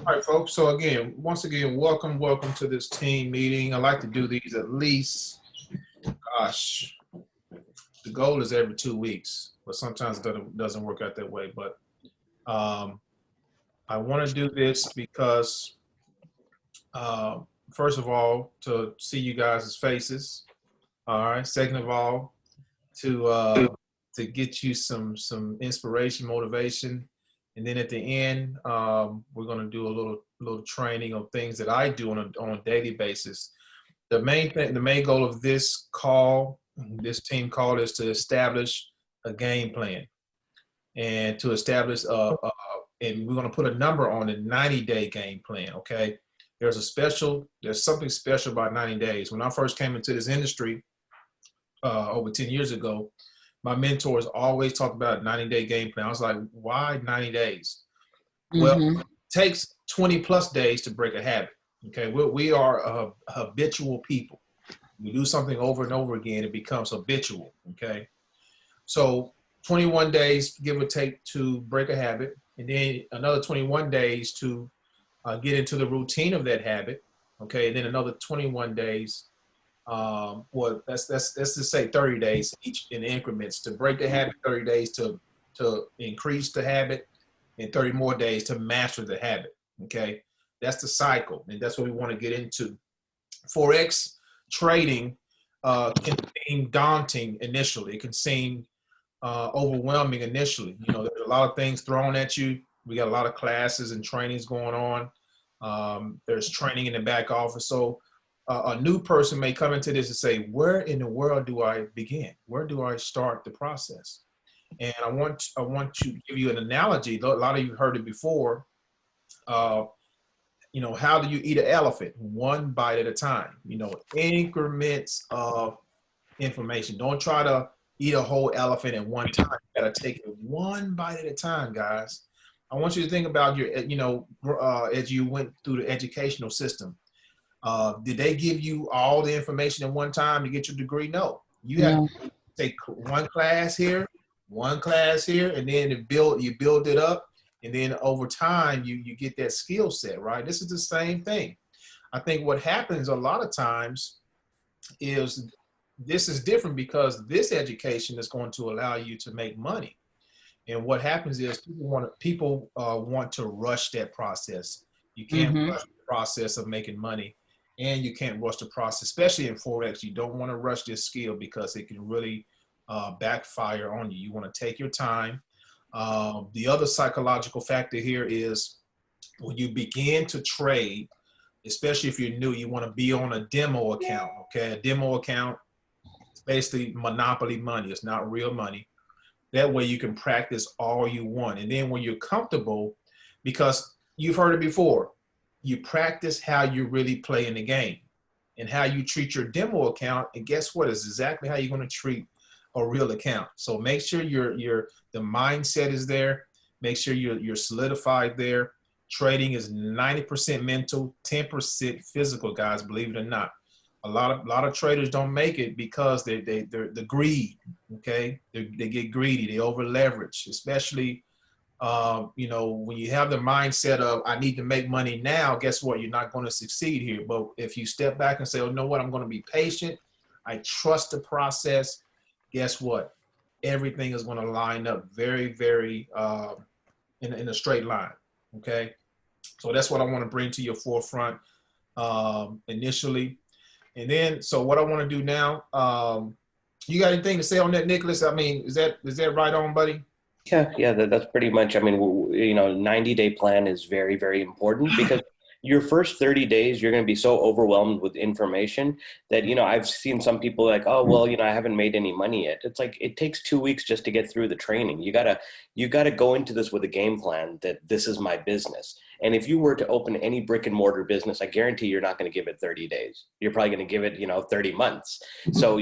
All right, folks. So again, once again, welcome to this team meeting. I like to do these at least, gosh, the goal is every 2 weeks, but sometimes it doesn't work out that way. But I want to do this because, uh, first of all, to see you guys' faces. All right. Second of all, to get you some inspiration, motivation. And then at the end, we're going to do a little training of things that I do on a daily basis. The main goal of this call, this team call, is to establish a game plan and to establish and we're going to put a number on a 90-day game plan. Okay, there's something special about 90 days. When I first came into this industry over 10 years ago, my mentors always talked about a 90-day game plan. I was like, why 90 days? Well, it takes 20 plus days to break a habit. Okay, we are habitual people. We do something over and over again, it becomes habitual. Okay, so 21 days, give or take, to break a habit, and then another 21 days to get into the routine of that habit. Okay, and then another 21 days. Well, let's just say 30 days each in increments to break the habit, 30 days to increase the habit, and 30 more days to master the habit. Okay, that's the cycle, and that's what we want to get into. Forex trading can seem daunting initially. It can seem overwhelming initially. You know, there's a lot of things thrown at you. We got a lot of classes and trainings going on. There's training in the back office, so a new person may come into this and say, where in the world do I begin? Where do I start the process? And I want to give you an analogy. A lot of you heard it before. You know, how do you eat an elephant? One bite at a time. You know, increments of information. Don't try to eat a whole elephant at one time. You got to take it one bite at a time, guys. I want you to think about your, as you went through the educational system. Did they give you all the information at one time to get your degree? No. You have to take one class here, and then you build it up, and then over time you get that skill set, right? This is the same thing. I think what happens a lot of times is this is different because this education is going to allow you to make money. And what happens is people want to rush that process. You can't rush the process of making money. And you can't rush the process, especially in Forex. You don't want to rush this skill because it can really backfire on you. You want to take your time. The other psychological factor here is when you begin to trade, especially if you're new, you want to be on a demo account. Okay, a demo account is basically monopoly money. It's not real money. That way you can practice all you want. And then when you're comfortable, because you've heard it before, you practice how you really play in the game and how you treat your demo account. And guess what? It's exactly how you're going to treat a real account. So make sure the mindset is there. Make sure you're solidified there. Trading is 90% mental, 10% physical, guys, believe it or not. A lot of traders don't make it because they're the greed. Okay. They get greedy. They over leverage, especially when you have the mindset of, I need to make money now, guess what? You're not going to succeed here. But if you step back and say, oh, you know what? I'm going to be patient. I trust the process. Guess what? Everything is going to line up very, very in a straight line. Okay. So that's what I want to bring to your forefront initially. And then, so what I want to do now, you got anything to say on that, Nicholas? I mean, is that right on, buddy? Yeah, that's pretty much, I mean, 90-day plan is very, very important because your first 30 days, you're going to be so overwhelmed with information that, I've seen some people like, oh, well, I haven't made any money yet. It's like, it takes 2 weeks just to get through the training. You gotta go into this with a game plan that this is my business. And if you were to open any brick and mortar business, I guarantee you're not going to give it 30 days. You're probably going to give it, 30 months. So,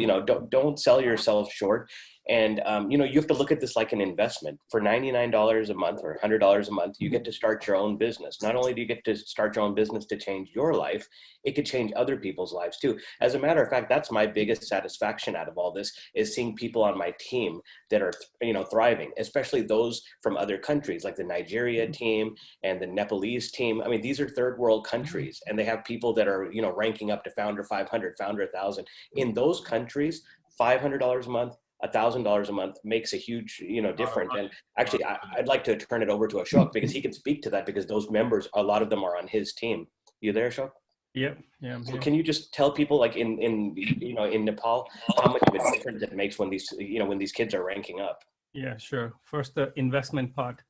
don't sell yourself short. And, you know, you have to look at this like an investment. For $99 a month or $100 a month, you get to start your own business. Not only do you get to start your own business to change your life, it could change other people's lives too. As a matter of fact, that's my biggest satisfaction out of all this, is seeing people on my team that are, you know, thriving, especially those from other countries like the Nigeria team and the Nepalese team. I mean, these are third world countries, and they have people that are, you know, ranking up to founder 500, founder 1,000. In those countries, $500 a month, $1,000 a month makes a huge, you know, difference. And actually, I'd like to turn it over to Ashok because he can speak to that, because those members, a lot of them are on his team. You there, Ashok? Yep. Yeah. So can you just tell people, like in you know, in Nepal, how much of a difference it makes when these, you know, when these kids are ranking up? Yeah, sure. First, the investment part.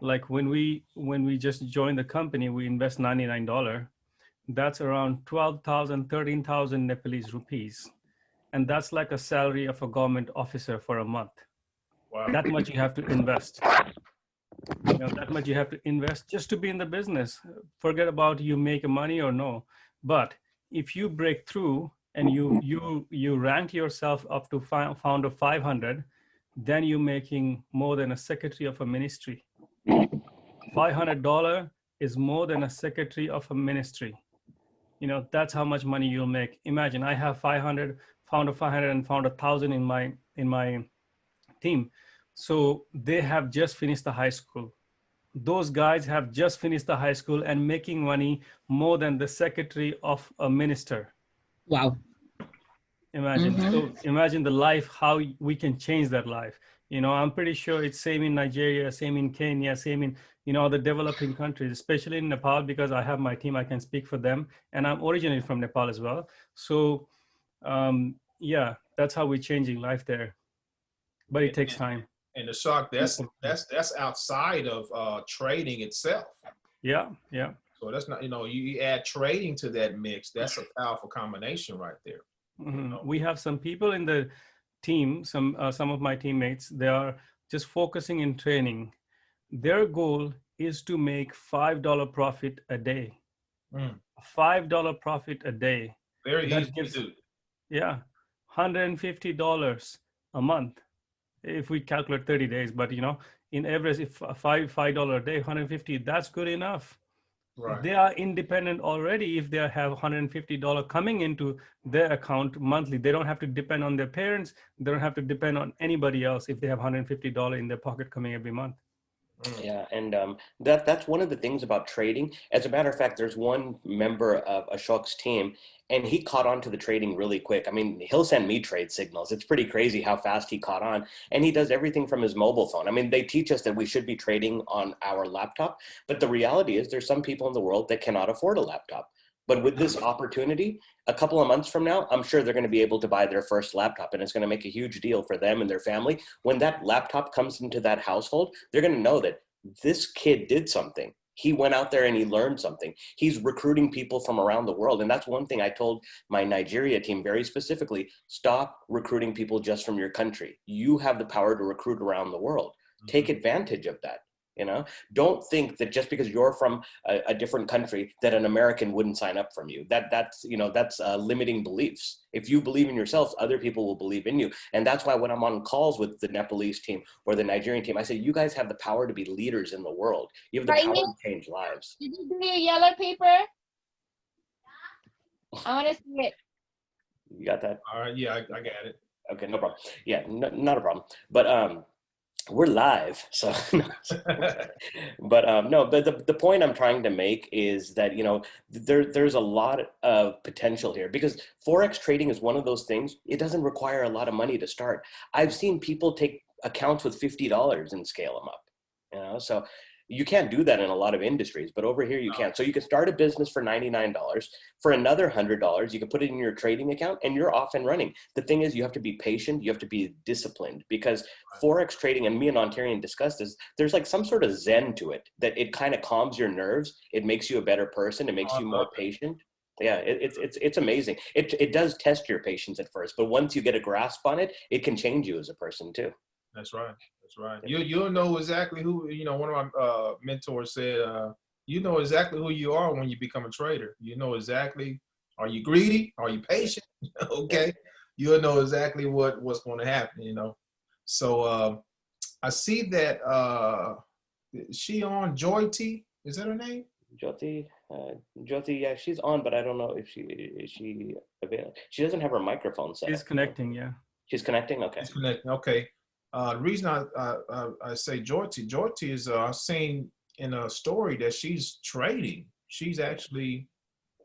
Like when we just joined the company, we invest $99. That's around 12,000, 13,000 Nepalese rupees. And that's like a salary of a government officer for a month. Wow. That much you have to invest. You know, that much you have to invest just to be in the business. Forget about you make money or no. But if you break through and you rank yourself up to founder 500, then you're making more than a secretary of a ministry. $500 is more than a secretary of a ministry. You know, that's how much money you'll make. Imagine I have 500, found 500 and found 1,000 in my team. So they have just finished the high school. Those guys have just finished the high school and making money more than the secretary of a minister. Wow. Imagine. So imagine the life, how we can change that life. You know, I'm pretty sure it's same in Nigeria, same in Kenya, same in, you know, the developing countries, especially in Nepal, because I have my team, I can speak for them. And I'm originally from Nepal as well. So yeah, that's how we're changing life there. But it takes time. And the shock, that's outside of trading itself. Yeah, yeah. So that's not, you know, you add trading to that mix. That's a powerful combination right there. Mm-hmm. You know? We have some people in the team, some of my teammates, they are just focusing in training. Their goal is to make $5 profit a day. $5 profit a day. Very that easy gives, to do. Yeah, $150 a month if we calculate 30 days. But you know, in average, if $5 a day, 150, that's good enough. Right. They are independent already. If they have $150 coming into their account monthly, they don't have to depend on their parents. They don't have to depend on anybody else if they have $150 in their pocket coming every month. Yeah, and that's one of the things about trading. As a matter of fact, there's one member of Ashok's team, and he caught on to the trading really quick. I mean, he'll send me trade signals. It's pretty crazy how fast he caught on, and he does everything from his mobile phone. I mean, they teach us that we should be trading on our laptop, but the reality is there's some people in the world that cannot afford a laptop. But with this opportunity, a couple of months from now, I'm sure they're going to be able to buy their first laptop, and it's going to make a huge deal for them and their family. When that laptop comes into that household, they're going to know that this kid did something. He went out there and he learned something. He's recruiting people from around the world. And that's one thing I told my Nigeria team very specifically: stop recruiting people just from your country. You have the power to recruit around the world. Take advantage of that. You know, don't think that just because you're from a different country that an American wouldn't sign up from you. That's limiting beliefs. If you believe in yourself, other people will believe in you. And that's why when I'm on calls with the Nepalese team or the Nigerian team, I say, you guys have the power to be leaders in the world. You have the power to change lives. Did you do your yellow paper? I want to see it. You got that? All right. Yeah, I got it. Okay, no problem. Yeah, not a problem. But we're live, so but no, the point I'm trying to make is that, you know, there's a lot of potential here, because forex trading is one of those things. It doesn't require a lot of money to start. I've seen people take accounts with $50 and scale them up, you know. So you can't do that in a lot of industries, but over here you can. So you can start a business for $99. For another $100, you can put it in your trading account and you're off and running. The thing is, you have to be patient. You have to be disciplined, because forex trading, and me and Ontarian discussed this, there's like some sort of zen to it, that it kind of calms your nerves. It makes you a better person. It makes you more patient. Yeah, it's amazing. It does test your patience at first, but once you get a grasp on it, it can change you as a person too. That's right. That's right. You'll know exactly who, you know, one of my mentors said, you know exactly who you are when you become a trader. You know exactly, are you greedy? Are you patient? Okay. You'll know exactly what's going to happen, you know. So I see that she on Joy T. Is that her name? Jyoti, yeah, she's on, but I don't know if is she available. She doesn't have her microphone set. She's connecting, yeah. She's connecting. Okay. She's connecting. Okay. The reason I say Joy T is I've seen in a story that she's trading. She's actually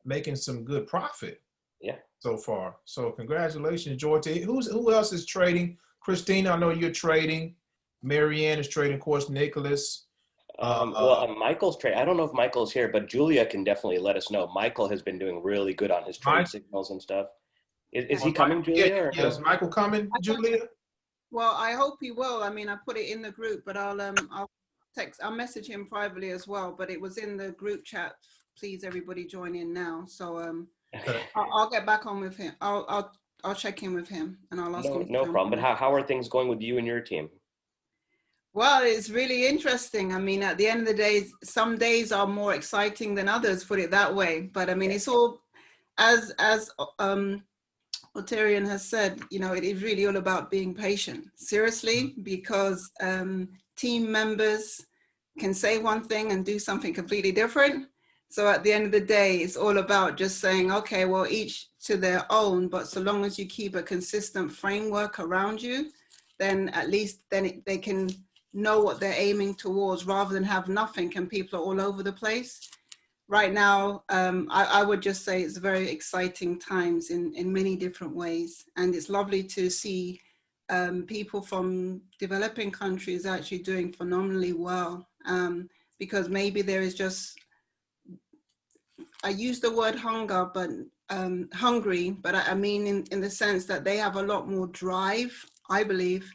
making some good profit. Yeah. So far. So congratulations, Joy T. Who else is trading? Christina, I know you're trading. Marianne is trading. Of course, Nicholas. Michael's trade. I don't know if Michael's here, but Julia can definitely let us know. Michael has been doing really good on his trade signals and stuff. Is he coming, Julia? Yeah, is Michael coming, Julia? Well, I hope he will. I mean, I put it in the group, but I'll message him privately as well. But it was in the group chat. Please, everybody, join in now. So I'll get back on with him. I'll check in with him and I'll ask him. No problem. But how are things going with you and your team? Well, it's really interesting. I mean, at the end of the day, some days are more exciting than others, put it that way. But I mean, it's all, as Otarian has said, you know, it is really all about being patient. Seriously, because team members can say one thing and do something completely different. So at the end of the day, it's all about just saying, okay, well, each to their own, but so long as you keep a consistent framework around you, then at least they can know what they're aiming towards rather than have nothing and people are all over the place. Right now, I would just say it's very exciting times in many different ways. And it's lovely to see people from developing countries actually doing phenomenally well, because maybe there is just, I use the word hunger, but hungry, but I mean in the sense that they have a lot more drive, I believe,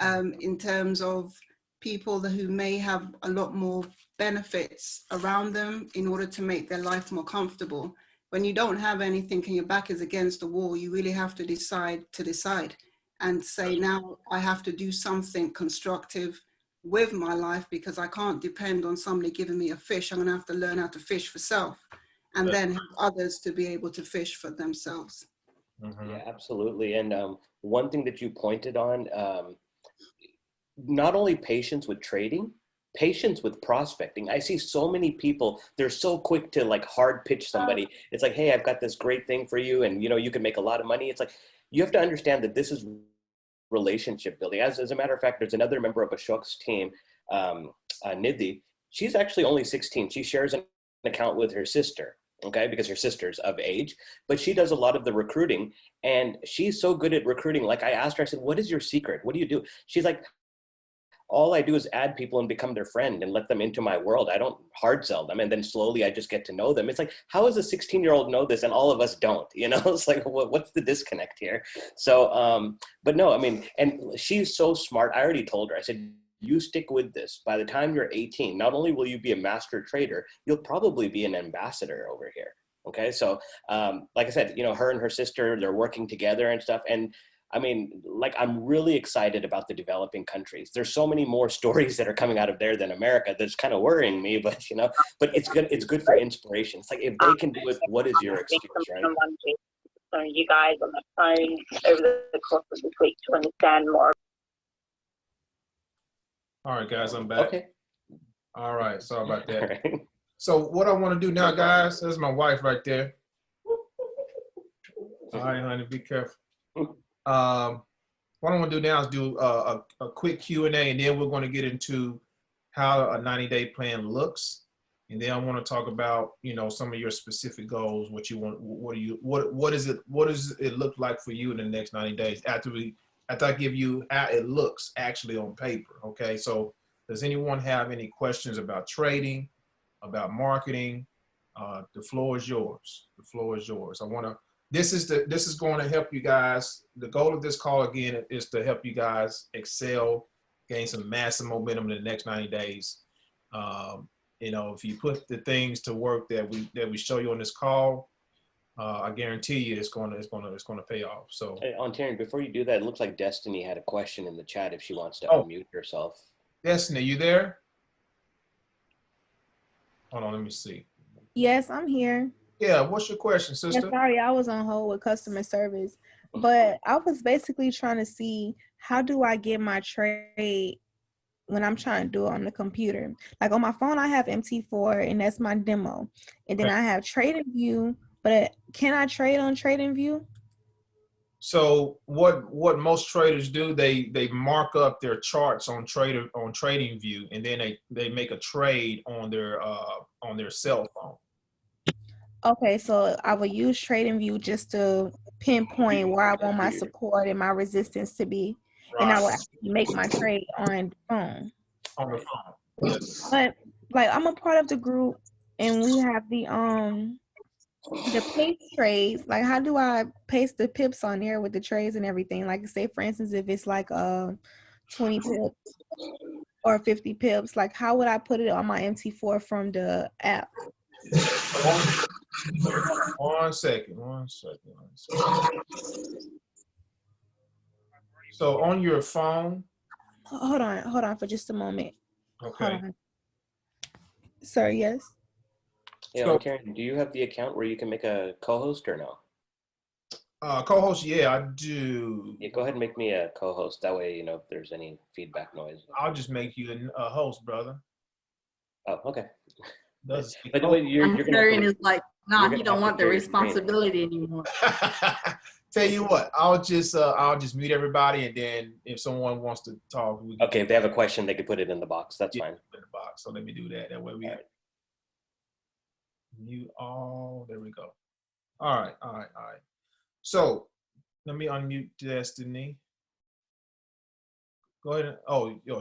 in terms of people who may have a lot more benefits around them in order to make their life more comfortable. When you don't have anything and your back is against the wall, you really have to decide and say, now I have to do something constructive with my life because I can't depend on somebody giving me a fish. I'm gonna have to learn how to fish for self and then help others to be able to fish for themselves. Mm-hmm. Yeah, absolutely. And one thing that you pointed on, not only patience with trading, patience with prospecting. I see so many people, they're so quick to like hard pitch somebody. It's like, hey, I've got this great thing for you and you know, you can make a lot of money. It's like, you have to understand that this is relationship building. As a matter of fact, there's another member of Ashok's team, Nidhi. She's actually only 16. She shares an account with her sister. Okay, because her sister's of age, but she does a lot of the recruiting and she's so good at recruiting. Like I asked her, I said, what is your secret? What do you do? She's like, all I do is add people and become their friend and let them into my world. I don't hard sell them. And then slowly I just get to know them. It's like, how does a 16-year-old know this and all of us don't, you know? It's like, what's the disconnect here? So, but no, I mean, and she's so smart. I already told her, I said, you stick with this. By the time you're 18, not only will you be a master trader, you'll probably be an ambassador over here. Okay. So, like I said, you know, her and her sister, they're working together and stuff. And I mean, like, I'm really excited about the developing countries. There's so many more stories that are coming out of there than America. That's kind of worrying me, but you know, but it's good. It's good for inspiration. It's like, if they can do it, what is your excuse, right? So you guys on the phone over the course of this week to understand more. All right, guys, I'm back. Okay. All right, sorry about that. Right. So what I want to do now, guys, there's my wife right there. All right, honey, be careful. What I want to do now is do a quick Q&A, and then we're going to get into how a 90-day plan looks. And then I want to talk about, you know, some of your specific goals, what you want, what does it look like for you in the next 90 days after I give you how it looks actually on paper. Okay, so does anyone have any questions about trading, about marketing? The floor is yours. The floor is yours. This is going to help you guys. The goal of this call again is to help you guys excel, gain some massive momentum in the next 90 days. You know, if you put the things to work that we show you on this call, I guarantee you it's gonna pay off. So, hey, Ontarian, before you do that, it looks like Destiny had a question in the chat if she wants to unmute herself. Destiny, you there? Hold on, let me see. Yes, I'm here. Yeah, what's your question, sister? Yeah, sorry, I was on hold with customer service, but I was basically trying to see how do I get my trade when I'm trying to do it on the computer? Like on my phone, I have MT4 and that's my demo. And then I have TradingView, but can I trade on TradingView? So what most traders do, they mark up their charts on TradingView, and then they make a trade on their cell phone. Okay, so I will use TradingView just to pinpoint where I want my support and my resistance to be, and I will actually make my trade on the phone. On the phone, yes. But like I'm a part of the group, and we have the pace trades. Like, how do I paste the pips on there with the trades and everything? Like, say for instance, if it's like 20 pips or 50 pips, like how would I put it on my MT4 from the app? One second. So on your phone. Hold on for just a moment. Okay. Hold on. Sir, yes? Yeah, So, Karen, do you have the account where you can make a co-host or no? Co-host, yeah, I do. Yeah, go ahead and make me a co-host. That way, you know, if there's any feedback noise. I'll just make you a host, brother. Oh, okay. By the way, you're gonna is like, nah, he don't want the responsibility anymore. Tell you what, I'll just mute everybody, and then if someone wants to talk, okay. If they have a question, they can put it in the box. That's fine. In the box. So let me do that. That way we mute all. There we go. All right. So let me unmute Destiny. Go ahead.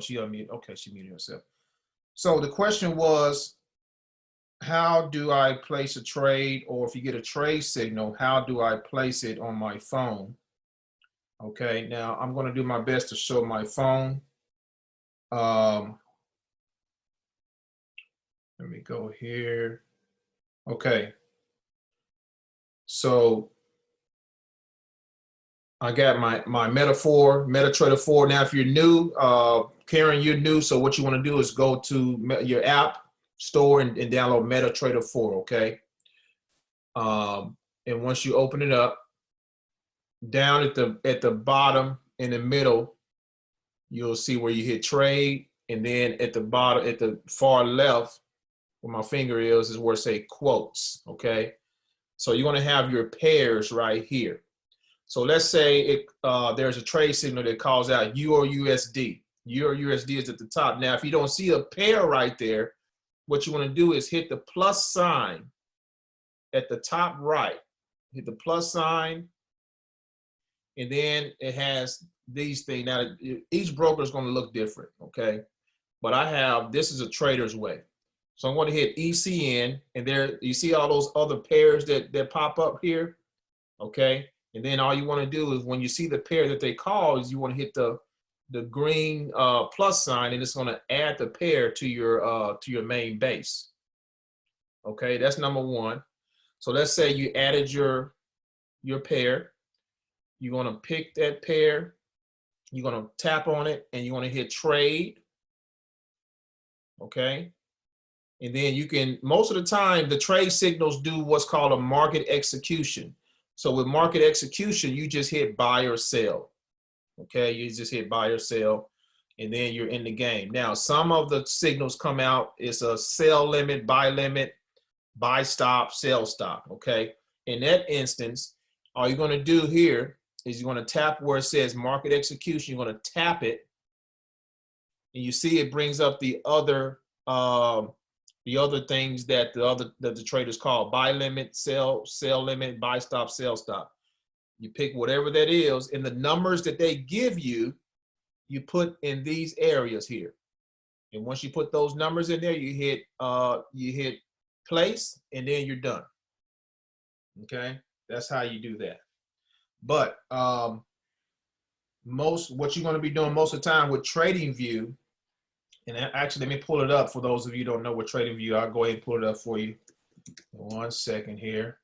She unmuted. Okay, she muted herself. So the question was, how do I place a trade, or if you get a trade signal, how do I place it on my phone? Okay, now I'm going to do my best to show my phone. Let me go here. Okay. So I got my MetaTrader 4. Now, if you're new, Karen, you're new. So what you want to do is go to your app store and download MetaTrader 4. Okay. And once you open it up, down at the bottom in the middle, you'll see where you hit trade, and then at the bottom, at the far left, where my finger is where it say quotes. Okay. So you want to have your pairs right here. So let's say there's a trade signal that calls out EUR/USD. EUR/USD is at the top. Now, if you don't see a pair right there, what you want to do is hit the plus sign at the top right. Hit the plus sign, and then it has these things. Now, each broker is going to look different, okay? But this is a trader's way. So I'm going to hit ECN, and there you see all those other pairs that pop up here, okay? And then all you want to do is when you see the pair that they call, is you want to hit the green plus sign, and it's going to add the pair to your main base. Okay, that's number one. So let's say you added your pair. You're going to pick that pair. You're going to tap on it, and you're going to hit trade. Okay. And then you can, most of the time, the trade signals do what's called a market execution. So with market execution, you just hit buy or sell. Okay, you just hit buy or sell, and then you're in the game. Now, some of the signals come out. It's a sell limit, buy stop, sell stop. Okay, in that instance, all you're going to do here is you're going to tap where it says market execution. You're going to tap it, and you see it brings up the other things that the traders call buy limit, sell limit, buy stop, sell stop. You pick whatever that is, and the numbers that they give you, you put in these areas here. And once you put those numbers in there, you hit place, and then you're done. Okay, that's how you do that. But what you're going to be doing most of the time with TradingView, and actually, let me pull it up for those of you who don't know what TradingView. I'll go ahead and pull it up for you. 1 second here.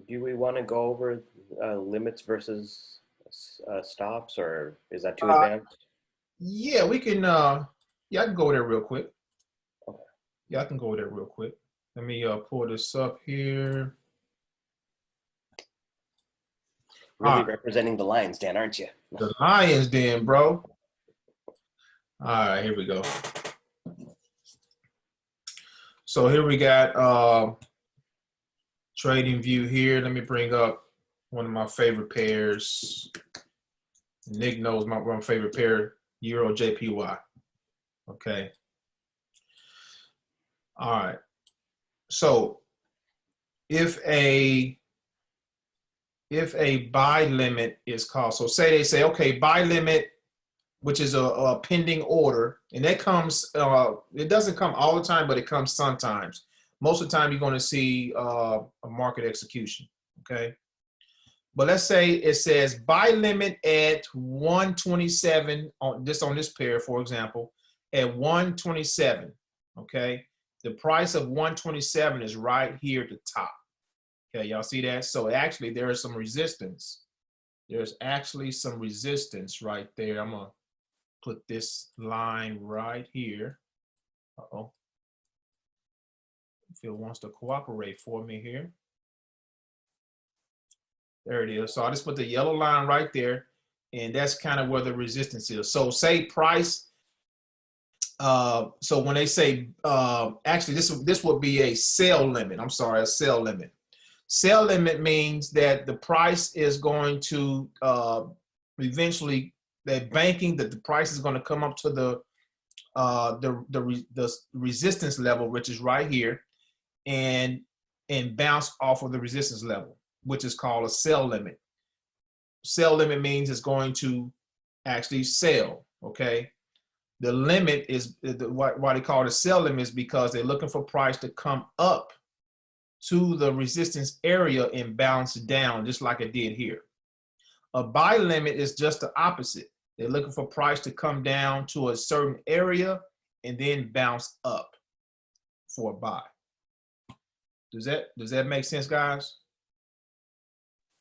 Do we want to go over limits versus stops, or is that too advanced? Yeah, we can. I can go over there real quick. Okay. Yeah, I can go over there real quick. Let me pull this up here. Really representing the Lions, Dan, aren't you? The Lions, then, bro. All right, here we go. So here we got Trading View here. Let me bring up one of my favorite pairs. Nick knows my favorite pair, Euro JPY. Okay. All right. So if a buy limit is called, so they say, okay, buy limit, which is a pending order, and that comes, it doesn't come all the time, but it comes sometimes. Most of the time, you're going to see a market execution, okay? But let's say it says buy limit at 127 on this pair, for example, at 127, okay? The price of 127 is right here at the top. Okay, y'all see that? So actually there is some resistance. There's actually some resistance right there. I'm gonna put this line right here. Uh-oh. If it wants to cooperate for me here. There it is. So I just put the yellow line right there, and that's kind of where the resistance is. So say price, so when they say, actually this would be a sell limit. I'm sorry, a sell limit. Sell limit means that the price is going to eventually, that the price is going to come up to the resistance level, which is right here, and bounce off of the resistance level, which is called a sell limit. Sell limit means it's going to actually sell. Okay, the limit is why they call it a sell limit is because they're looking for price to come up to the resistance area and bounce down just like it did here. A buy limit is just the opposite. They're looking for price to come down to a certain area and then bounce up for a buy. Does that make sense, guys?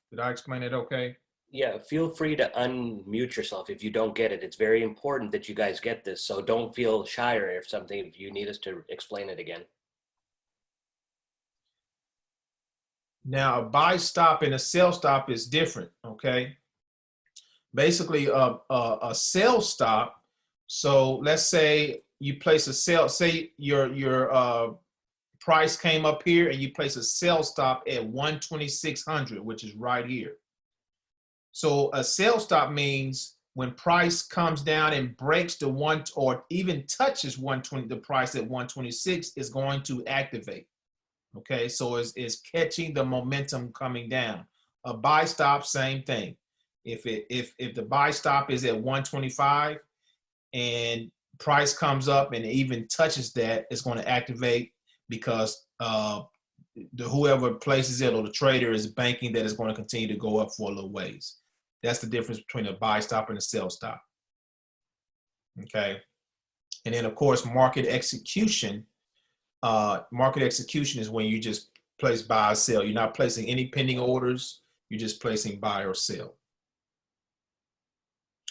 Did I explain it okay? Yeah, feel free to unmute yourself if you don't get it. It's very important that you guys get this, so don't feel shy or if something, if you need us to explain it again. Now, a buy stop and a sell stop is different, okay? Basically, a sell stop, so let's say you place a sell, say your price came up here and you place a sell stop at 12600, which is right here. So a sell stop means when price comes down and breaks the one or even touches 120, the price at 126 is going to activate. Okay, so it's catching the momentum coming down. A buy stop, same thing. If the buy stop is at 125 and price comes up and even touches that, it's going to activate because whoever places it or the trader is banking that it's going to continue to go up for a little ways. That's the difference between a buy stop and a sell stop. Okay, and then of course market execution. Market execution is when you just place buy or sell. You're not placing any pending orders. You're just placing buy or sell.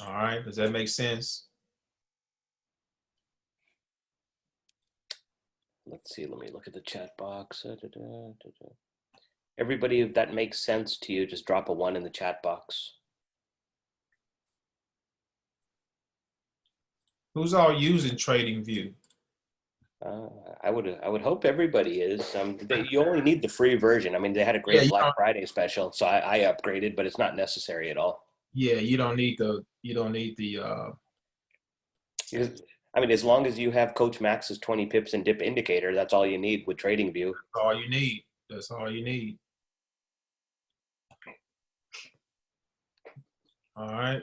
All right, does that make sense? Let's see, let me look at the chat box. Everybody, if that makes sense to you, just drop a 1 in the chat box. Who's all using TradingView? I would hope everybody is. You only need the free version. I mean, they had a great Black Friday special, so I upgraded, but it's not necessary at all. Yeah, you don't need the. I mean, as long as you have Coach Max's 20 pips and dip indicator, that's all you need with TradingView. That's all you need. That's all you need. All right.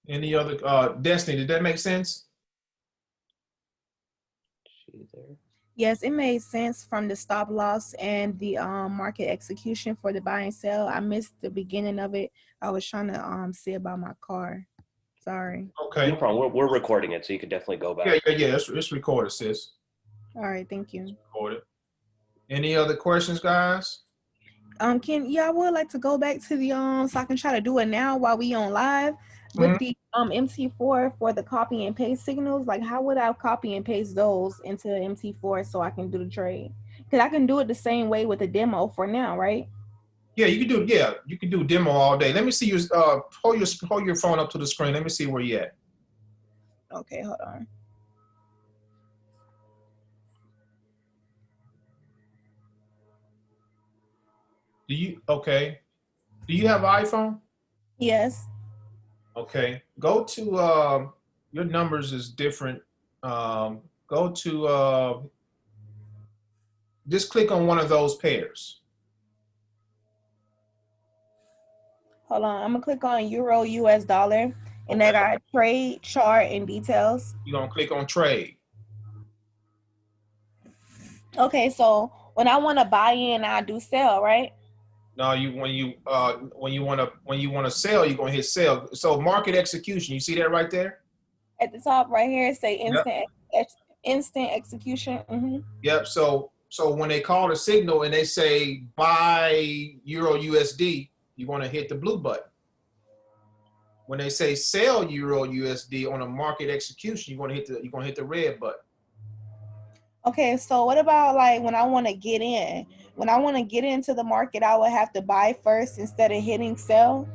Any other Destiny? Did that make sense? There. Yes, it made sense from the stop loss and the market execution for the buy and sell. I missed the beginning of it. I was trying to see about my car. Sorry. Okay. No problem. We're recording it, so you can definitely go back. Yeah. It's recorded, sis. All right. Thank you. Recorded. Any other questions, guys? I would like to go back to the so I can try to do it now while we on live with the MT4 for the copy and paste signals. Like, how would I copy and paste those into MT4 so I can do the trade? Because I can do it the same way with the demo for now, right? Yeah, you can do. Yeah, you can do demo all day. Let me see your hold your phone up to the screen. Let me see where you at. Okay, hold on. Do you have an iPhone? Yes. Okay. Go to your numbers is different. Go to just click on one of those pairs. Hold on. I'm gonna click on Euro US dollar, and Okay. I got trade, chart, and details. You're gonna click on trade. Okay, so when I want to buy in, I do sell, right? No, when you wanna sell, you're gonna hit sell. So market execution, you see that right there? At the top right here, say instant Yep. instant execution. Yep. So when they call the signal and they say buy Euro USD, you want to hit the blue button. When they say sell Euro USD on a market execution, you're gonna hit the red button. Okay, so what about like when I want to get in? When I want to get into the market, I would have to buy first instead of hitting sell.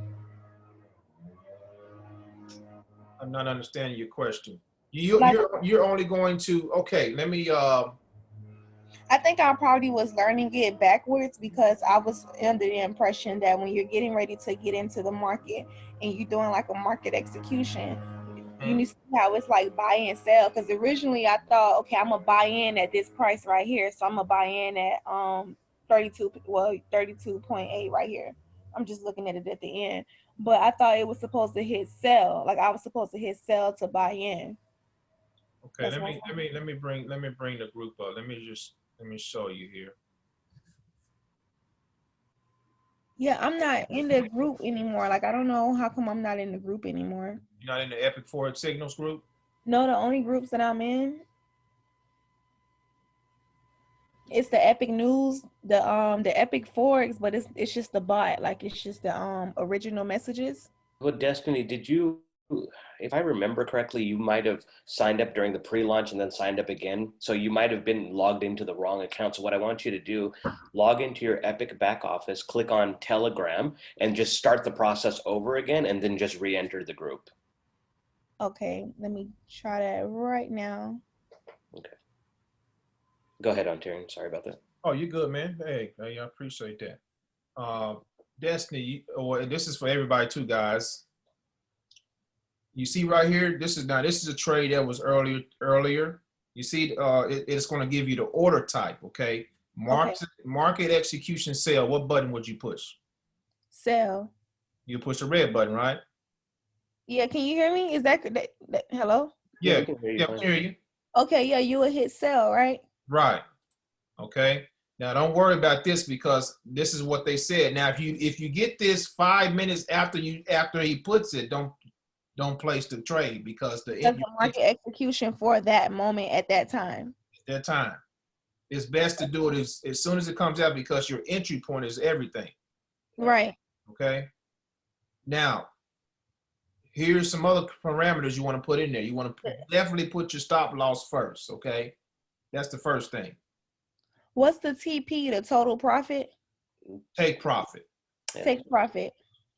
I'm not understanding your question. You're only going to let me I think I probably was learning it backwards because I was under the impression that when you're getting ready to get into the market and you're doing like a market execution, you need to see how it's like buy and sell. Because originally I thought, okay, I'm gonna buy in at this price right here, so I'm gonna buy in at 32.8 right here. I'm just looking at it at the end, but I thought it was supposed to hit sell. Like I was supposed to hit sell to buy in. Okay, let me bring the group up. Let me show you here. Yeah, I'm not in the group anymore. Like I don't know how come I'm not in the group anymore. You're not in the Epic Forex Signals group? No, the only groups that I'm in, it's the Epic News, the Epic Forex, but it's just the bot. Like it's just the original messages. Well, Destiny, did you, if I remember correctly, you might have signed up during the pre-launch and then signed up again. So you might have been logged into the wrong account. So what I want you to do, log into your Epic back office, click on Telegram, and just start the process over again, and then just re-enter the group. Okay, let me try that right now. Okay. Go ahead, Ontarian. Sorry about that. Oh, you're good, man. Hey, I appreciate that. Destiny, this is for everybody too, guys. You see right here, this is a trade that was earlier. You see, it's going to give you the order type, okay? Market execution sell. What button would you push? Sell. You push the red button, right? Yeah, can you hear me? Is that hello? Yeah, I can hear you. Okay, yeah, you would hit sell, right? Right. Okay. Now don't worry about this because this is what they said. Now if you get this 5 minutes after he puts it, don't place the trade because the market execution for that moment at that time. That time. It's best to do it as soon as it comes out because your entry point is everything. Right. Okay. Now, here's some other parameters you want to put in there. You want to definitely put your stop loss first. Okay. That's the first thing. What's the TP, the total profit? Take profit. Take profit.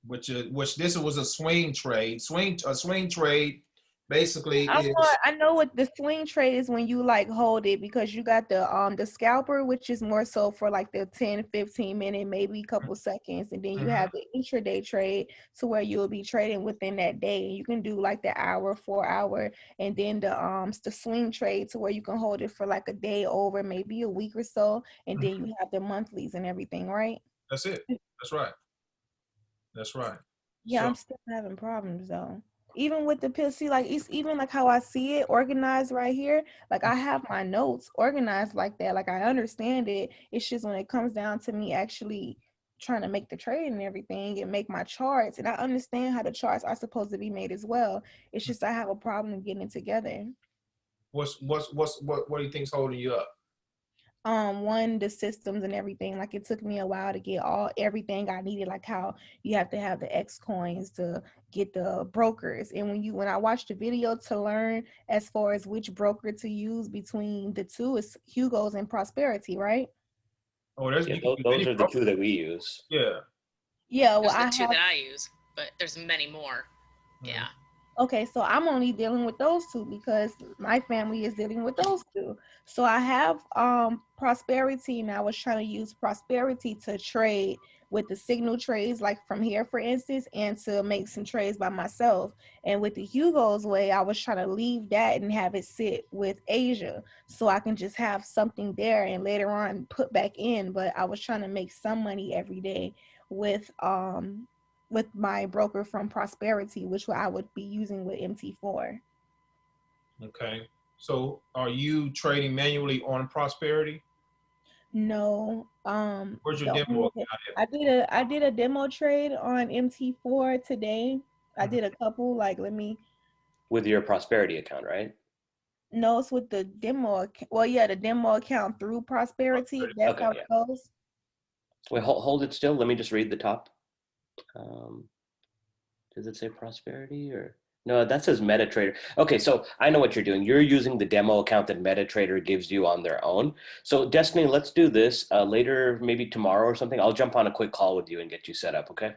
Which this was a swing trade. A swing trade basically I know what the swing trade is when you like hold it because you got the scalper, which is more so for like the 10-15 minute, maybe a couple seconds, and then you have the intraday trade to where you'll be trading within that day. You can do like the hour, 4 hour, and then the swing trade to where you can hold it for like a day over, maybe a week or so, and then you have the monthlies and everything, right? That's it. That's right. That's right. Yeah, so, I'm still having problems though. Even with the pill, see, like it's even like how I see it organized right here. Like I have my notes organized like that. Like I understand it. It's just when it comes down to me actually trying to make the trade and everything and make my charts. And I understand how the charts are supposed to be made as well. It's just I have a problem getting it together. What do you think's holding you up? One, the systems and everything. Like it took me a while to get everything I needed, like how you have to have the X coins to get the brokers. And when I watched the video to learn as far as which broker to use between the two, is Hugo's and Prosperity, right? Oh, those are the two that we use. Yeah. Yeah, well, Those are I the two have. that I use, but there's many more. Yeah. Okay, so I'm only dealing with those two because my family is dealing with those two. So I have Prosperity, and I was trying to use Prosperity to trade with the signal trades, like from here, for instance, and to make some trades by myself. And with the Hugo's way, I was trying to leave that and have it sit with Asia, so I can just have something there and later on put back in. But I was trying to make some money every day with my broker from Prosperity, which I would be using with MT4. Okay. So are you trading manually on Prosperity? No. Where's your demo? I did a demo trade on MT4 today. I did a couple, like, let me. With your Prosperity account, right? No, it's with the demo. Well, yeah, the demo account through Prosperity. That's okay, how it goes. Wait, hold it still. Let me just read the top. Does it say Prosperity or? No, that says MetaTrader. Okay, so I know what you're doing. You're using the demo account that MetaTrader gives you on their own. So Destiny, let's do this later, maybe tomorrow or something. I'll jump on a quick call with you and get you set up, okay?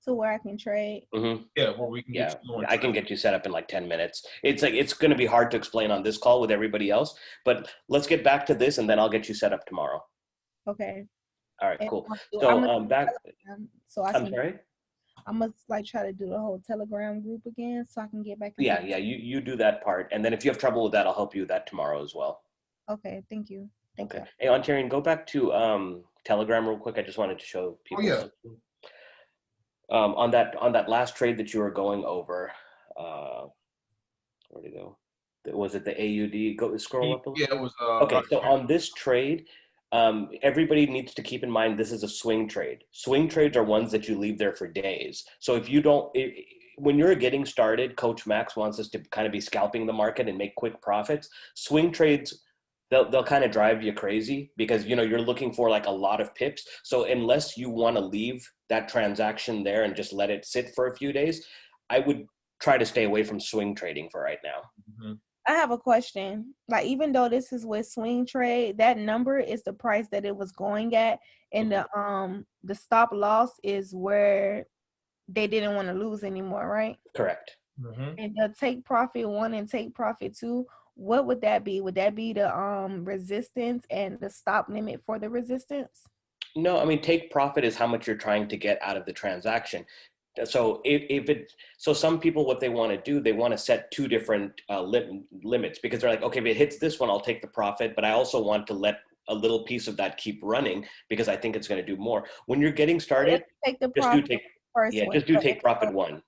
So where I can trade. Mm-hmm. Yeah, where we can get you I can get you set up in like 10 minutes. It's going to be hard to explain on this call with everybody else, but let's get back to this and then I'll get you set up tomorrow. Okay. All right, cool. So back. So I'm sorry. I must like try to do the whole Telegram group again so I can get back. Yeah. You do that part, and then if you have trouble with that, I'll help you with that tomorrow as well. Okay, thank you. Thank you. Hey, Ontarian, go back to Telegram real quick. I just wanted to show people. Oh, yeah. On that last trade that you were going over, where'd it go? Was it the AUD? Go scroll up a little. Yeah, it was. Okay, so on this trade, everybody needs to keep in mind this is a swing trade. Swing trades are ones that you leave there for days. So if you don't, when you're getting started, Coach Max wants us to kind of be scalping the market and make quick profits. Swing trades, they'll kind of drive you crazy because you're looking for like a lot of pips. So unless you want to leave that transaction there and just let it sit for a few days, I would try to stay away from swing trading for right now. Mm-hmm. I have a question. Like, even though this is with swing trade, that number is the price that it was going at, and the stop loss is where they didn't want to lose anymore, right? Correct. Mm-hmm. And the take profit 1 and take profit 2, what would that be? Would that be the resistance and the stop limit for the resistance? No, I mean, take profit is how much you're trying to get out of the transaction. So so some people, what they want to do, they want to set two different limits because they're like, okay, if it hits this one, I'll take the profit, but I also want to let a little piece of that keep running because I think it's going to do more. When you're getting started, just do take profit 1.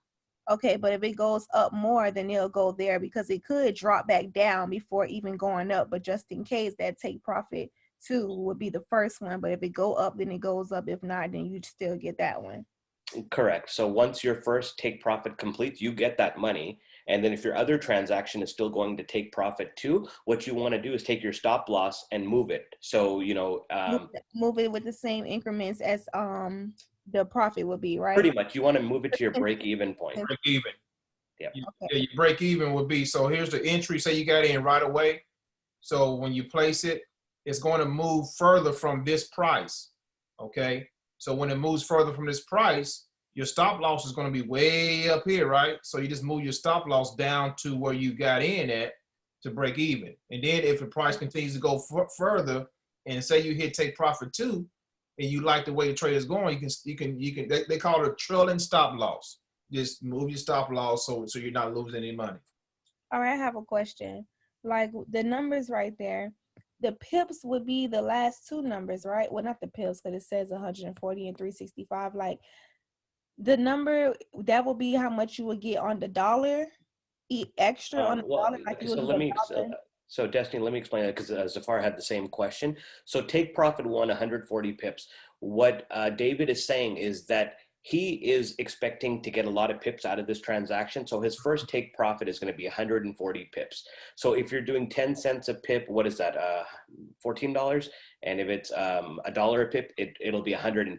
Okay, but if it goes up more, then it'll go there because it could drop back down before even going up. But just in case, that take profit 2 would be the first one. But if it go up, then it goes up. If not, then you still get that one. Correct. So once your first take profit completes, you get that money. And then if your other transaction is still going to take profit too, what you want to do is take your stop loss and move it. So, move it with the same increments as the profit would be, right? Pretty much. You want to move it to your break-even point. Break even. Yeah. Okay. Your break even would be, so here's the entry, say you got in right away. So when you place it, it's going to move further from this price. Okay. So when it moves further from this price, your stop loss is going to be way up here, right? So you just move your stop loss down to where you got in at to break even. And then if the price continues to go further, and say you hit take profit 2, and you like the way the trade is going, you can they call it a trailing stop loss. Just move your stop loss so you're not losing any money. All right, I have a question. Like the numbers right there, the pips would be the last 2 numbers, right? Well, not the pips, because it says 140 and 365. Like the number that will be how much you would get on the dollar, extra on the dollar. Like so Destiny, let me explain that because Zafar had the same question. So take profit 1, 140 pips. What David is saying is that he is expecting to get a lot of pips out of this transaction. So his first take profit is going to be 140 pips. So if you're doing 10 cents a pip, what is that? $14. And if it's $1 a pip, it'll be $140,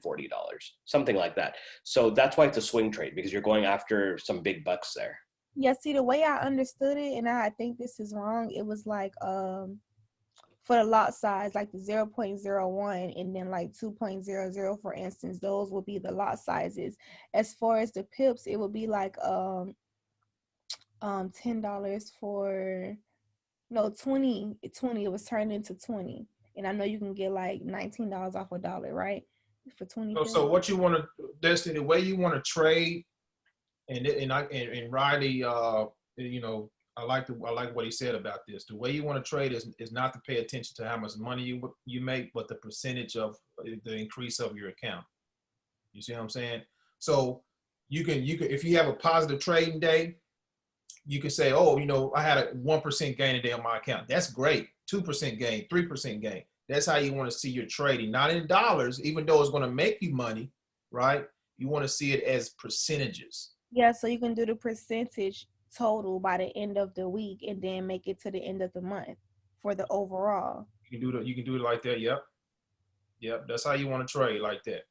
something like that. So that's why it's a swing trade, because you're going after some big bucks there. Yeah, see, the way I understood it, and I think this is wrong, it was like for the lot size, like the 0.01 and then like 2.00, for instance, those will be the lot sizes. As far as the pips, it would be like $10 for, no, 20, it was turned into 20. And I know you can get like $19 off a dollar, right? For 20 pips. So what you want to, Destiny, the way you want to trade, and Riley, you know, I like what he said about this. The way you want to trade is not to pay attention to how much money you make, but the percentage of the increase of your account. You see what I'm saying? So you can if you have a positive trading day, you can say, oh, you know, I had a 1% gain a day on my account. That's great. 2% gain, 3% gain. That's how you want to see your trading, not in dollars, even though it's going to make you money, right? You want to see it as percentages. Yeah, so you can do the percentage total by the end of the week and then make it to the end of the month for the overall. You can do it like that. Yep. That's how you want to trade, like that.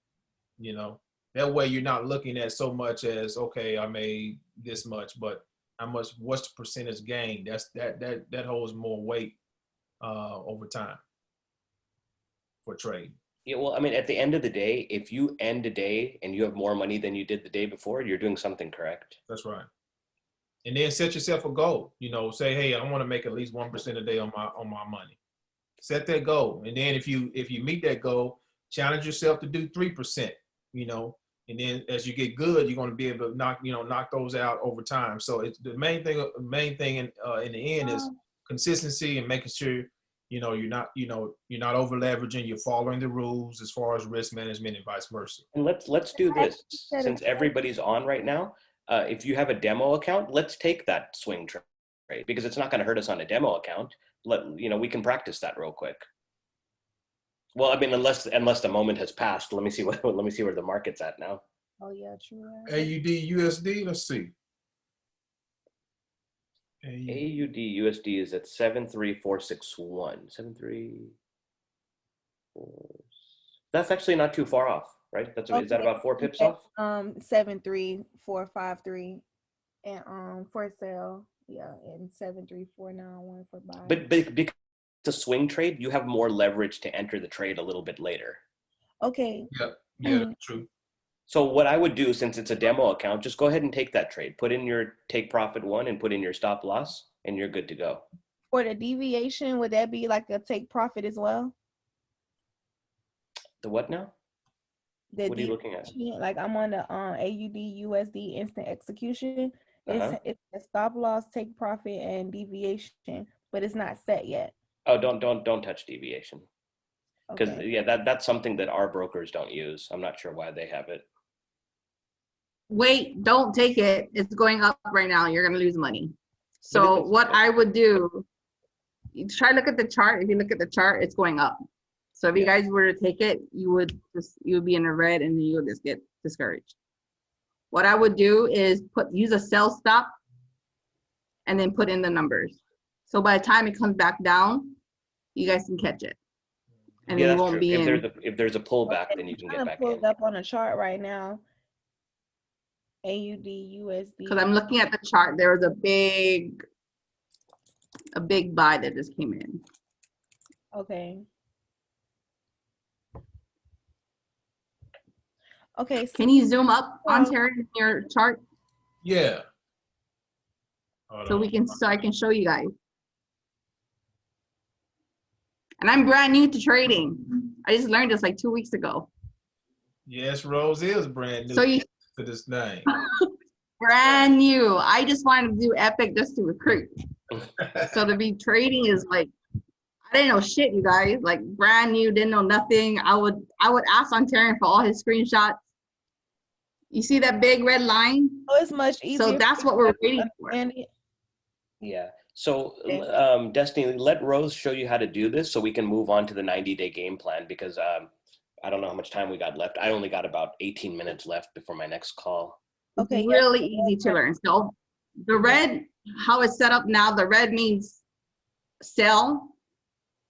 You know, that way you're not looking at so much as, okay, I made this much, but what's the percentage gain? That holds more weight over time for trade. Yeah, well, I mean, at the end of the day, if you end a day and you have more money than you did the day before, you're doing something correct. That's right. And then set yourself a goal. You know, say, hey, I want to make at least 1% a day on my money. Set that goal, and then if you meet that goal, challenge yourself to do 3%. You know, and then as you get good, you're going to be able to knock those out over time. So it's the main thing in the end is consistency and making sure you're not over leveraging. You're following the rules as far as risk management and vice versa. And let's do this, since everybody's on right now. If you have a demo account, let's take that swing trade, because it's not going to hurt us on a demo account. We can practice that real quick. Well, I mean, unless the moment has passed. Let me see where the market's at now. Oh yeah, true. AUD USD. Let's see. AUD USD is at 73461. 734. That's actually not too far off, right? Is that about 4 pips off? 73453, and for sale, yeah, and 73491 for buy. But because it's a swing trade, you have more leverage to enter the trade a little bit later. Okay. Yeah, true. So what I would do, since it's a demo account, just go ahead and take that trade. Put in your take profit 1 and put in your stop loss, and you're good to go. For the deviation, would that be like a take profit as well? The what now? What are you looking at? Like I'm on the AUD USD instant execuation. It's a stop loss, take profit, and deviation, but it's not set yet. Oh, don't touch deviation, because that's something that our brokers don't use. I'm not sure why they have it. Wait, don't take it. It's going up right now. You're gonna lose money. So what I would do, you try to look at the chart. If you look at the chart, it's going up. So if you guys were to take it, you would be in the red, and then you'll just get discouraged. What I would do is use a sell stop and then put in the numbers. So by the time it comes back down, you guys can catch it. And yeah, you won't be in. If there's a pullback, then you can get back in. Pulled up on a chart right now. AUD USD. Because I'm looking at the chart, there was a big buy that just came in. Okay. Okay. Can you zoom up on Terry in your chart? Yeah. So I can show you guys. And I'm brand new to trading. I just learned this like 2 weeks ago. Yes, Rose is brand new to this name. Brand new. I just wanted to do Epic just to recruit. So to be trading is like, I didn't know shit, you guys. Like brand new, didn't know nothing. I would ask Ontarian for all his screenshots. You see that big red line? Oh, it's much easier. So that's what we're waiting for. Yeah. So Destiny, let Rose show you how to do this so we can move on to the 90-day game plan, because I don't know how much time we got left. I only got about 18 minutes left before my next call. Okay. Really easy to learn. So the red, how it's set up now, the red means sell,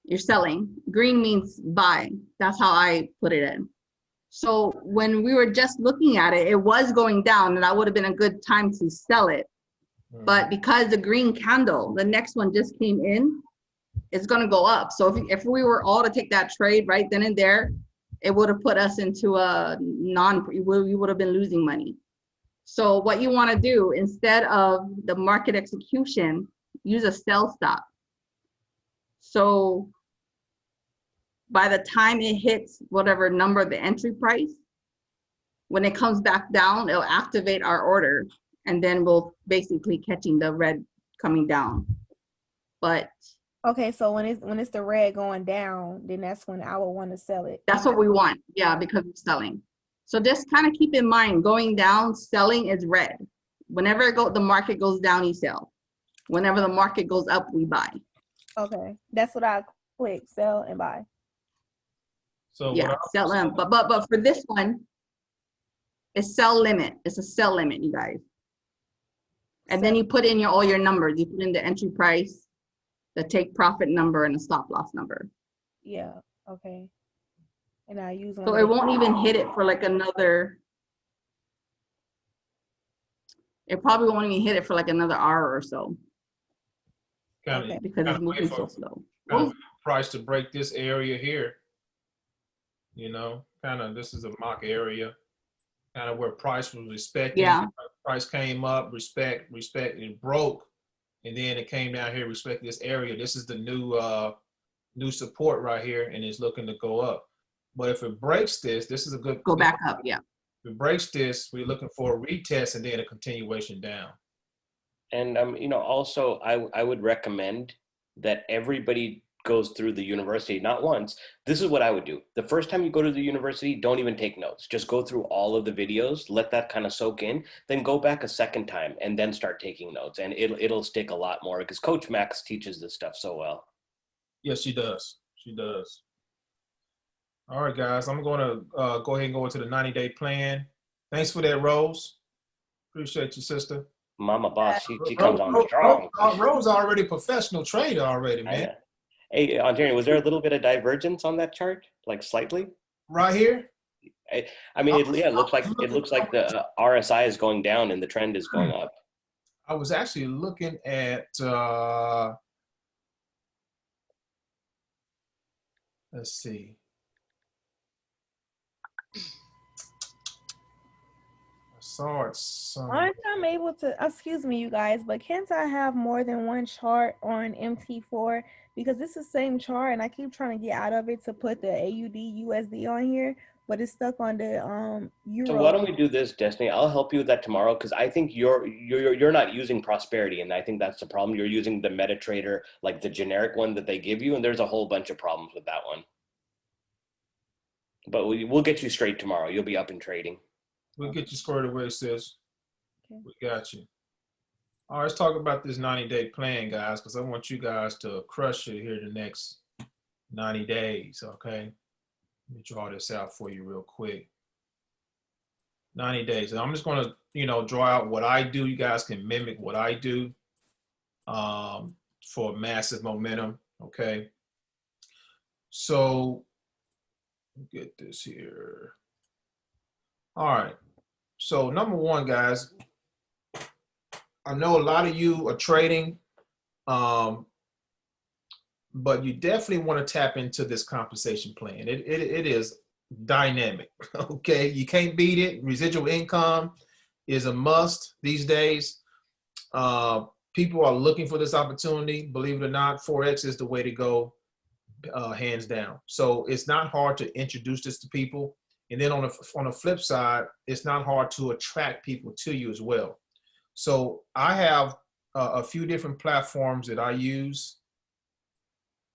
you're selling. Green means buy. That's how I put it in. So when we were just looking at it, it was going down, and that would have been a good time to sell it. But because the green candle, the next one just came in, it's going to go up. So if we were all to take that trade right then and there, it would have put us into a we would have been losing money. So what you want to do, instead of the market execution, use a sell stop. So by the time it hits whatever number, the entry price, when it comes back down, it'll activate our order, and then we'll basically catching the red coming down. But okay, so when it's the red going down, then that's when I would want to sell it. that's what we want, yeah, because we're selling. So just kind of keep in mind, going down, selling is red. Whenever the market goes down, you sell. Whenever the market goes up, we buy. Okay, that's what I click, sell and buy. So yeah, sell them. But for this one, it's sell limit. It's a sell limit, you guys. And then you put in all your numbers. You put in the entry price, the take profit number, and the stop loss number. Yeah. Okay. And I use one. So it won't even hit it for like another. It probably won't even hit it for like another hour or so. Okay. Because it's moving so slow. Kind of price to break this area here. You know, kind of this is a mock area, kind of where price was respecting. Yeah. Price came up, respect, it broke, and then it came down here, respect this area. This is the new support right here, and it's looking to go up. But if it breaks this is a good go back up. Yeah. If it breaks this, we're looking for a retest and then a continuation down. And you know, also I would recommend that everybody goes through the university, not once. This is what I would do. The first time you go to the university, don't even take notes. Just go through all of the videos, let that kind of soak in, then go back a second time and then start taking notes. And it'll stick a lot more because Coach Max teaches this stuff so well. Yes, she does. She does. All right, guys, I'm going to go ahead and go into the 90-day plan. Thanks for that, Rose. Appreciate you, sister. Mama boss, she comes on strong. Rose already a professional trader already, man. Hey, Antonio, was there a little bit of divergence on that chart, like slightly? Right here? I mean, it looks like the RSI is going down and the trend is going up. I was actually looking at, let's see. Saw it somewhere. Aren't I able to, excuse me, you guys, but can't I have more than one chart on MT4? Because it's the same chart and I keep trying to get out of it to put the AUD USD on here, but it's stuck on the euro. So why don't we do this, Destiny? I'll help you with that tomorrow because I think you're not using Prosperity, and I think that's the problem. You're using the MetaTrader, like the generic one that they give you, and there's a whole bunch of problems with that one. But we'll get you straight tomorrow. You'll be up and trading. We'll get you squared away, sis. Okay. We got you. All right, let's talk about this 90-day plan, guys, because I want you guys to crush it here the next 90 days, okay? Let me draw this out for you real quick. 90 days. And I'm just going to, draw out what I do. You guys can mimic what I do for massive momentum, okay? So, get this here. All right. So number one, guys, I know a lot of you are trading, but you definitely want to tap into this compensation plan. It is dynamic, okay? You can't beat it. Residual income is a must these days. People are looking for this opportunity. Believe it or not, forex is the way to go, hands down. So it's not hard to introduce this to people. And then on the flip side, it's not hard to attract people to you as well. So I have a few different platforms that I use,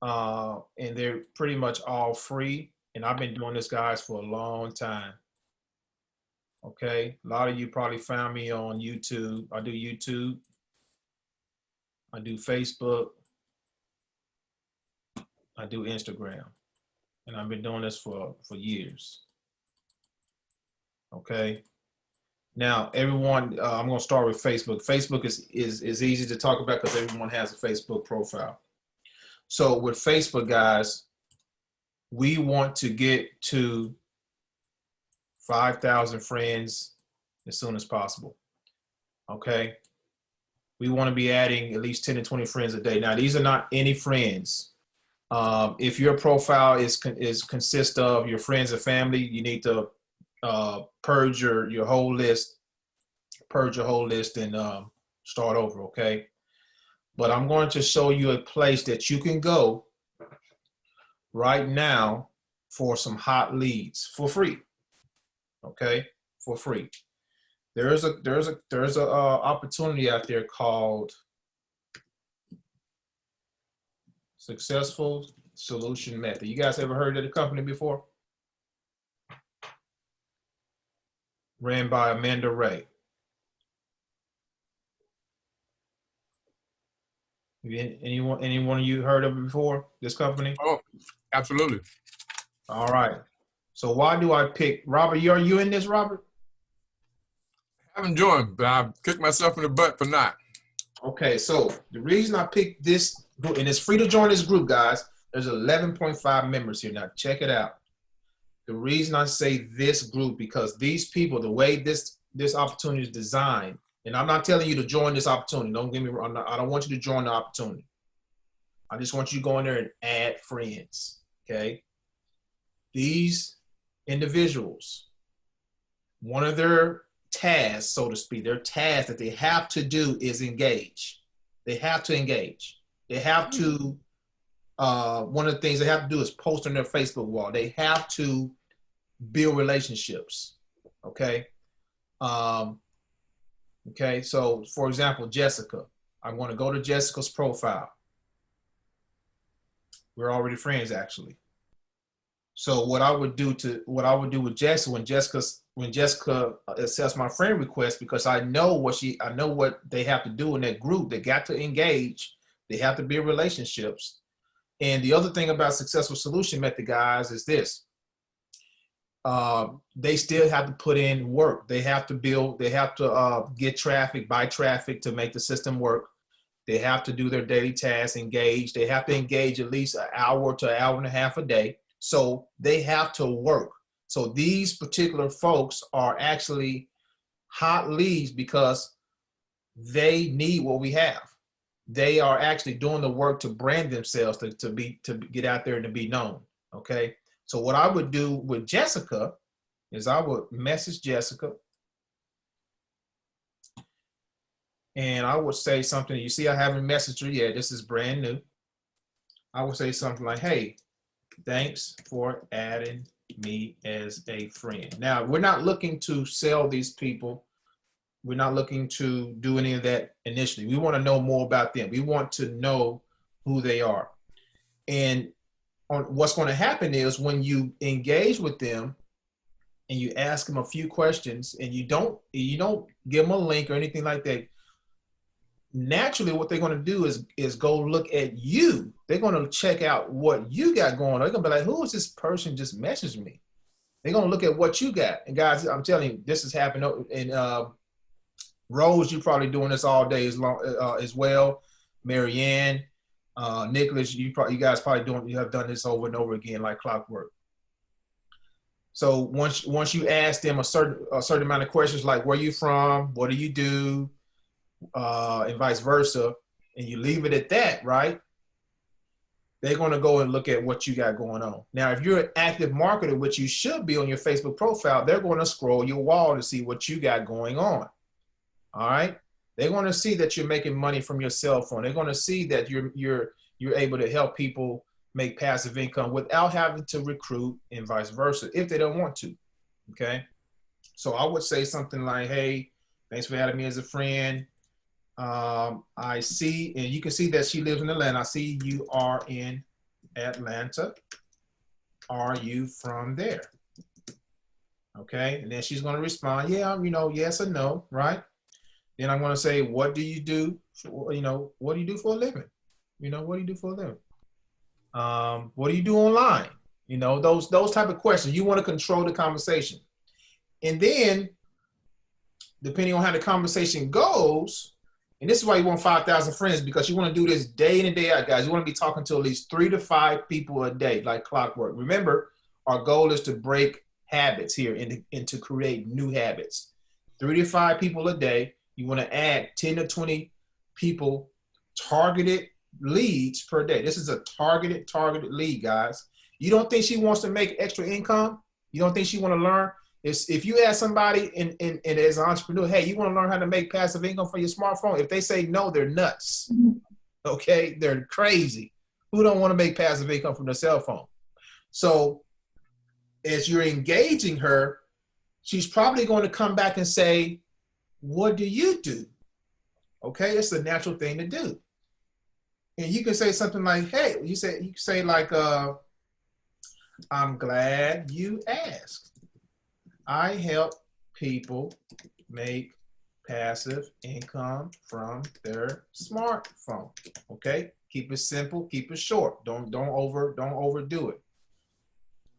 and they're pretty much all free. And I've been doing this, guys, for a long time. Okay, a lot of you probably found me on YouTube. I do YouTube. I do Facebook. I do Instagram. And I've been doing this for years. Okay. Now, everyone, I'm going to start with Facebook. Facebook is easy to talk about because everyone has a Facebook profile. So with Facebook, guys, we want to get to 5,000 friends as soon as possible. Okay. we want to be adding at least 10 to 20 friends a day. Now, these are not any friends. If your profile is consists of your friends and family, you need to purge your whole list, and start over, okay? But I'm going to show you a place that you can go right now for some hot leads for free, okay? For free. There's a opportunity out there called Successful Solution Method. You guys ever heard of the company before? Ran by Amanda Ray. Anyone of you heard of it before, this company? Oh, absolutely. All right. So why do I pick Robert? Are you in this, Robert? I haven't joined, but I've kicked myself in the butt for not. Okay, so the reason I picked this group, and it's free to join this group, guys. There's 11.5 members here. Now check it out. The reason I say this group, because these people, the way this opportunity is designed, and I'm not telling you to join this opportunity. Don't get me wrong. I don't want you to join the opportunity. I just want you to go in there and add friends, okay? These individuals, one of their tasks, so to speak, their task that they have to do is engage. They have to engage. They have to, one of the things they have to do is post on their Facebook wall. They have to build relationships, okay? Okay, so for example, Jessica, I'm going to go to Jessica's profile. We're already friends, actually. So what I would do with Jessica, when Jessica accepts my friend request, because I know what they have to do in that group. They got to engage. They have to build relationships. And the other thing about Successful Solution Method, guys, is this. They still have to put in work. They have to build, they have to get traffic, buy traffic to make the system work. They have to do their daily tasks, engage. They have to engage at least an hour to an hour and a half a day. So they have to work. So these particular folks are actually hot leads because they need what we have. They are actually doing the work to brand themselves, to get out there and to be known, okay? So what I would do with Jessica is I would message Jessica and I would say something. You see, I haven't messaged her yet. This is brand new. I would say something like, hey, thanks for adding me as a friend. Now, we're not looking to sell these people. We're not looking to do any of that initially. We want to know more about them. We want to know who they are. And what's going to happen is when you engage with them and you ask them a few questions and you don't give them a link or anything like that, naturally what they're going to do is go look at you. They're going to check out what you got going on. They're going to be like, who is this person just messaged me? They're going to look at what you got. And guys, I'm telling you, this has happened. And Rose, you're probably doing this all day as well. Marianne, Nicholas, you guys probably have done this over and over again like clockwork. So once you ask them a certain amount of questions like where you from, what do you do, and vice versa, and you leave it at that, right? They're going to go and look at what you got going on. Now, if you're an active marketer, which you should be on your Facebook profile, they're going to scroll your wall to see what you got going on. All right. They're going to see that you're making money from your cell phone. They're going to see that you're able to help people make passive income without having to recruit and vice versa, if they don't want to. Okay. So I would say something like, hey, thanks for having me as a friend. I see, and you can see that she lives in Atlanta. I see you are in Atlanta. Are you from there? Okay. And then she's going to respond, yeah, yes or no, right? Then I'm going to say, what do you do? What do you do for a living? What do you do for a living? What do you do online? Those type of questions. You want to control the conversation. And then, depending on how the conversation goes, and this is why you want 5,000 friends, because you want to do this day in and day out, guys. You want to be talking to at least 3 to 5 people a day, like clockwork. Remember, our goal is to break habits here and to create new habits. 3 to 5 people a day. You want to add 10 to 20 people targeted leads per day. This is a targeted lead, guys. You don't think she wants to make extra income? You don't think she want to learn? If you ask somebody in as an entrepreneur, hey, you want to learn how to make passive income for your smartphone? If they say no, they're nuts. Okay, they're crazy. Who don't want to make passive income from their cell phone? So as you're engaging her, she's probably going to come back and say, what do you do? Okay, it's a natural thing to do. And you can say something like, hey, you can say like, I'm glad you asked. I help people make passive income from their smartphone. Okay, keep it simple, keep it short. Don't overdo it.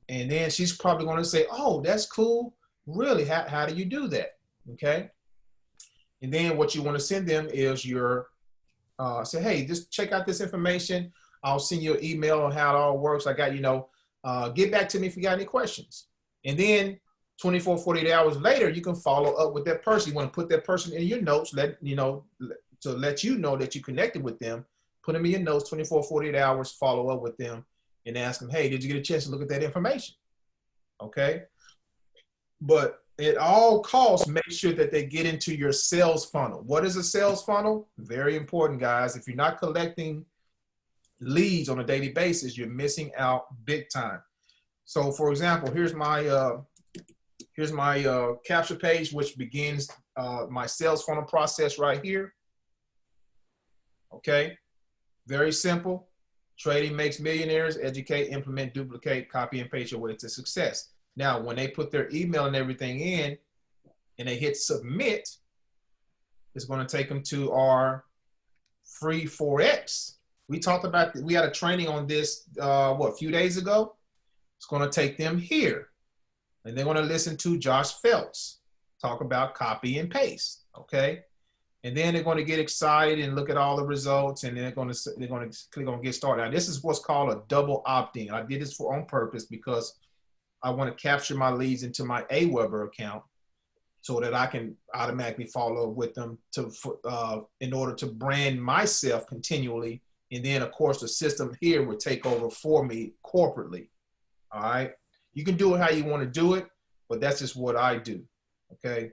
And then she's probably going to say, oh, that's cool. Really, how do you do that? Okay. And then what you want to send them is your say, hey, just check out this information. I'll send you an email on how it all works. I got, get back to me if you got any questions. And then 24, 48 hours later, you can follow up with that person. You want to put that person in your notes, to let you know that you connected with them. Put them in your notes, 24, 48 hours, follow up with them and ask them, hey, did you get a chance to look at that information? Okay. But at all costs, make sure that they get into your sales funnel. What is a sales funnel? Very important, guys. If you're not collecting leads on a daily basis, you're missing out big time. So for example, here's my capture page, which begins my sales funnel process right here. Okay, very simple. Trading makes millionaires. Educate, implement, duplicate, copy and paste your way to success. Now, when they put their email and everything in and they hit submit, it's going to take them to our free forex. We talked about, we had a training on this, a few days ago. It's going to take them here. And they're going to listen to Josh Phelps talk about copy and paste, okay? And then they're going to get excited and look at all the results, and then they're going to click on get started. Now, this is what's called a double opt-in. I did this on purpose because I want to capture my leads into my Aweber account so that I can automatically follow up with them in order to brand myself continually. And then, of course, the system here will take over for me corporately, all right? You can do it how you want to do it, but that's just what I do, okay?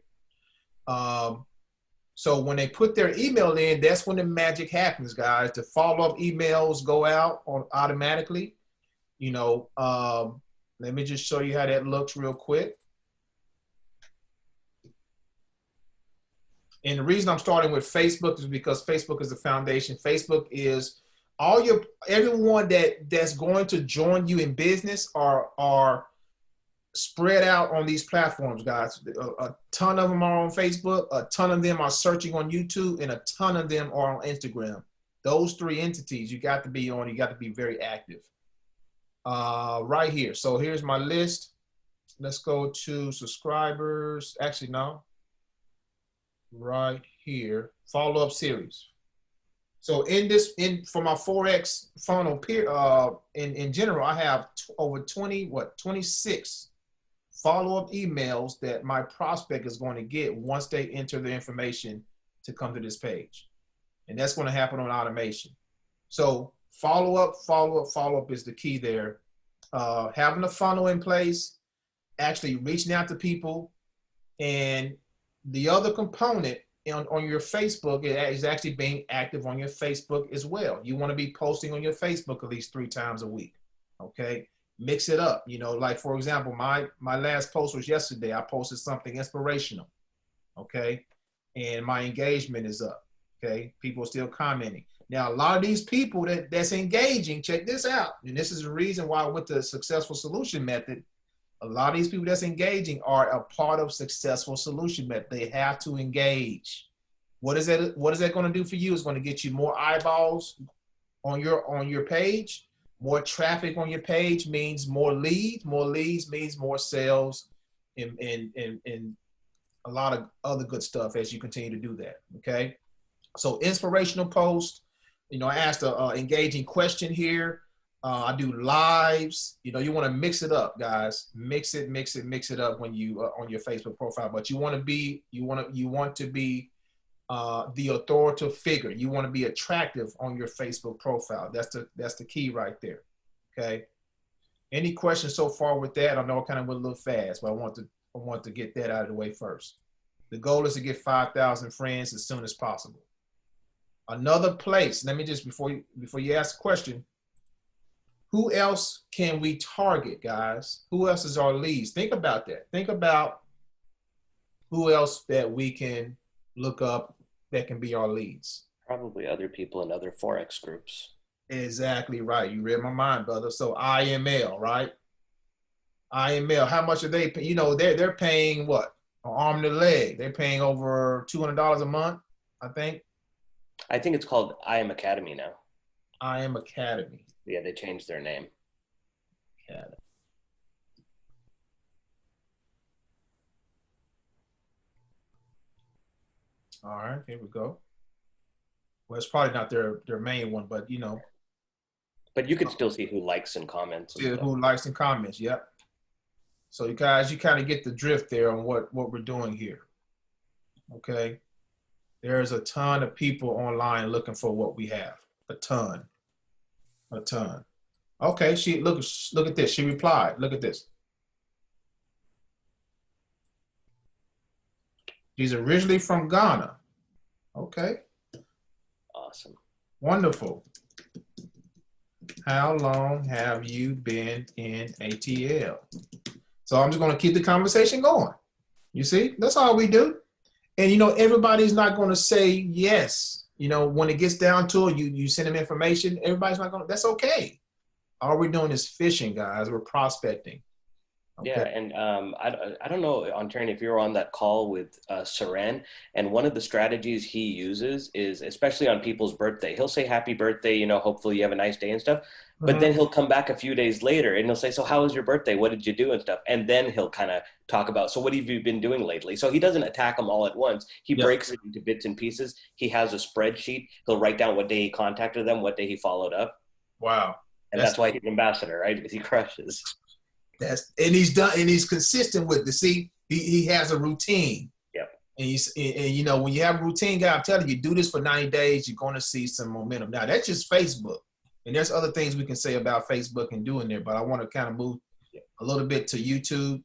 So when they put their email in, that's when the magic happens, guys. The follow-up emails go out automatically. Let me just show you how that looks real quick. And the reason I'm starting with Facebook is because Facebook is the foundation. Facebook is everyone that's going to join you in business are spread out on these platforms, guys. A ton of them are on Facebook, a ton of them are searching on YouTube, and a ton of them are on Instagram. Those three entities you got to be on. You got to be very active. Right here. So here's my list. Let's go to subscribers. Actually, no. Right here. Follow-up series. So for my forex funnel in general, I have over 26 follow-up emails that my prospect is going to get once they enter the information to come to this page. And that's going to happen on automation. So follow-up is the key there. Having a funnel in place, actually reaching out to people, and the other component on your Facebook is actually being active on your Facebook as well. You want to be posting on your Facebook at least 3 times a week, okay? Mix it up, like for example, my last post was yesterday. I posted something inspirational, okay? And my engagement is up, okay? People are still commenting. Now, a lot of these people that's engaging, check this out. And this is the reason why I went to the successful solution method. A lot of these people that's engaging are a part of successful solution method. They have to engage. What is that going to do for you? It's going to get you more eyeballs on your page. More traffic on your page means more leads. More leads means more sales and a lot of other good stuff as you continue to do that, okay? So inspirational post. I asked an engaging question here. I do lives. You want to mix it up, guys. Mix it up when you on your Facebook profile. But you want to be the authoritative figure. You want to be attractive on your Facebook profile. That's the key right there. Okay. Any questions so far with that? I know I kind of went a little fast, but I want to get that out of the way first. The goal is to get 5,000 friends as soon as possible. Another place, let me just, before you ask a question, who else can we target, guys? Who else is our leads? Think about that. Think about who else that we can look up that can be our leads. Probably other people in other forex groups. Exactly right. You read my mind, brother. So IML, right? IML, how much are they paying? You know, they're paying what? An arm and a leg. They're paying over $200 a month, I think. I think it's called I Am Academy now. I Am Academy. Yeah, they changed their name. Academy. All right, here we go. Well, it's probably not their main one, but you know. But you can still see who likes and comments. And who likes and comments, yep. So you guys, you kind of get the drift there on what we're doing here. Okay. There's a ton of people online looking for what we have. A ton. Okay, look at this. She replied. Look at this. She's originally from Ghana. Okay. Awesome. Wonderful. How long have you been in ATL? So I'm just going to keep the conversation going. You see, that's all we do. And, you know, everybody's not going to say yes. You know, when it gets down to it, you send them information. Everybody's not going to, that's okay. All we're doing is fishing, guys. We're prospecting. Okay. Yeah, and I don't know, Antern, if you were on that call with Saran, and one of the strategies he uses is, especially on people's birthday, he'll say happy birthday, you know, hopefully you have a nice day and stuff, but then he'll come back a few days later and he'll say, so how was your birthday? What did you do and stuff? And then he'll kind of talk about, so what have you been doing lately? So he doesn't attack them all at once. He breaks it into bits and pieces. He has a spreadsheet. He'll write down what day he contacted them, what day he followed up. Wow. And that's why he's ambassador, right? Because he crushes. And he's consistent with it. See, he has a routine. Yep. And you know, when you have a routine, guy, I'm telling you, do this for 90 days, you're going to see some momentum. Now that's just Facebook, and there's other things we can say about Facebook and doing there, but I want to kind of move a little bit to YouTube.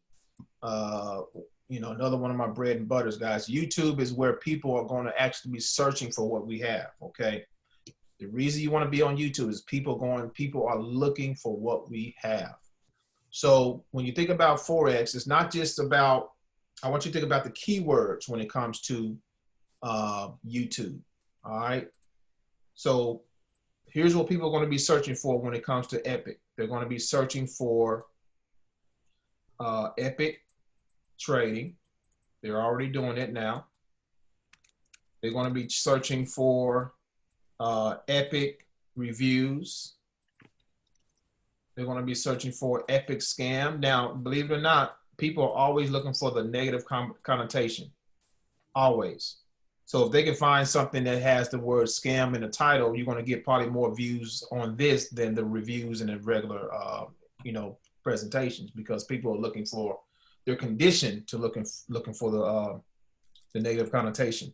You know, another one of my bread and butters, guys. YouTube is where people are going to actually be searching for what we have. Okay. The reason you want to be on YouTube is people are looking for what we have. So when you think about Forex, it's not just about, I want you to think about the keywords when it comes to YouTube, all right? So here's what people are going to be searching for when it comes to Epic. They're going to be searching for Epic trading. They're already doing it now. They're going to be searching for Epic reviews. They're going to be searching for epic scam. Now, believe it or not, people are always looking for the negative connotation. Always. So if they can find something that has the word scam in the title, you're going to get probably more views on this than the reviews in the regular, you know, presentations, because people are looking for, they're conditioned to looking for the negative connotation.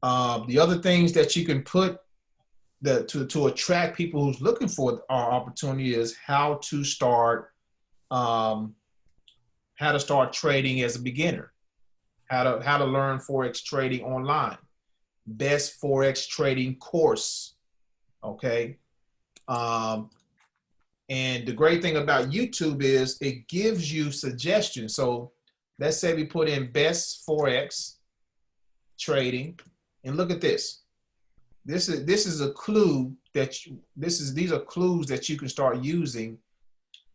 The other things that you can put to attract people who's looking for our opportunity is how to start trading as a beginner, how to learn Forex trading online, best Forex trading course. Okay. And the great thing about YouTube is it gives you suggestions. So let's say we put in best Forex trading, and look at this. This is a clue that these are clues that you can start using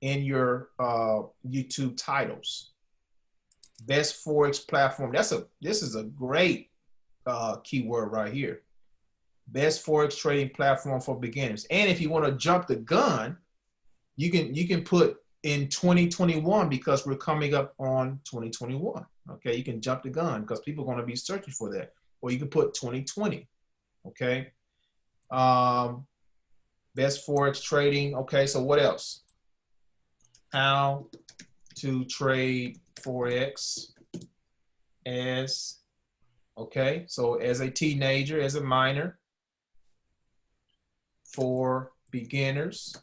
in your YouTube titles. Best Forex platform. This is a great keyword right here. Best Forex trading platform for beginners. And if you want to jump the gun, you can put in 2021, because we're coming up on 2021. Okay, you can jump the gun because people are going to be searching for that. Or you can put 2020. Okay. Best Forex trading. Okay. So what else? How to trade Forex as Okay, so as a teenager, as a minor, for beginners.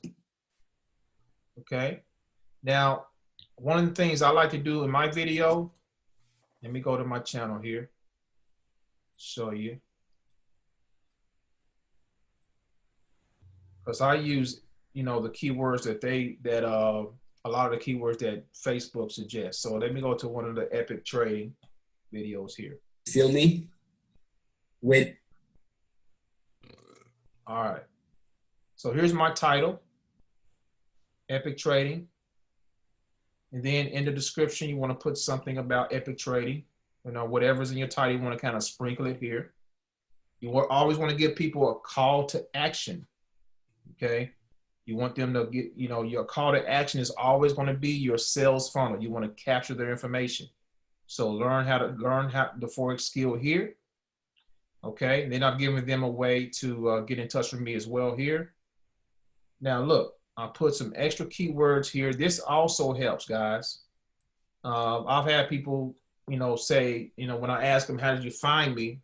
Okay, now one of the things I like to do in my video, let me go to my channel here, show you, because I use, you know, the keywords that a lot of the keywords that Facebook suggests. So let me go to one of the epic trading videos here. Feel me? With. All right. So here's my title, Epic Trading. And then in the description, you want to put something about epic trading. You know, whatever's in your title, you want to kind of sprinkle it here. You always want to give people a call to action. Okay. You want them to get, you know, your call to action is always going to be your sales funnel. You want to capture their information. So learn the forex skill here. Okay. And then I'm giving them a way to get in touch with me as well here. Now look, I'll put some extra keywords here. This also helps, guys. I've had people, you know, say, you know, when I ask them, how did you find me?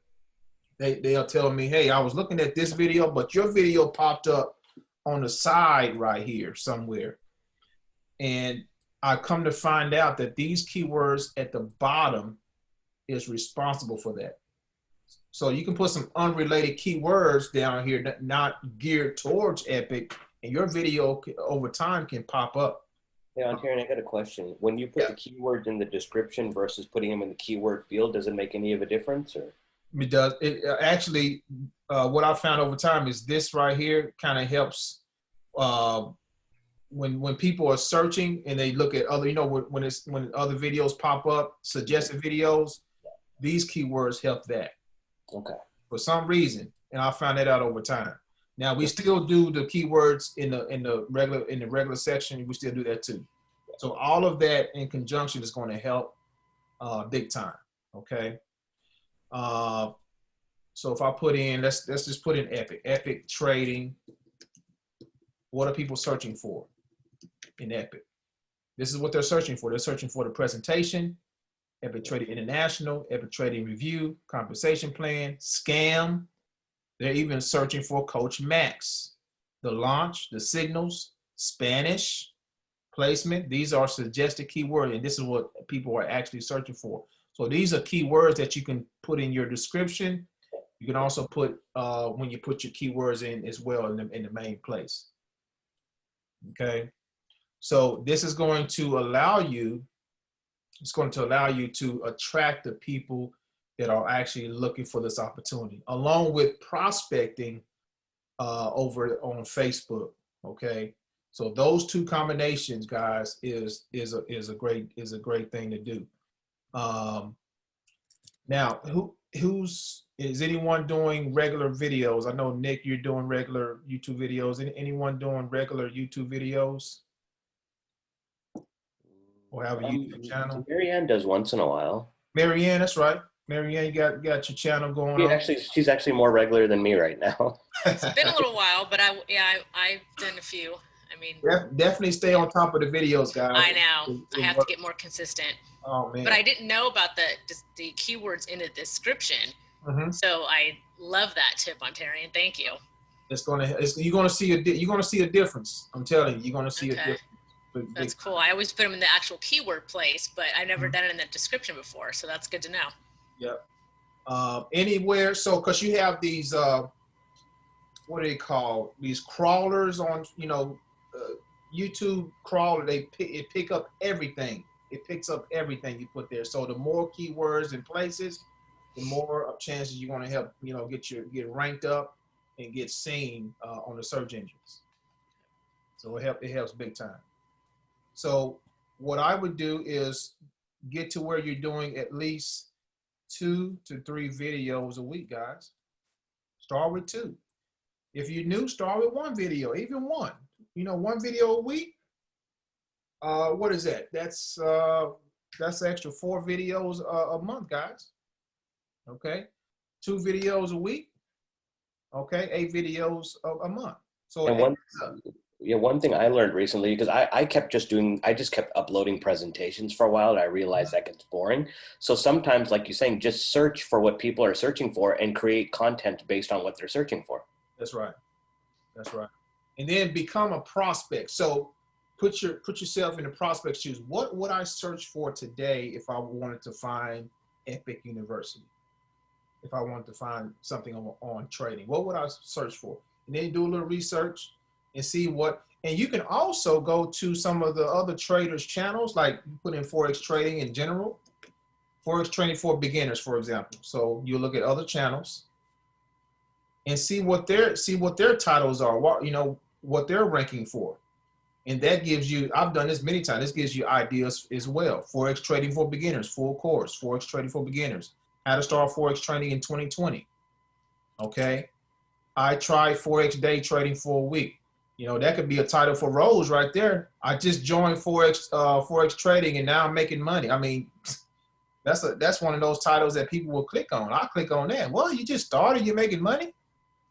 They'll tell me, hey, I was looking at this video, but your video popped up on the side right here somewhere. And I come to find out that these keywords at the bottom is responsible for that. So you can put some unrelated keywords down here that not geared towards epic, and your video over time can pop up. Yeah, Terry, I got a question. When you put the keywords in the description versus putting them in the keyword field, does it make any of a difference? Or? It does. It actually, what I found over time is this right here kind of helps when people are searching and they look at other, you know, when other videos pop up, suggested videos, these keywords help that. Okay. For some reason, and I found that out over time. Now we still do the keywords in the regular section. We still do that too. So all of that in conjunction is going to help big time. Okay. So if I put in, let's just put in epic trading. What are people searching for in epic? This is what they're searching for. They're searching for the presentation, Epic Trading International, Epic Trading Review, compensation plan, scam. They're even searching for Coach Max, the launch, the signals, Spanish, placement. These are suggested keywords, and this is what people are actually searching for. So these are keywords that you can put in your description. You can also put when you put your keywords in as well in the main place. Okay, so this is going to allow you. It's going to allow you to attract the people that are actually looking for this opportunity, along with prospecting over on Facebook. Okay, so those two combinations, guys, is a great thing to do. Now, is anyone doing regular videos? I know Nick, you're doing regular YouTube videos. Anyone doing regular YouTube videos? Or have a YouTube channel? Marianne does once in a while. Marianne, that's right. Marianne, you got your channel going on. She's actually more regular than me right now. It's been a little while, but I've done a few. I mean, definitely stay on top of the videos, guys. I know. I have to get more consistent. Oh man! But I didn't know about the keywords in the description, so I love that tip on Terry, and thank you. You're gonna see a difference. I'm telling you, you're gonna see a difference. That's cool. I always put them in the actual keyword place, but I've never done it in the description before, so that's good to know. Yep. Anywhere, so because you have these, what do they call these crawlers on, you know, YouTube crawler. It pick up everything. It picks up everything you put there. So the more keywords and places, the more chances you're going to help, you know, get ranked up and get seen on the search engines. So it helps big time. So what I would do is get to where you're doing at least 2 to 3 videos a week, guys. Start with 2. If you're new, start with 1 video, even 1. You know, 1 video a week. What is that? That's extra 4 videos a month, guys. Okay, 2 videos a week. Okay, 8 videos a month. So Yeah, one thing I learned recently, because I just kept uploading presentations for a while, and I realized that gets boring. So sometimes, like you're saying, just search for what people are searching for and create content based on what they're searching for. That's right. That's right. And then become a prospect. So put yourself in the prospect's shoes. What would I search for today if I wanted to find Epic University? If I wanted to find something on trading, what would I search for? And then do a little research and see what, and you can also go to some of the other traders' channels, like you put in forex trading in general, forex trading for beginners, for example. So you look at other channels and see what their titles are, what they're ranking for. And that gives you, I've done this many times, this gives you ideas as well. Forex trading for beginners, full course, forex trading for beginners. How to start forex trading in 2020. Okay. I tried forex day trading for a week. That could be a title for Rose right there. I just joined forex trading and now I'm making money. I mean, that's one of those titles that people will click on. I click on that. Well, you just started, you're making money.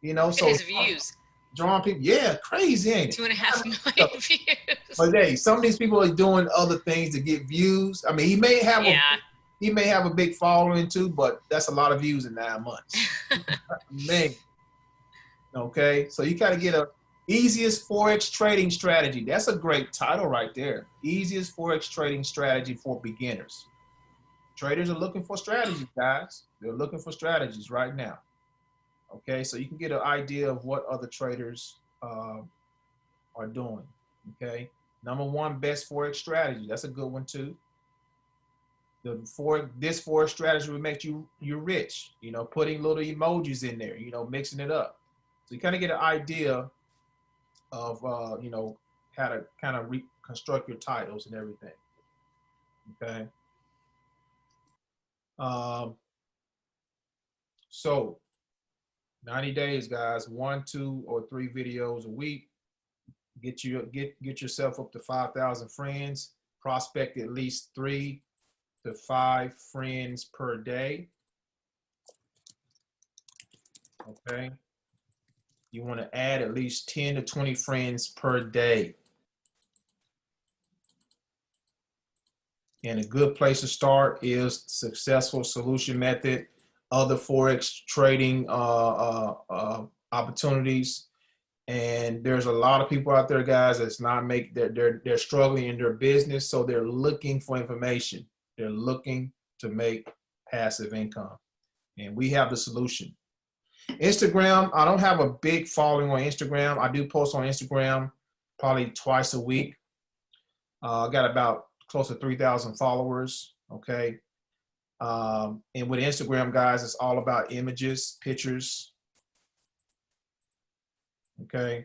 So his views. Drawing people, yeah, crazy, ain't it? 2.5 million views. But hey, some of these people are doing other things to get views. I mean, he may have a big following too, but that's a lot of views in 9 months. Man. Okay, so you gotta get a easiest forex trading strategy. That's a great title right there. Easiest forex trading strategy for beginners. Traders are looking for strategies, guys. They're looking for strategies right now. Okay, so you can get an idea of what other traders are doing. Okay, #1 best forex strategy. That's a good one too. This forex strategy will make you rich. Putting little emojis in there. Mixing it up. So you kind of get an idea of how to kind of reconstruct your titles and everything. Okay. So 90 days, guys. 1, 2, or 3 videos a week. Get yourself up to 5,000 friends. Prospect at least 3 to 5 friends per day. Okay. You want to add at least 10 to 20 friends per day. And a good place to start is Successful Solution Method, other forex trading opportunities. And there's a lot of people out there, guys, that's they're struggling in their business, so they're looking for information. They're looking to make passive income, and we have the solution. Instagram, I don't have a big following on Instagram. I do post on Instagram probably twice a week. I got about close to 3,000 followers. Okay. And with Instagram, guys, it's all about images, pictures. Okay.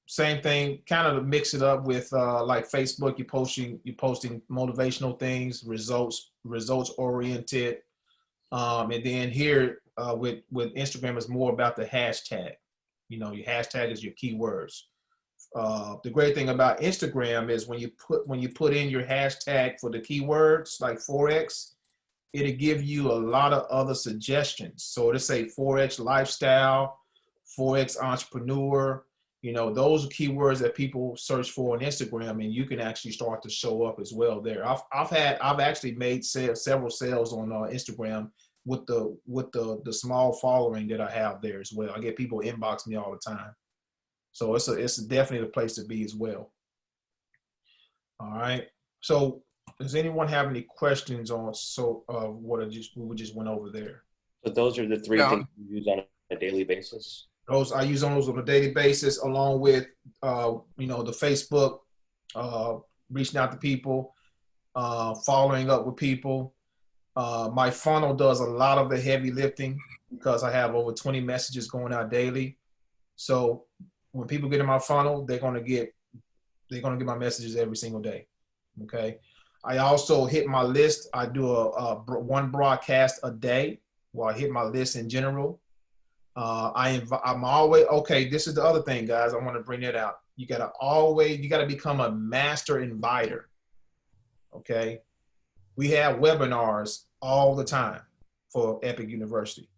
Same thing, kind of mix it up with like Facebook. You're posting motivational things, results oriented. And then here with Instagram, is more about the hashtag. Your hashtag is your keywords. The great thing about Instagram is when you put in your hashtag for the keywords like forex, it'll give you a lot of other suggestions. So it'll say forex lifestyle, forex entrepreneur. Those are keywords that people search for on Instagram, and you can actually start to show up as well there. I've actually made several sales on Instagram with the small following that I have there as well. I get people inbox me all the time. So it's definitely the place to be as well. All right. So does anyone have any questions on what we just went over there? But those are the 3 things you use on a daily basis. I use those on a daily basis, along with the Facebook, reaching out to people, following up with people. My funnel does a lot of the heavy lifting because I have over 20 messages going out daily. So when people get in my funnel, they're gonna get my messages every single day. Okay. I also hit my list. I do one broadcast a day where I hit my list in general. I'm always, okay, this is the other thing, guys. I want to bring that out. You got to become a master inviter. Okay. We have webinars all the time for Epic University.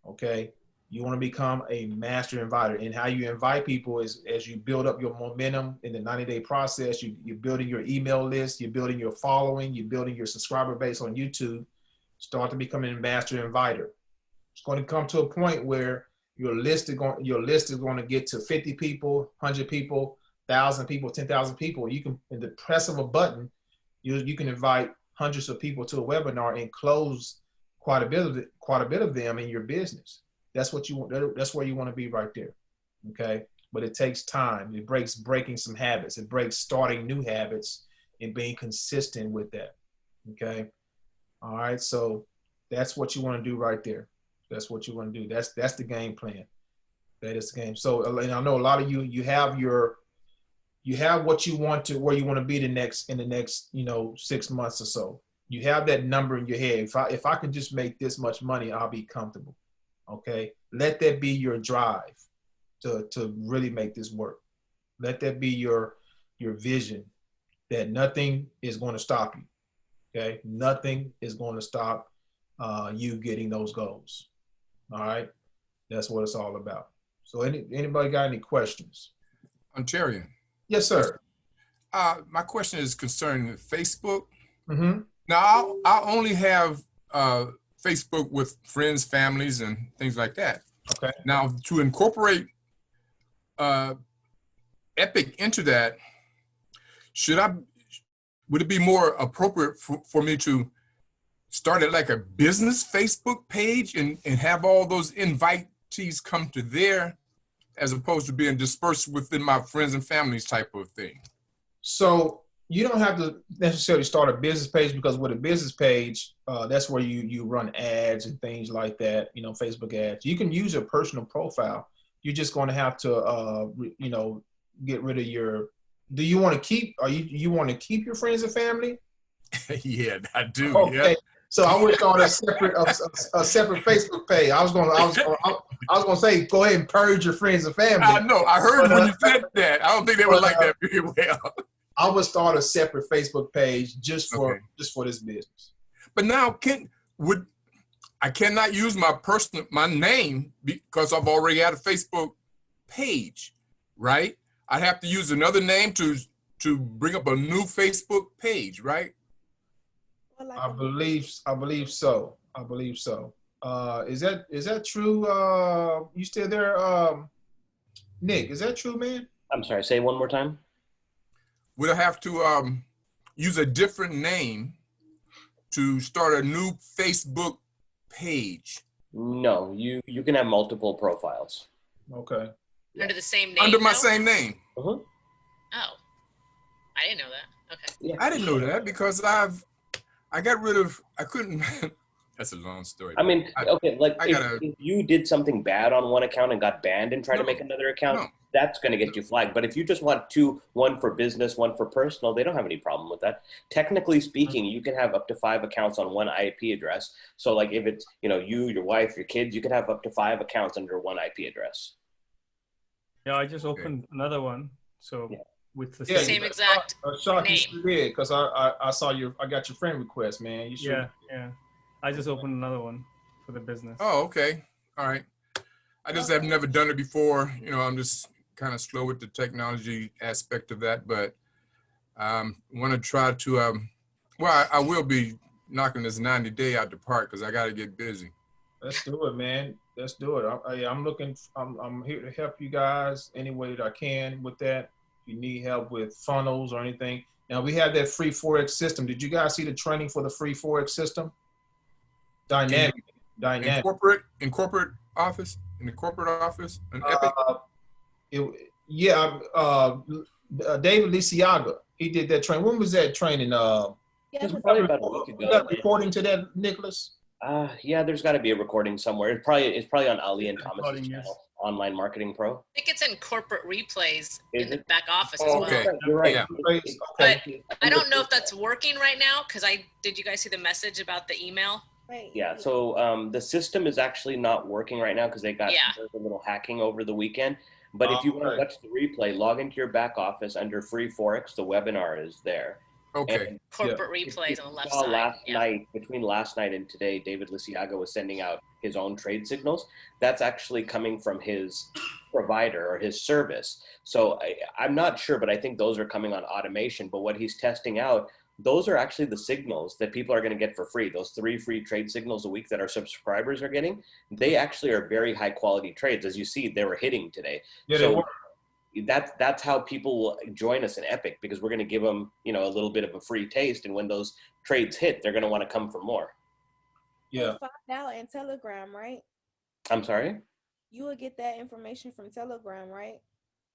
Okay. You want to become a master inviter. And how you invite people is as you build up your momentum in the 90-day process, you're building your email list, you're building your following, you're building your subscriber base on YouTube. Start to become a master inviter. It's going to come to a point where your list is going to get to 50 people, 100 people, 1,000 people, 10,000 people. You can, in the press of a button, you can invite hundreds of people to a webinar and close quite a bit of them in your business. That's what you want. That's where you want to be right there. Okay. But it takes time. It breaks breaking some habits. It breaks starting new habits and being consistent with that. Okay. All right. So that's what you want to do right there. That's what you want to do. That's the game plan. That is the game. So, and I know a lot of you have what you want to, where you want to be in the next, 6 months or so. You have that number in your head. If I can just make this much money, I'll be comfortable. Okay. Let that be your drive to really make this work. Let that be your vision, that nothing is going to stop you. Okay. Nothing is going to stop you getting those goals. All right. That's what it's all about. So anybody got any questions? Ontarian. Yes, sir. My question is concerning Facebook. Mm-hmm. Now, I'll only have Facebook with friends, families, and things like that. Okay. Now, to incorporate Epic into that, would it be more appropriate for me to start it like a business Facebook page and have all those invitees come to there, as opposed to being dispersed within my friends and families type of thing? So you don't have to necessarily start a business page, because with a business page, that's where you run ads and things like that, Facebook ads. You can use your personal profile. You're just going to have to, get rid of your, do you want to keep, you want to keep your friends and family? Yeah, I do. Okay. Yeah. So I would start a separate Facebook page. I was going to say, go ahead and purge your friends and family. I know. I heard when you said that. I don't think they would like that very well. I would start a separate Facebook page just for this business. But now I cannot use my name because I've already had a Facebook page, right? I'd have to use another name to bring up a new Facebook page, right? I believe so. Is that true? You still there, Nick? Is that true, man? I'm sorry. Say one more time. Would I have to use a different name to start a new Facebook page? No, you can have multiple profiles. Okay. Under the same name? Under my same name. Uh-huh. Oh, I didn't know that. Okay. Yeah. I didn't know that because I got rid of, I couldn't, that's a long story. I mean, okay, like if you did something bad on one account and got banned and tried to make another account, that's going to get you flagged. But if you just want one for business, one for personal, they don't have any problem with that. Technically speaking, you can have up to 5 accounts on one IP address. So like if it's, you, your wife, your kids, you can have up to 5 accounts under one IP address. Yeah, I just opened another one. So with the same exact name. Because I saw I got your friend request, man. You should. Yeah. I just opened another one for the business. Oh, okay. All right. I just have never done it before. I'm just kind of slow with the technology aspect of that, but want to try to, I will be knocking this 90-day out the park because I got to get busy. Let's do it, man. Let's do it. I'm here to help you guys any way that I can with that. If you need help with funnels or anything. Now we have that free forex system. Did you guys see the training for the free forex system? Dynamic. In corporate office, in Epic. David Liciaga, he did that training. When was that training? Probably about a week ago. You got recording to that, Nicholas? Yeah, there's got to be a recording somewhere. It's probably on Ali and Thomas's channel, Online Marketing Pro. I think it's in corporate replays in the back office as well. Okay, you're right. Yeah. But I don't know if that's working right now because did you guys see the message about the email? Right. Yeah, so the system is actually not working right now because they got a little hacking over the weekend. But if you want to watch the replay, log into your back office under Free Forex. The webinar is there. Okay. And Corporate replays on the left saw side. last night, between last night and today, David Liciaga was sending out his own trade signals. That's actually coming from his provider or his service. So I'm not sure, but I think those are coming on automation. But what he's testing out, those are actually the signals that people are going to get for free. Those 3 free trade signals a week that our subscribers are getting, they actually are very high quality trades. As you see, they were hitting today. Yeah, so they were. That's how people will join us in Epic, because we're going to give them, you know, a little bit of a free taste. And when those trades hit, they're going to want to come for more. Yeah. Find out in Telegram, right? I'm sorry? You will get that information from Telegram, right?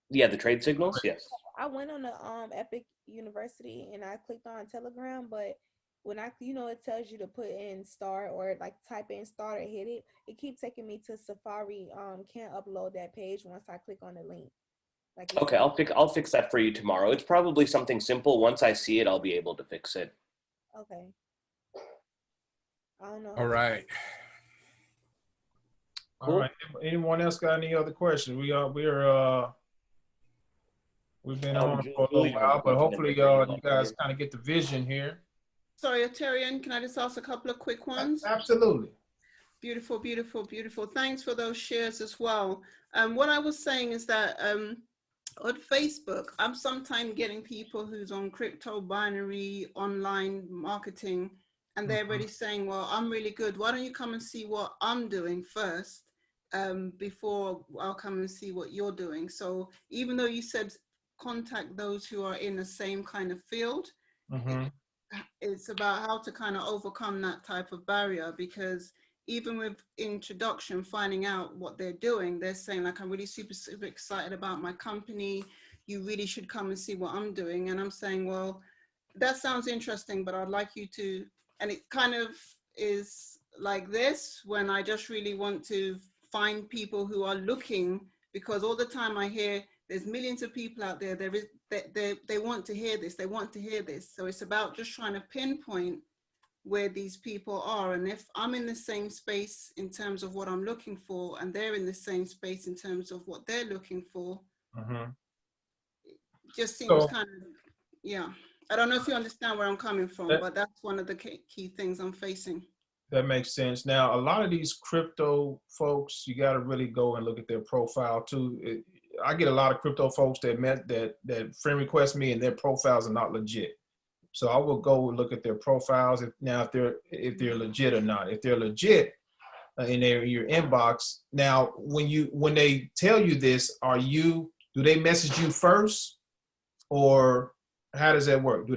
Yeah, the trade signals? Yes. I went on the Epic University and I clicked on Telegram, but when it tells you to put in start or like type in start or hit it, it keeps taking me to Safari. Can't upload that page once I click on the link. Okay, I'll fix that for you tomorrow. It's probably something simple. Once I see it, I'll be able to fix it. Okay. I don't know. All right. Cool. All right. Anyone else got any other questions? We've been on for a little while, but hopefully you guys kind of get the vision here. Sorry, Tyrion, can I just ask a couple of quick ones? Absolutely. Beautiful, beautiful, beautiful. Thanks for those shares as well. What I was saying is that on Facebook, I'm sometimes getting people who's on crypto, binary, online marketing, and they're already saying, well, I'm really good. Why don't you come and see what I'm doing first before I'll come and see what you're doing? So even though you said contact those who are in the same kind of field, it's about how to kind of overcome that type of barrier, because even with introduction, finding out what they're doing, they're saying like, I'm really super, super excited about my company. You really should come and see what I'm doing. And I'm saying, well, that sounds interesting, but I'd like you to, and it kind of is like this when I just really want to find people who are looking, because all the time I hear there's millions of people out there, they want to hear this, they want to hear this. So it's about just trying to pinpoint where these people are, and if I'm in the same space in terms of what I'm looking for and they're in the same space in terms of what they're looking for, it just seems kind of, yeah, I don't know if you understand where I'm coming from, but that's one of the key things I'm facing. That makes sense. Now, a lot of these crypto folks, you got to really go and look at their profile too. I get a lot of crypto folks that friend request me and their profiles are not legit. So I will go and look at their profiles if they're legit or not. If they're legit in your inbox, now when they tell you this, do they message you first, or how does that work? Are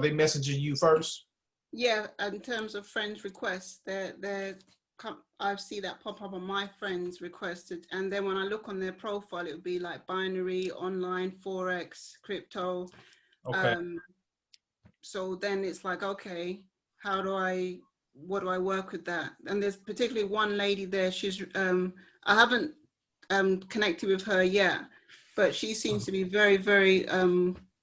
they messaging you first? Yeah, in terms of friends requests, I see that pop up on my friends requested, and then when I look on their profile, it would be like binary, online, forex, crypto. Okay. So then it's like, okay, what do I work with that? And there's particularly one lady there, she's, I haven't connected with her yet, but she seems to be very, very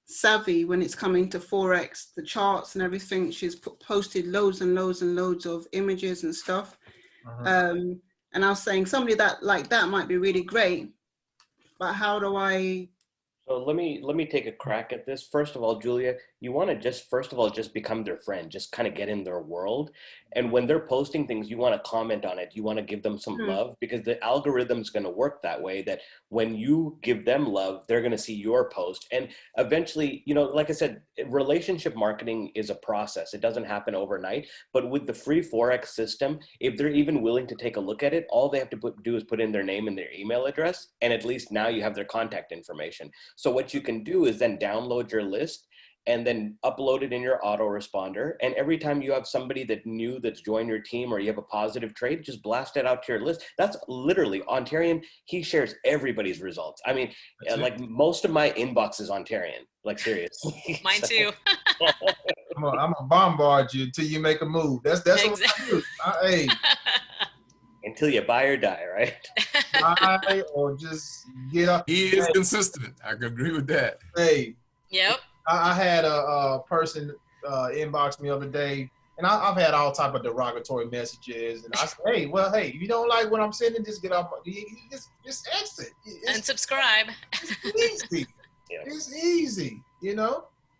savvy when it's coming to forex, the charts and everything. She's posted loads and loads and loads of images and stuff. And I was saying somebody like that might be really great, but how do I? So let me take a crack at this. First of all, Julia, you want to just become their friend, just kind of get in their world. And when they're posting things, you want to comment on it. You want to give them some love, because the algorithm's going to work that way, that when you give them love, they're going to see your post. And eventually, like I said, relationship marketing is a process. It doesn't happen overnight. But with the free Forex system, if they're even willing to take a look at it, all they have to do is put in their name and their email address. And at least now you have their contact information. So what you can do is then download your list and then upload it in your autoresponder. And every time you have somebody that's joined your team, or you have a positive trade, just blast it out to your list. That's literally Ontarian. He shares everybody's results. I mean, like most of my inbox is Ontarian, like seriously. Mine too. I'm gonna bombard you until you make a move. That's exactly what I do. Hey. Until you buy or die, right? Buy or just get up. He is consistent. I can agree with that. Hey. Yep. I had a person inbox me the other day, and I've had all type of derogatory messages, and I said, hey, if you don't like what I'm sending, just get off. Just exit. And subscribe. It's easy. It's easy,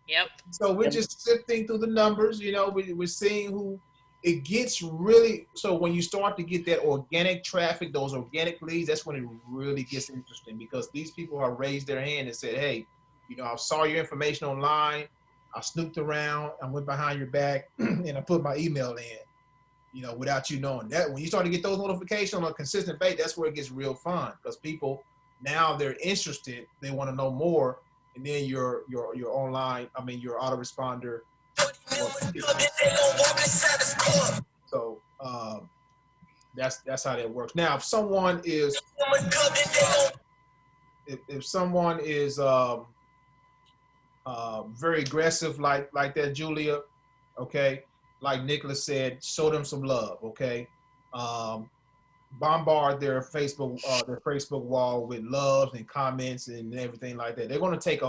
Yep. So we're just sifting through the numbers. You know, we're seeing who it gets really. So when you start to get that organic traffic, those organic leads, that's when it really gets interesting, because these people have raised their hand and said, hey, you know, I saw your information online. I snooped around. I went behind your back and I put my email in, you know, without you knowing. That when you start to get those notifications on a consistent basis, that's where it gets real fun, because people now they're interested. They want to know more. And then your online, I mean, your autoresponder. So that's how that works. Now, if someone is very aggressive like that, Julia, okay, like Nicholas said, show them some love, okay. Bombard their Facebook wall with loves and comments and everything like that. They're going to take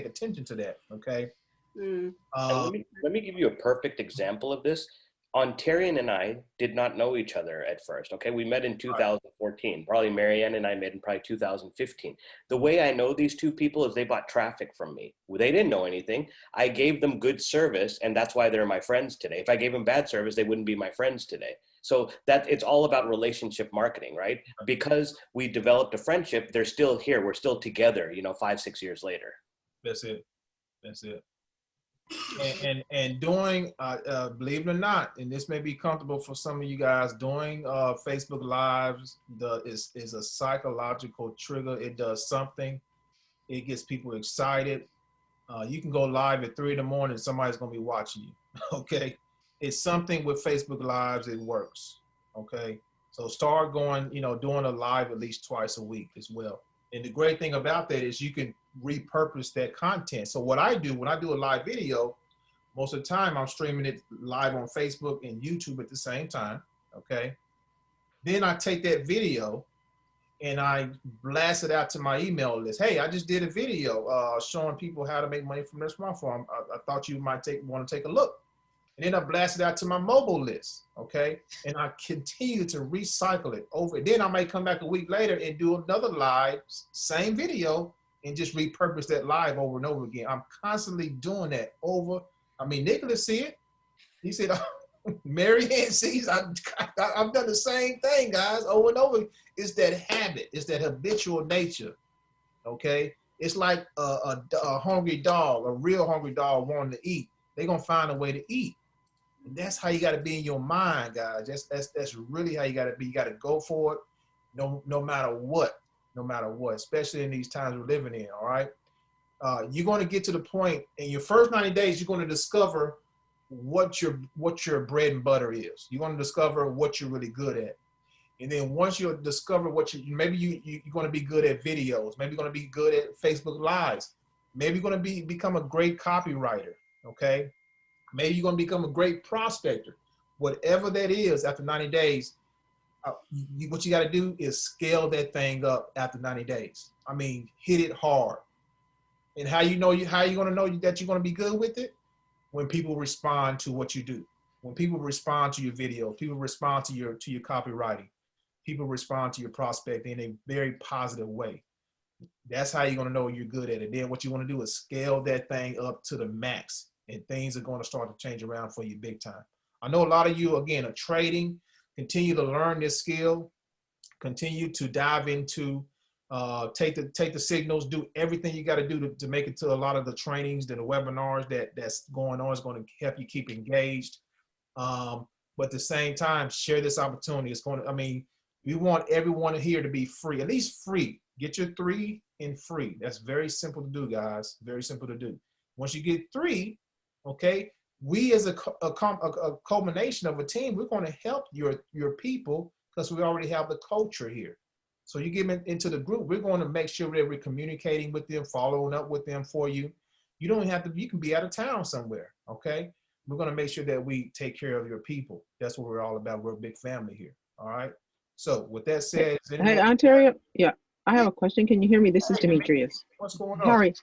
attention to that, okay. Let me give you a perfect example of this. Ontarian and I did not know each other at first. Okay, we met in 2014. Probably Marianne and I met in probably 2015. The way I know these two people is they bought traffic from me. They didn't know anything. I gave them good service, and that's why they're my friends today. If I gave them bad service, they wouldn't be my friends today. So that it's all about relationship marketing, right? Because we developed a friendship, they're still here. We're still together, you know, 5-6 years later. That's it. And doing, believe it or not, and this may be comfortable for some of you guys, doing Facebook Lives is a psychological trigger. It does something. It gets people excited. You can go live at 3 in the morning. Somebody's going to be watching you. Okay. It's something with Facebook Lives. It works. Okay. So start going, you know, doing a live at least twice a week as well. And the great thing about that is you can repurpose that content. So what I do when I do a live video, most of the time I'm streaming it live on Facebook and YouTube at the same time. Okay. Then I take that video and I blast it out to my email list. Hey, I just did a video showing people how to make money from their smartphone. I thought you might want to take a look. And then I blast it out to my mobile list, okay? And I continue to recycle it over. Then I may come back a week later and do another live, same video, and just repurpose that live over and over again. I'm constantly doing that over. I mean, Nicholas see it. He said, oh, Marianne sees, I've done the same thing, guys, over and over. It's that habit. It's that habitual nature, okay? It's like a hungry dog, a real hungry dog wanting to eat. They're going to find a way to eat. And that's how you got to be in your mind, guys. That's really how you got to be. You got to go for it, no matter what, especially in these times we're living in, all right? You're going to get to the point in your first 90 days, you're going to discover what your bread and butter is. You're going to discover what you're really good at. And then once you discover maybe you're going to be good at videos, maybe you're going to be good at Facebook Lives, maybe you're going to become a great copywriter, okay? Maybe you're going to become a great prospector. Whatever that is, after 90 days, what you got to do is scale that thing up after 90 days. I mean, hit it hard. And how you going to know that you're going to be good with it? When people respond to what you do. When people respond to your video, people respond to your copywriting, people respond to your prospect in a very positive way. That's how you're going to know you're good at it. Then what you want to do is scale that thing up to the max, and things are going to start to change around for you big time. I know a lot of you, again, are trading. Continue to learn this skill. Continue to dive into, take the signals, do everything you got to do to make it to a lot of the trainings, the webinars that's going on is going to help you keep engaged. But at the same time, share this opportunity. It's going to, I mean, we want everyone here to be free, at least free. Get your 3 in free. That's very simple to do, guys. Very simple to do. Once you get 3, okay, we as a culmination of a team, we're going to help your people because we already have the culture here. So you get into the group, we're going to make sure that we're communicating with them, following up with them for you. You don't have to, you can be out of town somewhere, okay? We're going to make sure that we take care of your people. That's what we're all about. We're a big family here, all right? So with that said, hey, Ontario, yeah, I have a question. Can you hear me? This is Demetrius. What's going on? Sorry,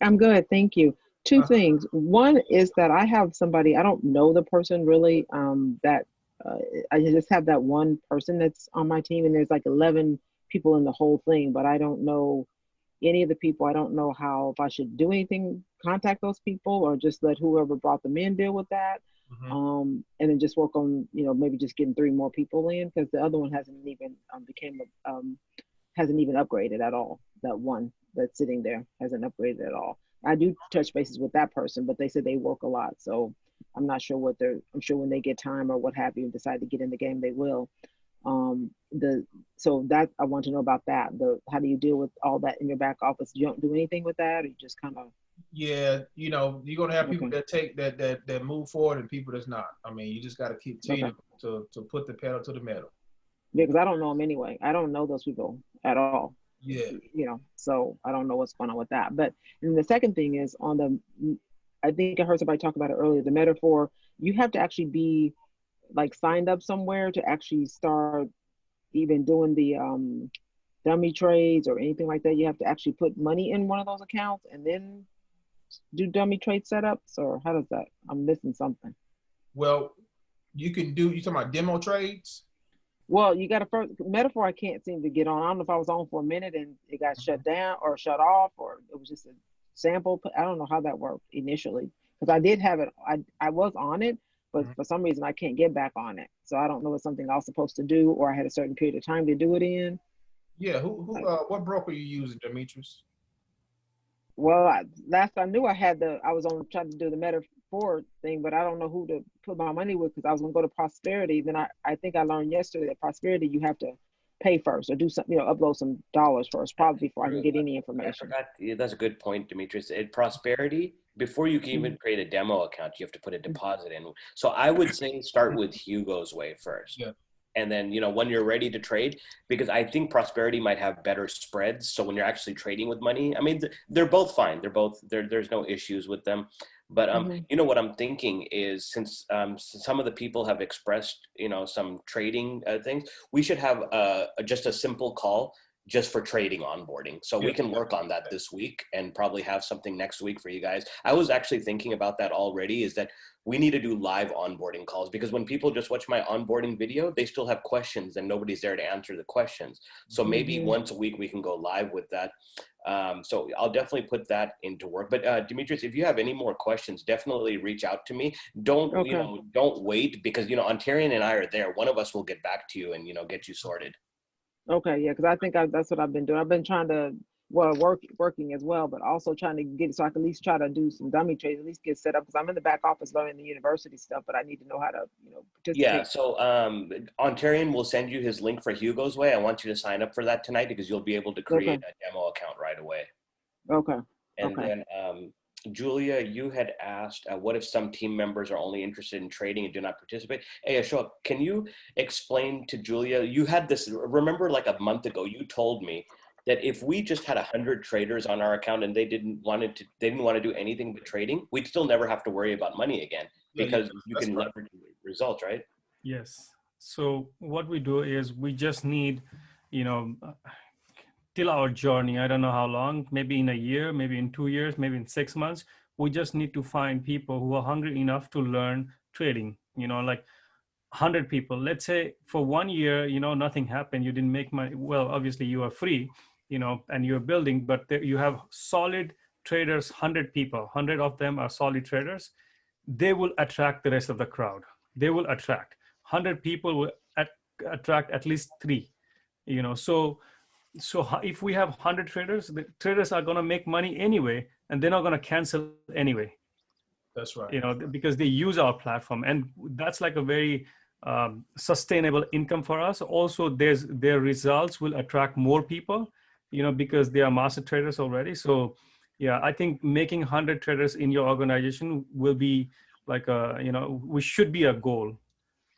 I'm good, thank you. Two things. One is that I have somebody, I don't know the person really, I just have that one person that's on my team, and there's like 11 people in the whole thing, but I don't know any of the people. I don't know if I should do anything, contact those people, or just let whoever brought them in deal with that. And then just work on, maybe just getting 3 more people in, because the other one hasn't even hasn't even upgraded at all. That one that's sitting there hasn't upgraded at all. I do touch bases with that person, but they said they work a lot. So I'm not sure I'm sure when they get time or what have you and decide to get in the game, they will. So that I want to know about that. How do you deal with all that in your back office? You don't do anything with that, or you just kind of. Yeah, you're gonna have people that take that move forward and people that's not. I mean, you just got to continue to put the pedal to the metal. Yeah, because I don't know them anyway. I don't know those people at all. Yeah. So I don't know what's going on with that. But and the second thing is I think I heard somebody talk about it earlier, the metaphor, you have to actually be like signed up somewhere to actually start even doing the dummy trades or anything like that. You have to actually put money in one of those accounts and then do dummy trade setups, or how does that? I'm missing something. Well, you talking about demo trades? Well, you got to first metaphor. I can't seem to get on. I don't know if I was on for a minute and it got shut down or shut off, or it was just a sample. I don't know how that worked initially, because I did have it. I was on it, but for some reason I can't get back on it. So I don't know if it's something I was supposed to do, or I had a certain period of time to do it in. Yeah. What broker are you using, Demetrius? Well, last I knew, I was on trying to do the metaphor thing, but I don't know who to put my money with, because I was going to go to Prosperity. Then I think I learned yesterday that Prosperity, you have to pay first or do something, upload some dollars first, probably before I can get any information. I forgot. That's a good point, Demetrius. At Prosperity, before you can even create a demo account, you have to put a deposit in. So I would say start with Hugo's way first. Yeah. And then, when you're ready to trade, because I think Prosperity might have better spreads. So when you're actually trading with money, I mean, they're both fine. There's no issues with them. But, what I'm thinking is, since some of the people have expressed, some trading things, we should have just a simple call just for trading onboarding. So we can work on that this week and probably have something next week for you guys. I was actually thinking about that already, is that we need to do live onboarding calls, because when people just watch my onboarding video, they still have questions and nobody's there to answer the questions. So maybe once a week we can go live with that. So I'll definitely put that into work. But Demetrius, if you have any more questions, definitely reach out to me. Don't wait, because, Ontarian and I are there. One of us will get back to you and, get you sorted. Okay, yeah, because I think that's what I've been doing. I've been trying to, working as well, but also trying to get it so I can at least try to do some dummy trades, at least get set up, because I'm in the back office learning the university stuff, but I need to know how to, participate. Yeah, so Ontarian will send you his link for Hugo's Way. I want you to sign up for that tonight, because you'll be able to create a demo account right away. Okay. And then Julia, you had asked, what if some team members are only interested in trading and do not participate? Hey, Ashok, can you explain to Julia, you had this, remember like a month ago, you told me that if we just had 100 traders on our account and they didn't want to do anything but trading, we'd still never have to worry about money again, because you can leverage results, right? Yes. So what we do is we just need, till our journey, I don't know how long, maybe in a year, maybe in 2 years, maybe in 6 months, we just need to find people who are hungry enough to learn trading, like 100 people. Let's say for 1 year, nothing happened. You didn't make money. Well, obviously you are free, and you're building, but you have solid traders, 100 people, 100 of them are solid traders. They will attract the rest of the crowd. They will attract 100 people will attract at least 3, so if we have 100 traders, the traders are going to make money anyway, and they're not going to cancel anyway. That's right. Because they use our platform, and that's like a very sustainable income for us. Also, their results will attract more people, because they are master traders already. So yeah, I think making 100 traders in your organization will be like we should be a goal.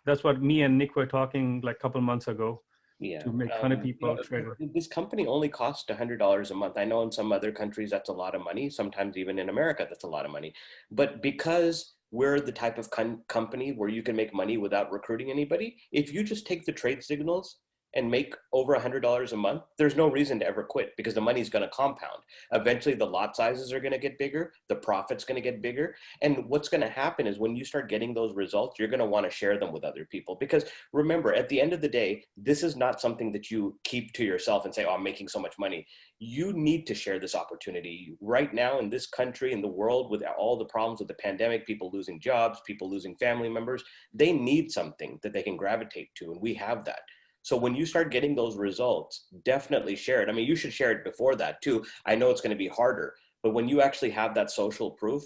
That's what me and Nick were talking like a couple months ago. Yeah, to make 100 people trader. This company only costs $100 a month. I know in some other countries that's a lot of money. Sometimes even in America, that's a lot of money. But because we're the type of company where you can make money without recruiting anybody, if you just take the trade signals and make over $100 a month, there's no reason to ever quit because the money's going to compound. Eventually the lot sizes are going to get bigger, the profit's going to get bigger. And what's going to happen is when you start getting those results, you're going to want to share them with other people. Because remember, at the end of the day, this is not something that you keep to yourself and say, oh, I'm making so much money. You need to share this opportunity right now in this country, in the world, with all the problems with the pandemic, people losing jobs, people losing family members. They need something that they can gravitate to, and we have that. So when you start getting those results, definitely share it. I mean, you should share it before that too. I know it's going to be harder, but when you actually have that social proof,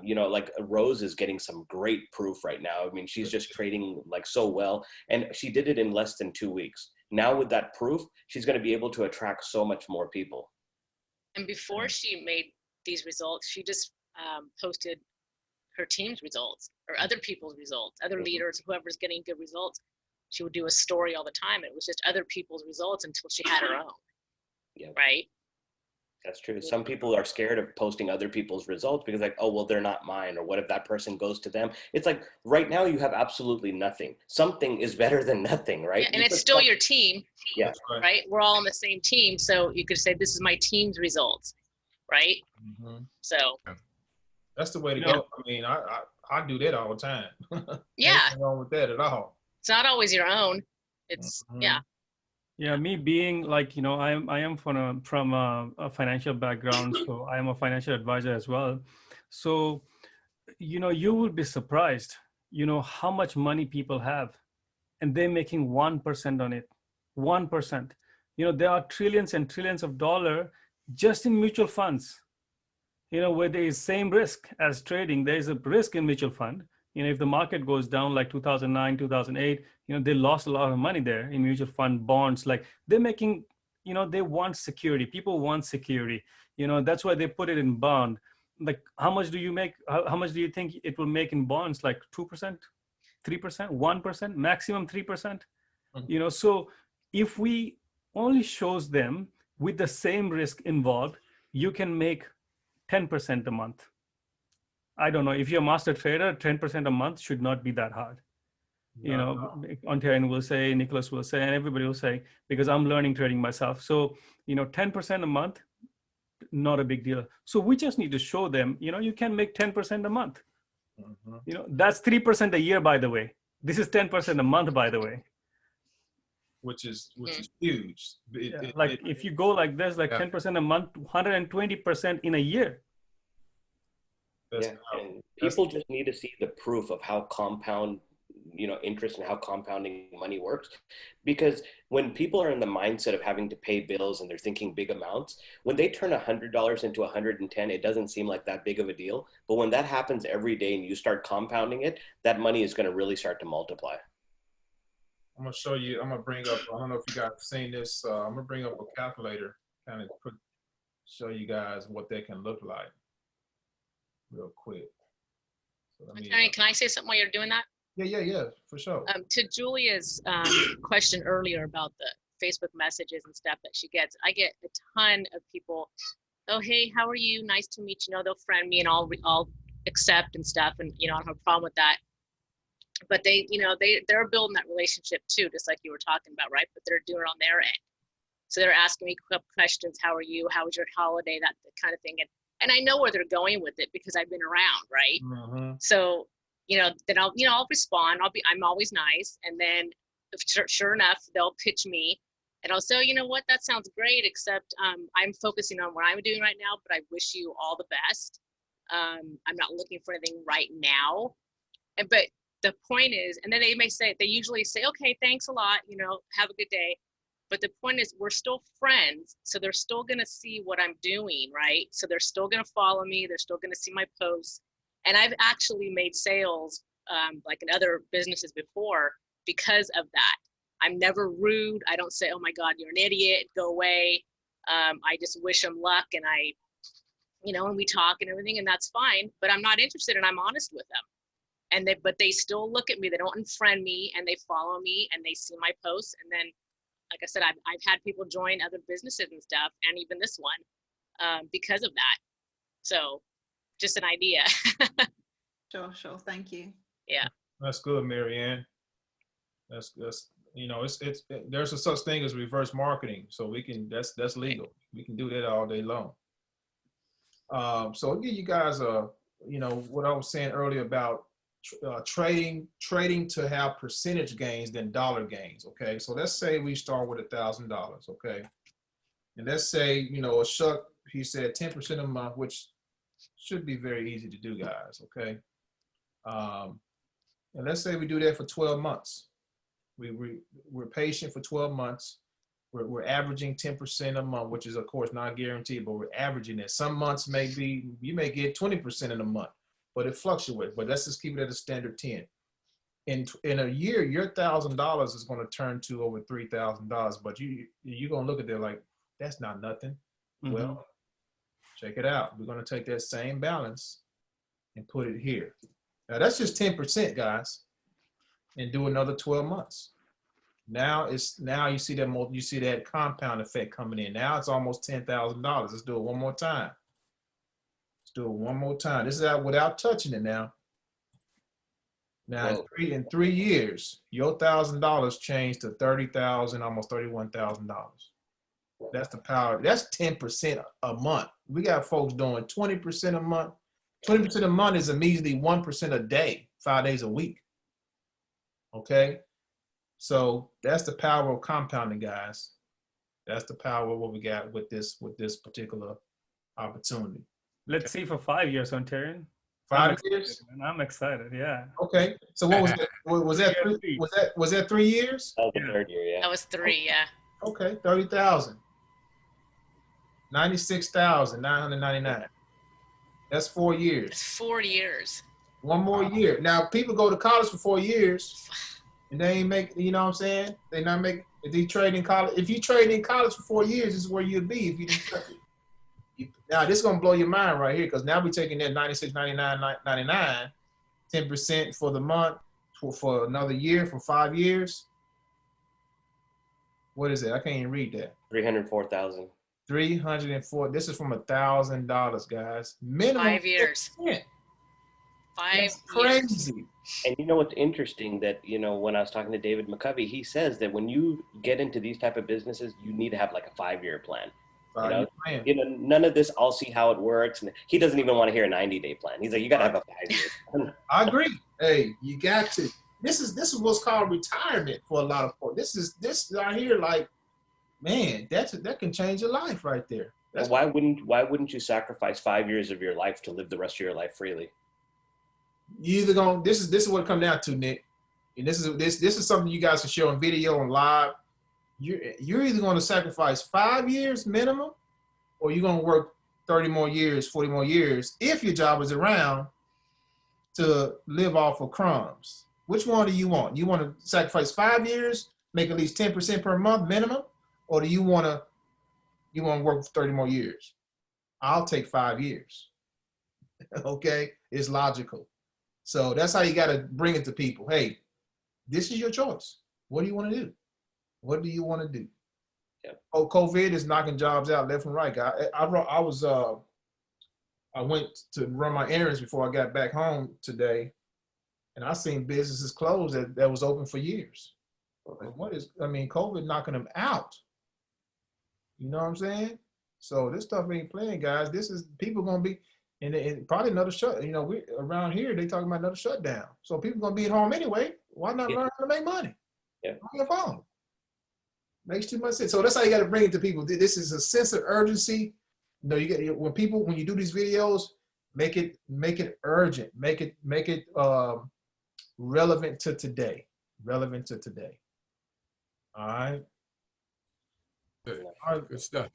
you know, like Rose is getting some great proof right now. I mean, she's just trading like so well, and she did it in less than 2 weeks. Now with that proof, she's going to be able to attract so much more people. And before she made these results, she just posted her team's results or other people's results, other leaders, whoever's getting good results. She would do a story all the time. It was just other people's results until she had her own. Yeah. Right? That's true. Some people are scared of posting other people's results because like, oh, well, they're not mine. Or what if that person goes to them? It's like right now you have absolutely nothing. Something is better than nothing, right? Yeah, and it's still your team. Yeah. Right? We're all on the same team. So you could say, this is my team's results. Right? Mm-hmm. So. That's the way to go. I mean, I do that all the time. Yeah. Nothing wrong with that at all. It's not always your own. It's Yeah, me being like, you know, I am from a financial background, so I am a financial advisor as well. So, you know, you will be surprised, you know, how much money people have, and they're making 1% on it. 1%. You know, there are trillions and trillions of dollars just in mutual funds. You know, where there is same risk as trading, there is a risk in mutual fund. You know, if the market goes down like 2009, 2008, you know, they lost a lot of money there in mutual fund bonds. Like they're making, you know, they want security. People want security. You know, that's why they put it in bond. Like how much do you make? How much do you think it will make in bonds? Like 2%, 3%, 1%, maximum 3%. You know, so if we only shows them with the same risk involved, you can make 10% a month. I don't know, if you're a master trader, 10% a month should not be that hard. You know, Ontarian will say, Nicholas will say, and everybody will say, because I'm learning trading myself. So, you know, 10% a month, not a big deal. So we just need to show them, you know, you can make 10% a month. You know, that's 3% a year, by the way. This is 10% a month, by the way. Which is huge. If you go like this, like 10% a month, 120% in a year. Yeah, and people just need to see the proof of how compound, you know, interest and how compounding money works. Because when people are in the mindset of having to pay bills and they're thinking big amounts, when they turn $100 into 110, it doesn't seem like that big of a deal. But when that happens every day and you start compounding it, that money is going to really start to multiply. I'm going to show you, I'm going to bring up, I don't know if you guys have seen this, I'm going to bring up a calculator, kind of show you guys what they can look like real quick. So can I say something while you're doing that? Yeah, for sure. To Julia's question earlier about the Facebook messages and stuff that she gets, I get a ton of people, oh, hey, how are you? Nice to meet you. You know, they'll friend me and I'll accept and stuff. And, you know, I don't have a problem with that. But they, you know, they're building that relationship too, just like you were talking about, right? But they're doing it on their end. So they're asking me questions. How are you? How was your holiday? That kind of thing. And I know where they're going with it because I've been around, right? Mm-hmm. So, you know, then I'll respond. I'm always nice. And then sure enough, they'll pitch me and I'll say, you know what, that sounds great, except I'm focusing on what I'm doing right now, but I wish you all the best. I'm not looking for anything right now. But the point is, and then they usually say, okay, thanks a lot, you know, have a good day. But the point is, we're still friends. So they're still going to see what I'm doing, right? So they're still going to follow me. They're still going to see my posts. And I've actually made sales like in other businesses before because of that. I'm never rude. I don't say, oh my God, you're an idiot, go away. I just wish them luck. And and we talk and everything, and that's fine. But I'm not interested, and I'm honest with them. But they still look at me. They don't unfriend me, and they follow me, and they see my posts. And then, like I said, I've had people join other businesses and stuff, and even this one, because of that. So just an idea. Sure. Thank you. Yeah. That's good, Marianne. You know, there's a such thing as reverse marketing, so we can that's legal. We can do that all day long. So I'll give you guys you know, what I was saying earlier about trading to have percentage gains than dollar gains. Okay, so let's say we start with $1,000. Okay, and let's say, you know, Shuck, he said 10% a month, which should be very easy to do, guys. Okay, and let's say we do that for 12 months. We're patient for 12 months. We're averaging 10% a month, which is of course not guaranteed, but we're averaging it. Some months you may get 20% in a month, but it fluctuates. But let's just keep it at a standard 10. In a year, your $1,000 is going to turn to over $3,000. But you're going to look at it like, that's not nothing. Mm-hmm. Well, check it out. We're going to take that same balance and put it here. Now that's just 10%, guys, and do another 12 months. Now you see that compound effect coming in. Now it's almost $10,000. Let's do it one more time. Let's do it one more time. This is out without touching it now. Now in 3 years, your $1,000 changed to $30,000, almost $31,000. That's the power. That's 10% a month. We got folks doing 20% a month. 20% a month is immediately 1% a day, 5 days a week. Okay, so that's the power of compounding, guys. That's the power of what we got with this particular opportunity. Let's see for 5 years, Ontarian. 5 years? And I'm excited. Yeah. Okay. So what was that? Was that 3 years? That was the third year. Yeah. That was 3. Yeah. Okay, 30,000. 96,999. That's 4 years. It's 4 years. One more year. Now people go to college for 4 years, and they ain't make. You know what I'm saying? They not make. If they trade in college, if you trade in college for 4 years, this is where you'd be if you didn't trade it. Now this is gonna blow your mind right here, because now we're taking that 96.99, 10% for the month for another year, for 5 years. What is it? I can't even read that. 304,000. 304. This is from $1,000, guys. Minimum 5 years. 10%. 5 That's crazy. years. And you know what's interesting, that, you know, when I was talking to David McCovy, he says that when you get into these type of businesses, you need to have like a 5-year plan. You know, none of this, I'll see how it works. And he doesn't even want to hear a 90-day plan. He's like, you got to have a 5-year plan. I agree. Hey, you got to. This is what's called retirement for a lot of folks. This right here, like, man, that can change your life right there. Why wouldn't you sacrifice 5 years of your life to live the rest of your life freely? You either gonna this is what it comes down to, Nick. And this is something you guys can show on video and live. You're either going to sacrifice 5 years minimum, or you're going to work 30 more years, 40 more years, if your job is around, to live off of crumbs. Which one do you want? You want to sacrifice 5 years, make at least 10% per month minimum, or do you want to work for 30 more years? I'll take 5 years. Okay, it's logical. So that's how you got to bring it to people. Hey, this is your choice. What do you want to do? What do you want to do? Yep. Oh, COVID is knocking jobs out left and right. I went to run my errands before I got back home today, and I seen businesses closed that was open for years. Like, COVID knocking them out. You know what I'm saying? So this stuff ain't playing, guys. This is people gonna be, and probably another shut. You know, we around here they talking about another shutdown. So people gonna be at home anyway. Why not learn how to make money? Yeah. On your phone. Makes too much sense. So that's how you got to bring it to people. This is a sense of urgency. You know, when you do these videos, make it urgent. Make it relevant to today. Relevant to today. All right. Good. All right. Good stuff.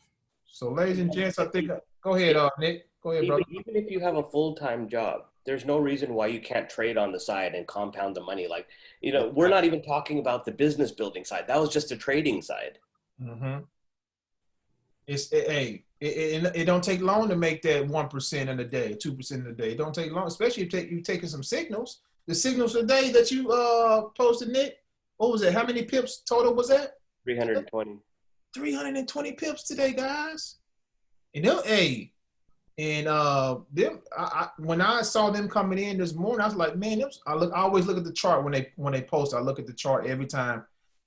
So, ladies and gents, I think go ahead, Nick. Go ahead, brother. Even if you have a full-time job, there's no reason why you can't trade on the side and compound the money. Like, you know, we're not even talking about the business building side. That was just the trading side. Mm-hmm. It don't take long to make that 1% in a day, 2% in a day. It don't take long, especially if you're taking some signals. The signals today that you posted, Nick, what was it? How many pips total was that? 320. 320 pips today, guys. And when I saw them coming in this morning, I was like, man, I always look at the chart when they post. I look at the chart every time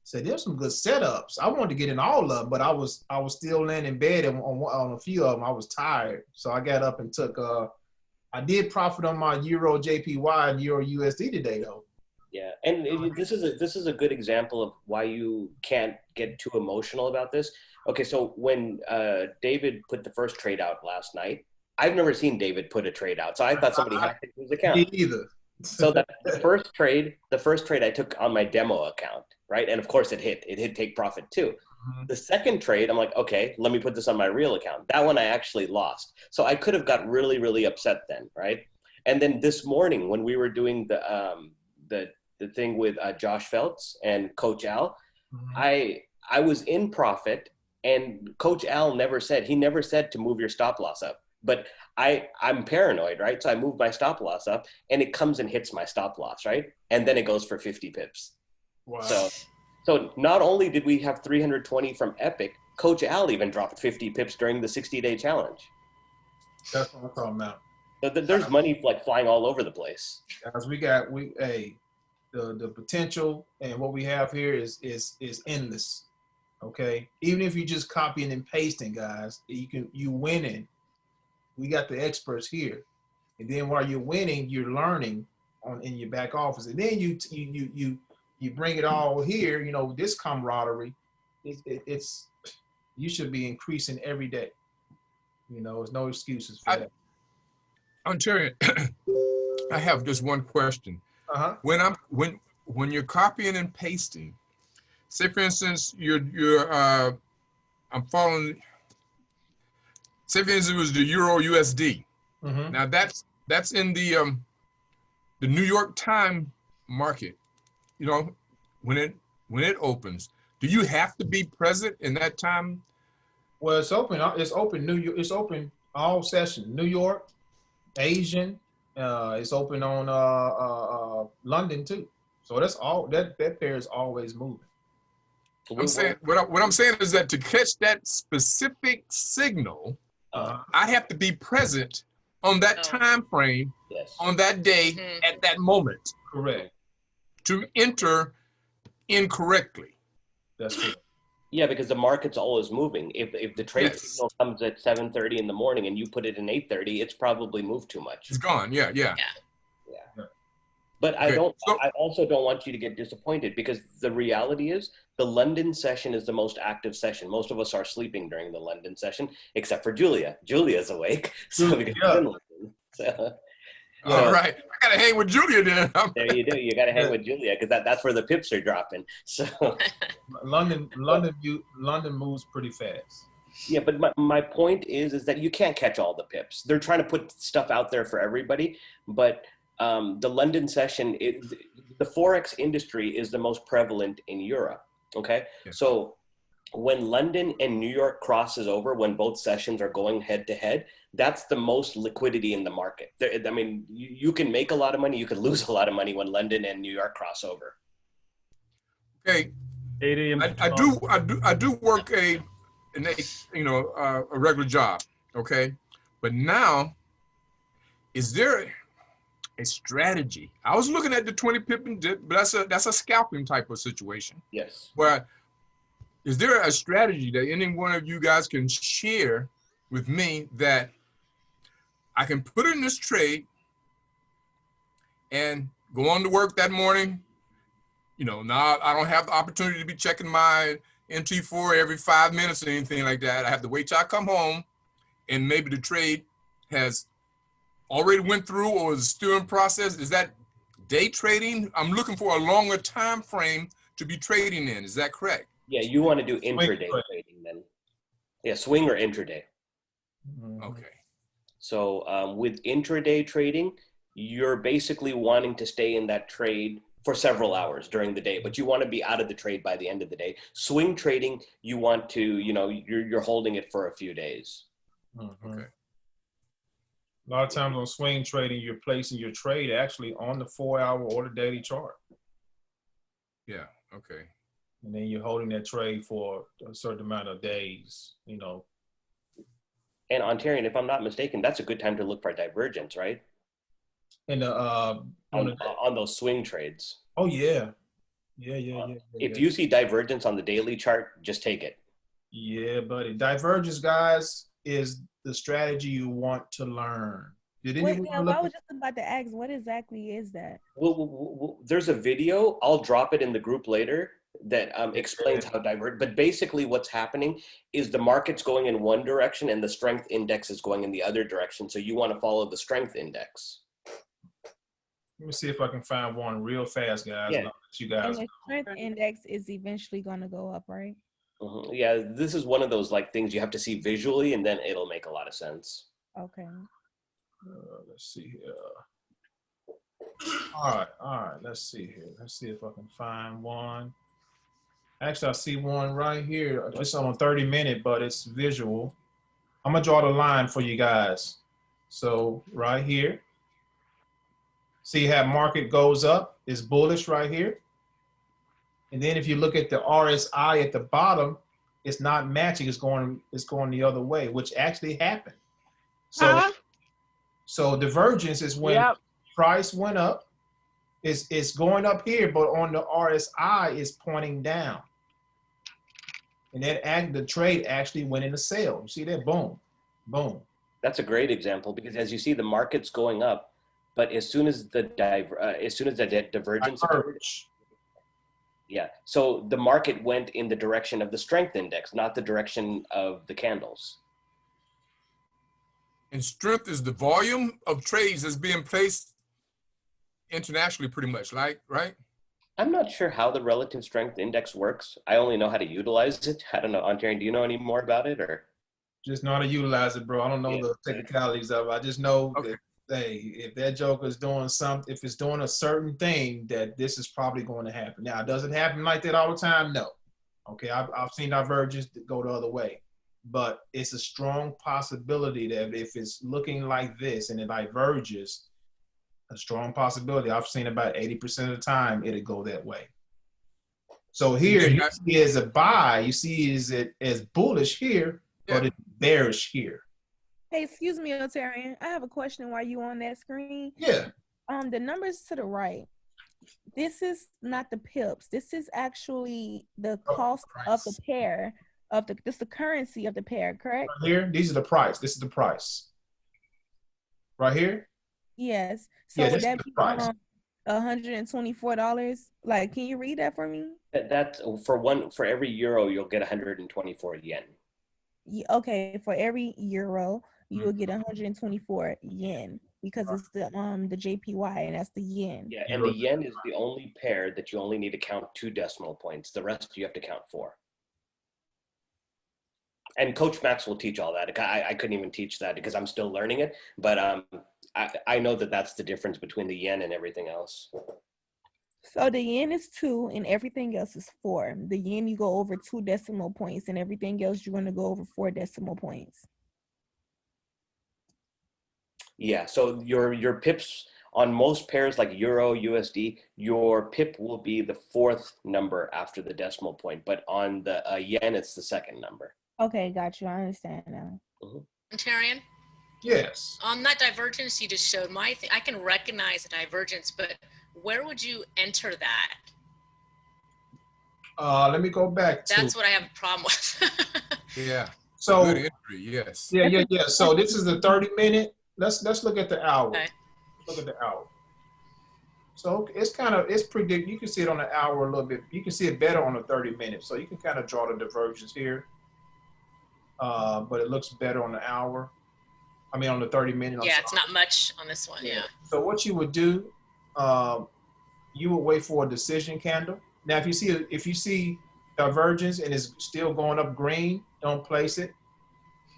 So there's some good setups. I wanted to get in all of them, but I was still laying in bed on a few of them. I was tired, so I got up and took. I did profit on my Euro JPY and Euro USD today, though. Yeah, and this is a good example of why you can't get too emotional about this. Okay, so when David put the first trade out last night, I've never seen David put a trade out, so I thought somebody hacked his account. Me either. So the first trade I took on my demo account, right? And of course it hit take profit too. Mm-hmm. The second trade, I'm like, okay, let me put this on my real account. That one I actually lost. So I could have got really, really upset then, right? And then this morning when we were doing the thing with Josh Feltz and Coach Al, mm-hmm. I was in profit, and Coach Al never said to move your stop loss up. But I'm paranoid, right? So I move my stop loss up, and it comes and hits my stop loss, right? And then it goes for 50 pips. Wow. So not only did we have 320 from Epic, Coach Al even dropped 50 pips during the 60-day challenge. That's what I'm talking about. So there's money like flying all over the place. As the potential and what we have here is endless. Okay, even if you just copying and pasting, guys, you winning. We got the experts here, and then while you're winning, you're learning in your back office, and then you bring it all here. You know, this camaraderie, it's you should be increasing every day. You know, there's no excuses for that. I'm telling you, I have just one question. Uh-huh. When you're copying and pasting, say for instance, I'm following. Say for instance, it was the Euro USD. Mm-hmm. Now that's in the New York Times market. You know, when it opens, do you have to be present in that time? Well, it's open. It's open. It's open all sessions. New York, Asian. It's open on London too. So that's all. That pair is always moving. I'm saying what I'm saying is that to catch that specific signal, I have to be present on that time frame, yes, on that day, mm-hmm, at that moment. Correct. To enter incorrectly. That's true. Yeah, because the market's always moving. If the trade signal comes at 7:30 in the morning and you put it in 8:30, it's probably moved too much. It's gone. Yeah. But okay. I also don't want you to get disappointed, because the reality is the London session is the most active session. Most of us are sleeping during the London session, except for Julia. Julia's awake. So because she's in London. All right. I got to hang with Julia then. There you do. You got to hang with Julia, because that's where the pips are dropping. So London moves pretty fast. Yeah, but my point is that you can't catch all the pips. They're trying to put stuff out there for everybody, but the London session, the forex industry is the most prevalent in Europe. Okay, yeah. So when London and New York crosses over, when both sessions are going head to head, that's the most liquidity in the market. I mean, you can make a lot of money, you can lose a lot of money when London and New York cross over. Okay, I do work a regular job. Okay, but now, is there a strategy? I was looking at the 20 pip and dip, but that's a scalping type of situation. Yes. Where is there a strategy that any one of you guys can share with me that I can put in this trade and go on to work that morning? You know, now I don't have the opportunity to be checking my MT4 every 5 minutes or anything like that. I have to wait till I come home, and maybe the trade has already went through or is still in process. Is that day trading? I'm looking for a longer time frame to be trading in. Is that correct? Yeah, you want to do intraday trading then. Yeah, swing or intraday. Okay. So with intraday trading, you're basically wanting to stay in that trade for several hours during the day, but you want to be out of the trade by the end of the day. Swing trading, you want to, you're holding it for a few days. Mm-hmm. Okay. A lot of times on swing trading, you're placing your trade actually on the 4-hour or the daily chart. Yeah, okay. And then you're holding that trade for a certain amount of days, And Ontarian, if I'm not mistaken, that's a good time to look for divergence, right? And on those swing trades. Oh yeah, Yeah. If you see divergence on the daily chart, just take it. Yeah, buddy. Divergence, guys, is the strategy you want to learn. Did anyone I was just about to ask, what exactly is that? Well, there's a video. I'll drop it in the group later that explains how divergent. But basically, what's happening is the market's going in one direction and the strength index is going in the other direction. So you want to follow the strength index. Let me see if I can find one real fast, guys. Yeah. I'll let you guys And the strength index is eventually going to go up, right? Mm-hmm. Yeah, this is one of those like things you have to see visually, and then it'll make a lot of sense. Okay. Let's see here. All right. Let's see here. Let's see if I can find one. Actually, I see one right here. It's on a 30-minute, but it's visual. I'm gonna draw the line for you guys. So right here, see how market goes up? It's bullish right here. And then if you look at the RSI at the bottom, it's not matching. It's going the other way, which actually happened. So, so divergence is when price went up. It's going up here, but on the RSI is pointing down. And then the trade actually went into sale. You see that? Boom, boom. That's a great example because as you see, the market's going up, but as soon as the divergence occurred, yeah. So the market went in the direction of the strength index, not the direction of the candles. And strength is the volume of trades that's being placed internationally, pretty much, like, right? I'm not sure how the relative strength index works. I only know how to utilize it. I don't know, Ontarian, do you know any more about it, or? Just know how to utilize it, bro. I don't know the technicalities of it. I just know that, hey, if that joker is doing something, if it's doing a certain thing, that this is probably going to happen. Now, does it happen like that all the time? No. Okay, I've seen divergence go the other way. But it's a strong possibility that if it's looking like this and it diverges, a strong possibility. I've seen about 80% of the time it'll go that way. So here you see as a buy, you see is it as bullish here, but it's bearish here. Hey, excuse me, Ontarian. I have a question while you on that screen. Yeah. The numbers to the right. This is not the pips. This is actually the cost of the pair of this the currency of the pair, correct? Right here, these are the price. This is the price. Right here? Yes. So would that be $124? Like, can you read that for me? That's for every euro, you'll get 124 yen. Okay, for every euro, you will get 124 yen because it's the JPY and that's the yen. Yeah, and the yen is the only pair that you only need to count 2 decimal points. The rest you have to count 4. And Coach Max will teach all that. I couldn't even teach that because I'm still learning it. But I know that that's the difference between the yen and everything else. So the yen is 2 and everything else is 4. The yen, you go over 2 decimal points and everything else, you're going to go over 4 decimal points. Yeah, so your pips on most pairs like Euro, USD, your pip will be the 4th number after the decimal point. But on the yen, it's the 2nd number. Okay, got you. I understand now. Ontarian? Yes. On that divergence you just showed, I can recognize the divergence, but where would you enter that? Let me go back to. That's what I have a problem with. Yeah. So good entry, yes. Yeah. So this is the 30-minute. Let's look at the hour. Okay. Look at the hour. So it's predict. You can see it on the hour a little bit. You can see it better on the 30-minute. So you can kind of draw the divergence here. But it looks better on the hour. I mean, on the 30-minute. Yeah, it's not much on this one. Yeah. So what you would do, you would wait for a decision candle. Now, if you see divergence and it's still going up green, don't place it.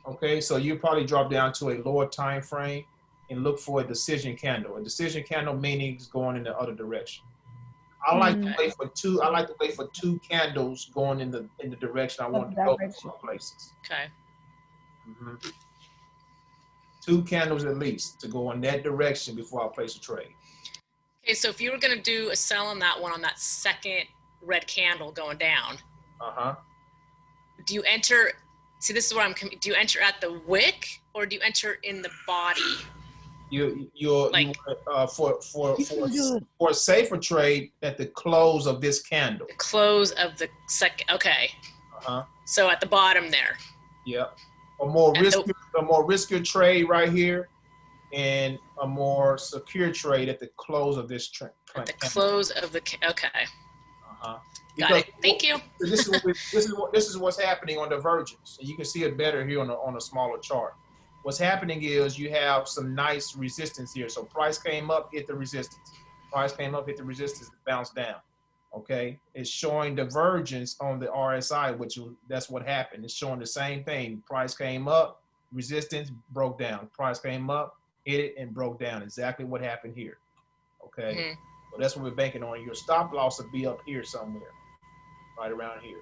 Okay, so you probably drop down to a lower time frame and look for a decision candle. A decision candle meaning it's going in the other direction. I like to wait for 2. I like to wait for 2 candles going in the direction I want to go some places. Okay. 2 candles at least to go in that direction before I place a trade. Okay, so if you were going to do a sell on that one on that second red candle going down, do you enter? See, this is where do you enter at the wick or do you enter in the body? For a safer trade at the close of this candle. The close of the second. Okay. So at the bottom there. Yep. A more riskier trade right here, and a more secure trade at the close of this trend. At the close of the okay. Got it. Thank you. This is what's happening on divergence, and you can see it better here on a smaller chart. What's happening is you have some nice resistance here. So price came up, hit the resistance. Price came up, hit the resistance, bounced down. Okay, it's showing divergence on the RSI, that's what happened. It's showing the same thing. Price came up, resistance broke down. Price came up, hit it, and broke down. Exactly what happened here. Okay, so that's what we're banking on. Your stop loss will be up here somewhere, right around here.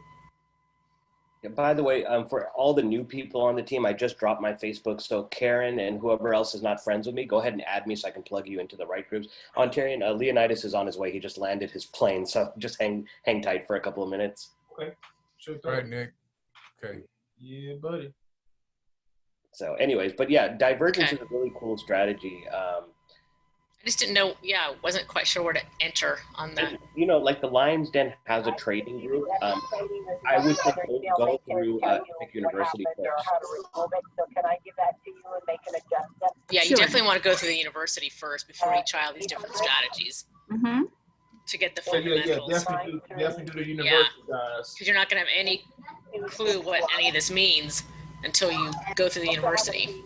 Yeah, by the way, for all the new people on the team, I just dropped my Facebook. So Karen and whoever else is not friends with me, go ahead and add me so I can plug you into the right groups. Ontarian, Leonidas is on his way. He just landed his plane. So just hang tight for a couple of minutes. Okay. Sure. All right, Nick. Okay. Yeah, buddy. So anyways, but yeah, divergence is a really cool strategy. I just didn't know. Yeah, wasn't quite sure where to enter on that. You know, like the Lions Den has a trading group. I would go through Epic University first. Yeah, you definitely want to go through the university first before you try all these different strategies to get the fundamentals. Yeah, definitely do the university, guys. Because you're not going to have any clue what any of this means until you go through the university.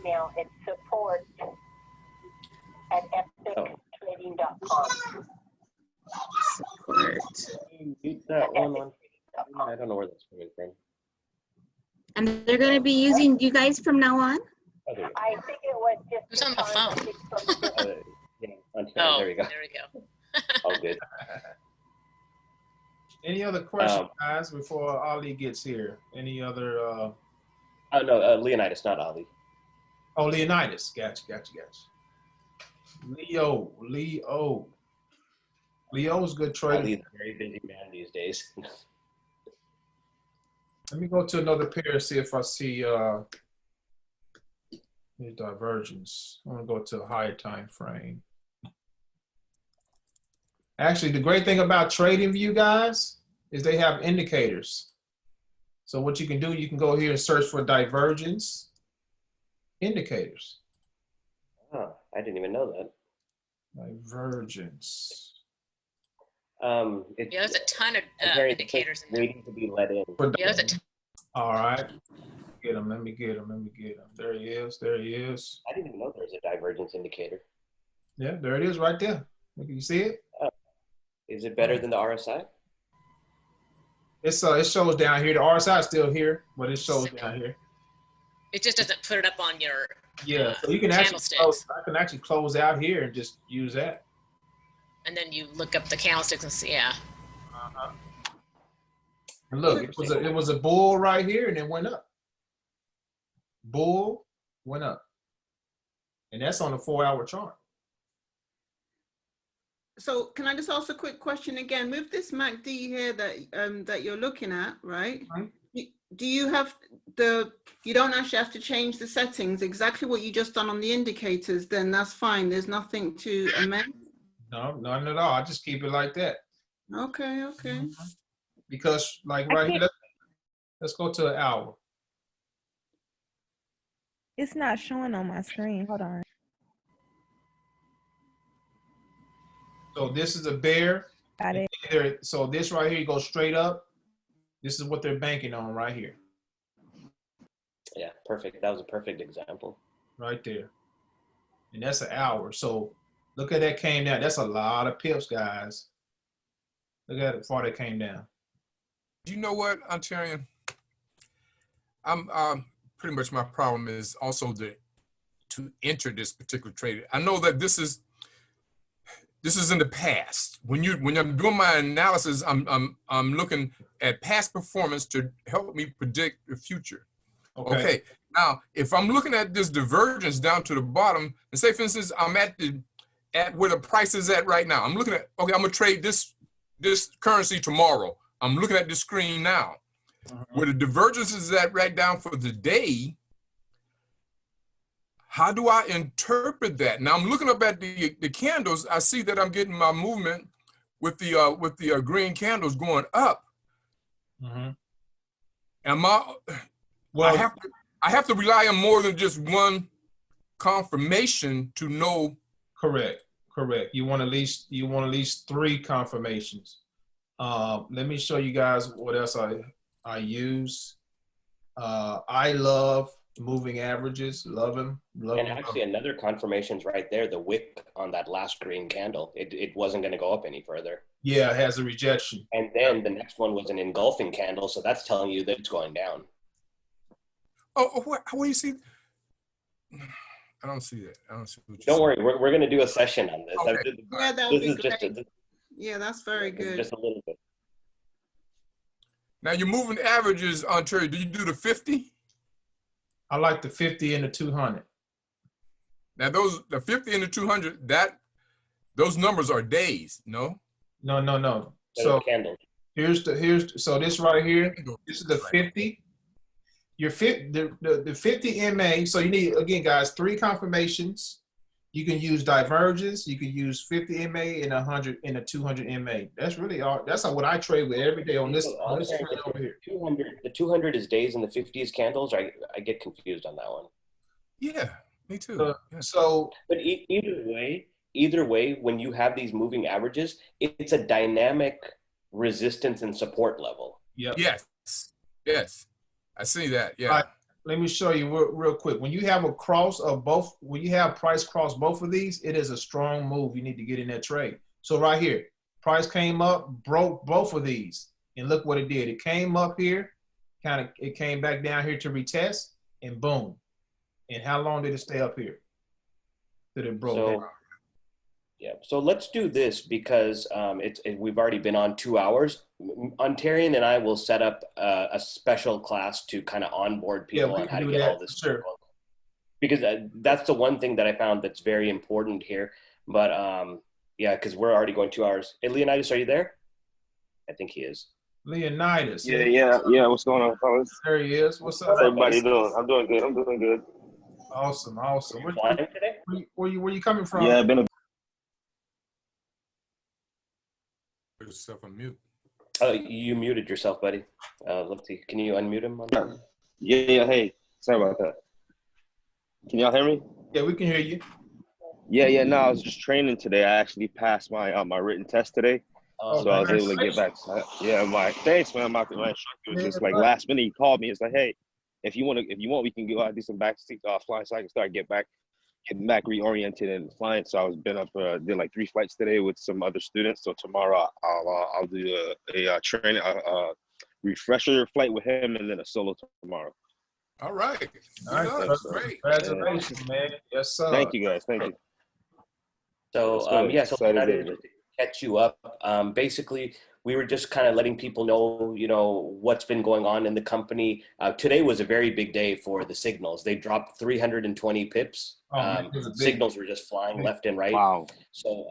At epictrading.com. Support. Mute that one on. I don't know where that's coming from. And they're going to be using you guys from now on? I think it was just. Who's on the phone? Oh, there we go. There we go. All good. Any other questions, guys, before Ali gets here? Any other? Oh no, Leonidas, not Ali. Oh, Leonidas. Gotcha. Leo's good trader. Ali's a very busy man these days. Let me go to another pair, see if I see divergence. I want to go to a higher time frame. Actually, the great thing about TradingView, guys, is they have indicators. So what you can do, you can go here and search for divergence indicators. Oh, I didn't even know that. Divergence. There's a ton of indicators in there. Waiting to be let in. Yeah, there's a ton. All right. Get him. Let me get him. There he is. I didn't even know there was a divergence indicator. Yeah, there it is right there. Can you see it? Is it better than the RSI? It shows down here. The RSI is still here, but it shows down here. It just doesn't put it up on your so you can I can actually close out here and just use that. And then you look up the candlesticks and see, And look, it was a bull right here, and it went up. Bull went up, and that's on the 4-hour chart. So can I just ask a quick question again? With this MACD here that you're looking at, right? Do you have you don't actually have to change the settings, exactly what you just done on the indicators, then that's fine. There's nothing to amend? No, none at all. I just keep it like that. Okay. Because like right here, let's go to an hour. It's not showing on my screen. Hold on. So this is a bear. Got it. So this right here goes straight up. This is what they're banking on right here. Yeah, perfect. That was a perfect example. Right there. And that's an hour. So look at that came down. That's a lot of pips, guys. Look at how far that came down. You know what, Ontarian? I'm pretty much my problem is also to enter this particular trade. I know that this is in the past. When I'm doing my analysis, I'm looking at past performance to help me predict the future. Okay. Now, if I'm looking at this divergence down to the bottom, and say for instance, I'm at where the price is at right now. I'm looking at, okay, I'm gonna trade this currency tomorrow. I'm looking at the screen now. Where the divergence is at right down for the day, how do I interpret that? Now I'm looking up at the candles. I see that I'm getting my movement with the green candles going up. Mm-hmm. Am I? Well, I have to rely on more than just one confirmation to know. Correct. You want at least 3 confirmations. Let me show you guys what else I use. I love moving averages. Love them. And actually, another confirmation's right there. The wick on that last green candle, it wasn't going to go up any further. Yeah, it has a rejection. And then the next one was an engulfing candle, so that's telling you that it's going down. Oh, what do you see? I don't see that. I don't see what Don't worry, we're going to do a session on this. Okay. Yeah, that would be great. Just yeah, that's very good. Just a little bit. Now you're moving averages on Terry. Do you do the 50? I like the 50 and the 200. Now the 50 and the 200, those numbers are days, no? No. So candles. So this right here, this is the 50. Your the 50 MA. So you need, again, guys, 3 confirmations. You can use divergence. You can use 50 MA and 100 and a 200 MA. That's really all. That's what I trade with every day on this screen over here. 200. The 200 is days and the 50 is candles. I get confused on that one. Yeah, me too. But either way, when you have these moving averages, it's a dynamic resistance and support level. Yeah. Yes. I see that. Yeah. Right. Let me show you real quick. When you have a cross of both, when you have price cross both of these, it is a strong move. You need to get in that trade. So right here, price came up, broke both of these, and look what it did. It came up here, it came back down here to retest, and boom. And how long did it stay up here? Did it broke down? Yeah, so let's do this because we've already been on 2 hours. Ontarian and I will set up a special class to kind of onboard people on how to get all this stuff. Because that's the one thing that I found that's very important here. But yeah, because we're already going 2 hours. Hey, Leonidas, are you there? I think he is. Leonidas. Yeah. What's going on, fellas? There he is. What's up? How's everybody doing? I'm doing good. Awesome. Where you coming from? Yeah, I've been Put yourself on mute. Oh, you muted yourself, buddy. Let's see. Can you unmute him? Yeah. Hey, sorry about that. Can y'all hear me? Yeah, we can hear you. Yeah. No, I was just training today. I actually passed my written test today, so I was able to get back. Thanks, man. My instructor was just like last minute. He called me. It's like, hey, if you want, we can go out do some back flying, so I can start getting back reoriented and flying. So I was been up, did like 3 flights today with some other students. So tomorrow I'll do a training, refresher flight with him, and then a solo tomorrow. All right. Nice. That's great. Congratulations, man. Yes, sir. Thank you, guys. Thank you. So so to catch you up, basically we were just kind of letting people know, what's been going on in the company. Today was a very big day for the signals. They dropped 320 pips. Signals were just flying left and right. Wow. So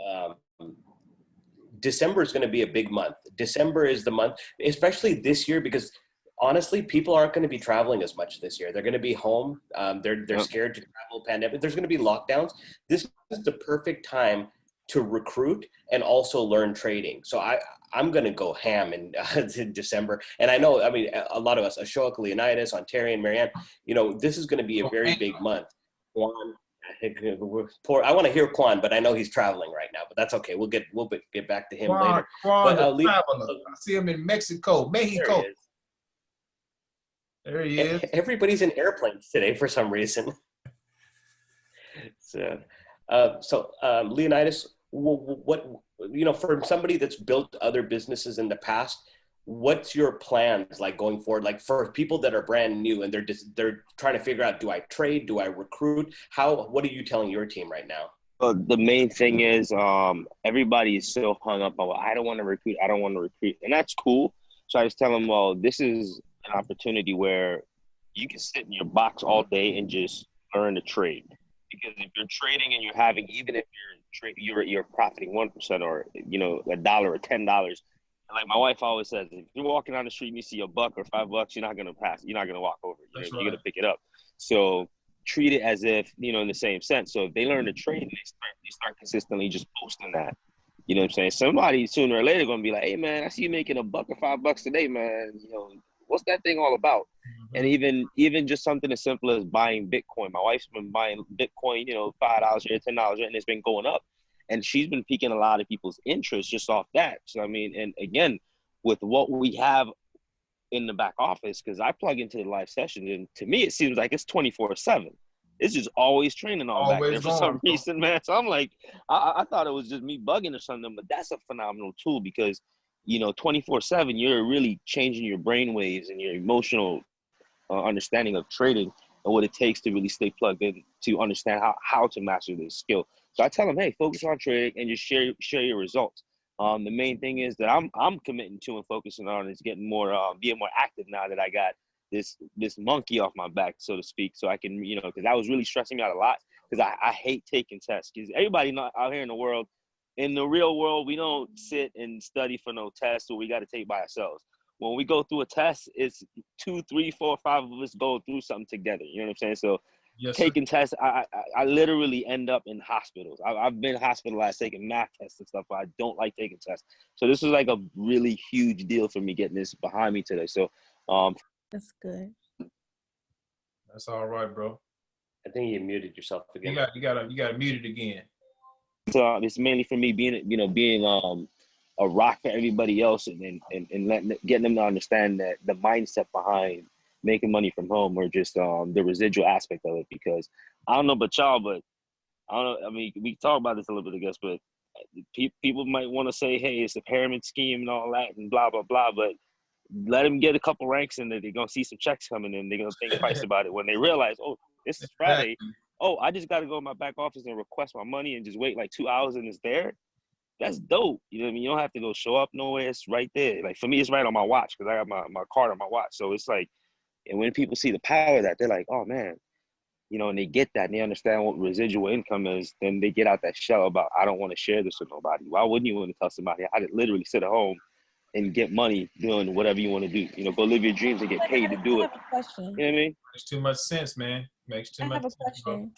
December is going to be a big month. December is the month, especially this year, because honestly, people aren't going to be traveling as much this year. They're going to be home. They're scared to travel. Pandemic. There's going to be lockdowns. This is the perfect time to recruit and also learn trading. So I'm going to go ham in December. And I know, a lot of us, Ashok, Leonidas, Ontarian, Marianne, this is going to be a very big month. Juan, I want to hear Quan, but I know he's traveling right now, but that's okay. We'll get back to him later. Quan, I see him in Mexico. There he is. Everybody's in airplanes today for some reason. So Leonidas, what for somebody that's built other businesses in the past, what's your plans like going forward? Like for people that are brand new and they're trying to figure out, do I trade? Do I recruit? What are you telling your team right now? The main thing is everybody is so hung up on, I don't want to recruit, and that's cool. So I just tell them, well, this is an opportunity where you can sit in your box all day and just learn to trade. Because if you're trading and you're having, even if you're profiting 1% or $1 or $10, like my wife always says, if you're walking down the street and you see $1 or $5, you're not gonna pass. You're not gonna walk over. You're gonna pick it up. So treat it as if, you know, in the same sense. So if they learn to trade, they start consistently just posting that. You know what I'm saying? Somebody sooner or later gonna be like, hey man, I see you making $1 or $5 a day, man. You know, what's that thing all about? And even just something as simple as buying Bitcoin. My wife's been buying Bitcoin, you know, $5 here, $10 here, and it's been going up. And she's been piquing a lot of people's interest just off that. So I mean, and again, with what we have in the back office, because I plug into the live session, and to me it seems like it's 24/7. It's just always training on back there for some reason, man. So I'm like, I thought it was just me bugging or something, but that's a phenomenal tool because, you know, 24/7, you're really changing your brain waves and your emotional understanding of trading and what it takes to really stay plugged in to understand how to master this skill. So I tell them, hey, focus on trading and just share your results. The main thing is that I'm committing to and focusing on is getting more, being more active now that I got this monkey off my back, so to speak, so I can, you know, because that was really stressing me out a lot because I hate taking tests because everybody not out here in the world, in the real world, we don't sit and study for no tests, so we got to take by ourselves. When we go through a test, it's 2, 3, 4, 5 of us go through something together. You know what I'm saying? So taking tests, I literally end up in hospitals. I've been hospitalized taking math tests and stuff. But I don't like taking tests. So this was like a really huge deal for me getting this behind me today. So that's good. That's all right, bro. I think you muted yourself again. You gotta mute it again. So it's mainly for me being a rock for everybody else, and getting them to understand that the mindset behind making money from home, or just the residual aspect of it. Because I don't know about y'all, but I don't know. I mean, we talk about this a little bit, I guess, but people might want to say, hey, it's a pyramid scheme and all that and blah blah blah, but let them get a couple ranks in there. They're gonna see some checks coming in. They're gonna think twice about it when they realize, oh, this is Friday. Oh, I just got to go to my back office and request my money and just wait like 2 hours and it's there. That's dope. You know what I mean? You don't have to go show up nowhere. It's right there. Like for me, it's right on my watch because I got my card on my watch. So it's like, and when people see the power of that, they're like, oh man, you know, and they get that and they understand what residual income is, then they get out that shell about, I don't want to share this with nobody. Why wouldn't you want to tell somebody? I could literally sit at home and get money doing whatever you want to do. You know, go live your dreams and get paid to do it. Question. You know what I mean? Makes too much sense, man. Makes too much sense. I have a question.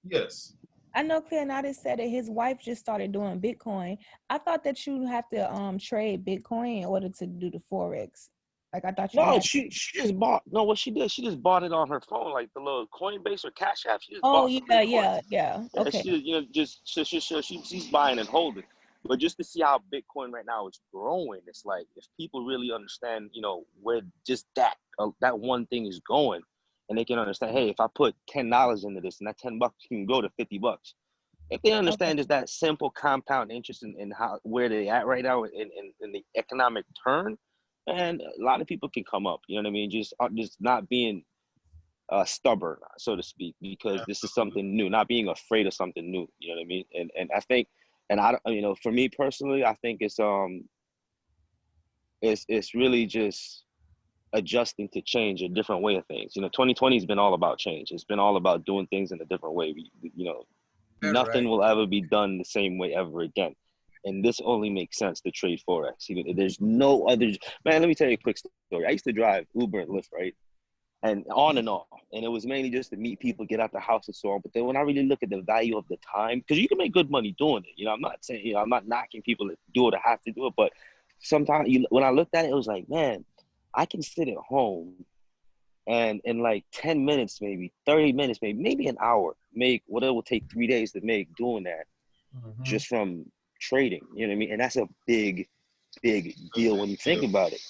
Yes. I know Cleonatis said that his wife just started doing Bitcoin. I thought that you have to trade Bitcoin in order to do the forex. Like I thought you. No, she just bought. No, what she did, she just bought it on her phone, like the little Coinbase or Cash App. She just bought some Bitcoin. Yeah. Okay. She, you know, just she's buying and holding. But just to see how Bitcoin right now is growing, it's like if people really understand, you know, where just that one thing is going, and they can understand, hey, if I put $10 into this, and that $10 can go to $50. If they understand just that simple compound interest in how where they at right now in the economic turn, and a lot of people can come up. You know what I mean? Just not being stubborn, so to speak, because this is something new. Not being afraid of something new. You know what I mean? And I think, and I, you know, for me personally, I think it's really just adjusting to change, a different way of things. You know, 2020 has been all about change. It's been all about doing things in a different way. You know, nothing will ever be done the same way ever again. And this only makes sense to trade forex. You know, there's no other. Man, let me tell you a quick story. I used to drive Uber and Lyft, right? And on and off. And it was mainly just to meet people, get out the house and so on. But then when I really look at the value of the time, because you can make good money doing it. You know, I'm not saying, you know, I'm not knocking people that do it or have to do it. But sometimes when I looked at it, it was like, man, I can sit at home and in like 10 minutes, maybe 30 minutes, maybe an hour, make what it will take 3 days to make doing that just from trading. You know what I mean? And that's a big deal when you think about it.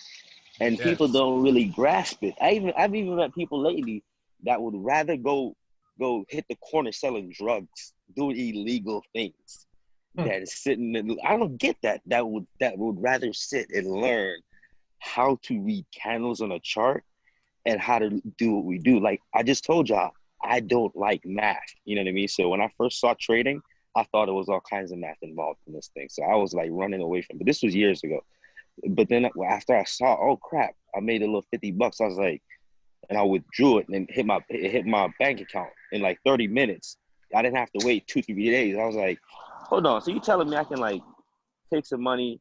And people don't really grasp it. I've even met people lately that would rather go hit the corner selling drugs, doing illegal things, than sitting and I don't get that. That would rather sit and learn how to read candles on a chart and how to do what we do. Like I just told y'all, I don't like math. You know what I mean? So when I first saw trading, I thought it was all kinds of math involved in this thing. So I was like running away from it. But this was years ago. But then after I saw, oh crap, I made a little $50. I was like, and I withdrew it and it hit my bank account in like 30 minutes. I didn't have to wait 2-3 days. I was like, hold on. So you telling me I can like take some money,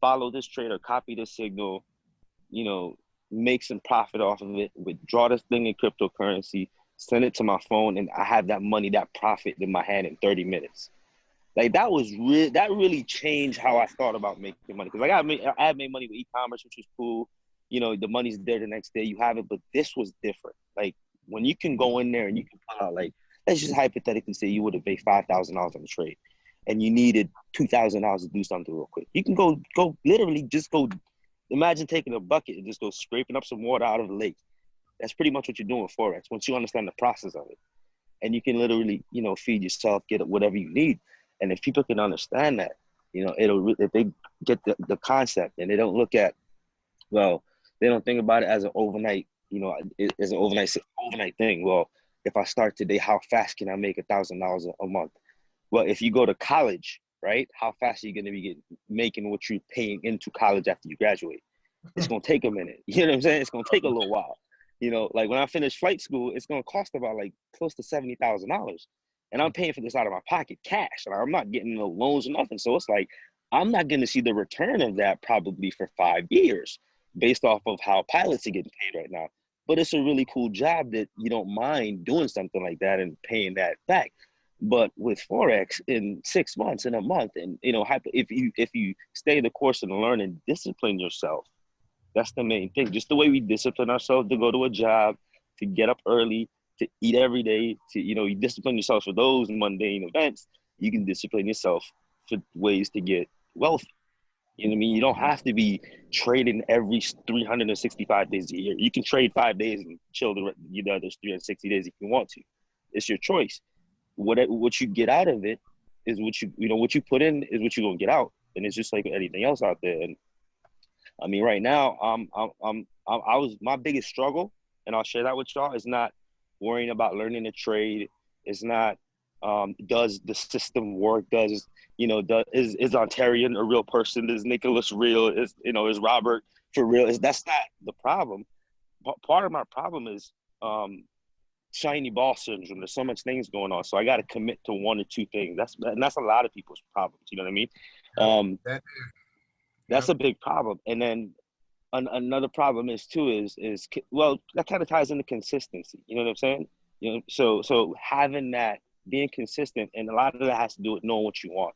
follow this trader, copy this signal, you know, make some profit off of it, withdraw this thing in cryptocurrency, send it to my phone, and I have that money, that profit in my hand in 30 minutes. Like that really changed how I thought about making money. Because like I had made money with e-commerce, which was cool. You know, the money's there the next day, you have it, but this was different. Like when you can go in there and you can pull out, like, let's just hypothetically say you would have made $5,000 on the trade and you needed $2,000 to do something real quick. You can go literally just go, imagine taking a bucket and just go scraping up some water out of the lake. That's pretty much what you're doing with Forex once you understand the process of it. And you can literally, you know, feed yourself, get whatever you need. And if people can understand that, you know, if they get the concept and they don't look at, well, they don't think about it as an overnight, you know, as an overnight thing. Well, if I start today, how fast can I make $1,000 a month? Well, if you go to college, right, how fast are you going to be making what you're paying into college after you graduate? It's going to take a minute. You know what I'm saying? It's going to take a little while. You know, like when I finish flight school, it's going to cost about like close to $70,000. And I'm paying for this out of my pocket, cash. And I'm not getting no loans or nothing. So it's like, I'm not going to see the return of that probably for 5 years based off of how pilots are getting paid right now. But it's a really cool job that you don't mind doing something like that and paying that back. But with Forex, in 6 months, in a month, and, you know, if you stay the course and learn and discipline yourself, that's the main thing. Just the way we discipline ourselves to go to a job, to get up early, to eat every day, to, you know, you discipline yourself for those mundane events, you can discipline yourself for ways to get wealthy. You know what I mean? You don't have to be trading every 365 days a year. You can trade 5 days and chill the other 360 days if you want to. It's your choice. What you get out of it is what you put in is what you're gonna get out. And it's just like anything else out there. And I mean, right now, my biggest struggle, and I'll share that with y'all, is not worrying about learning to trade. It's not does the system work? Is Ontarian a real person? Is Nicholas real? Is Robert for real? That's not the problem. Part of my problem is shiny ball syndrome. There's so much things going on, so I got to commit to one or two things. That's a lot of people's problems. You know what I mean? That's a big problem. And then another problem is that kind of ties into consistency. You know what I'm saying? You know, so having that, being consistent, and a lot of that has to do with knowing what you want.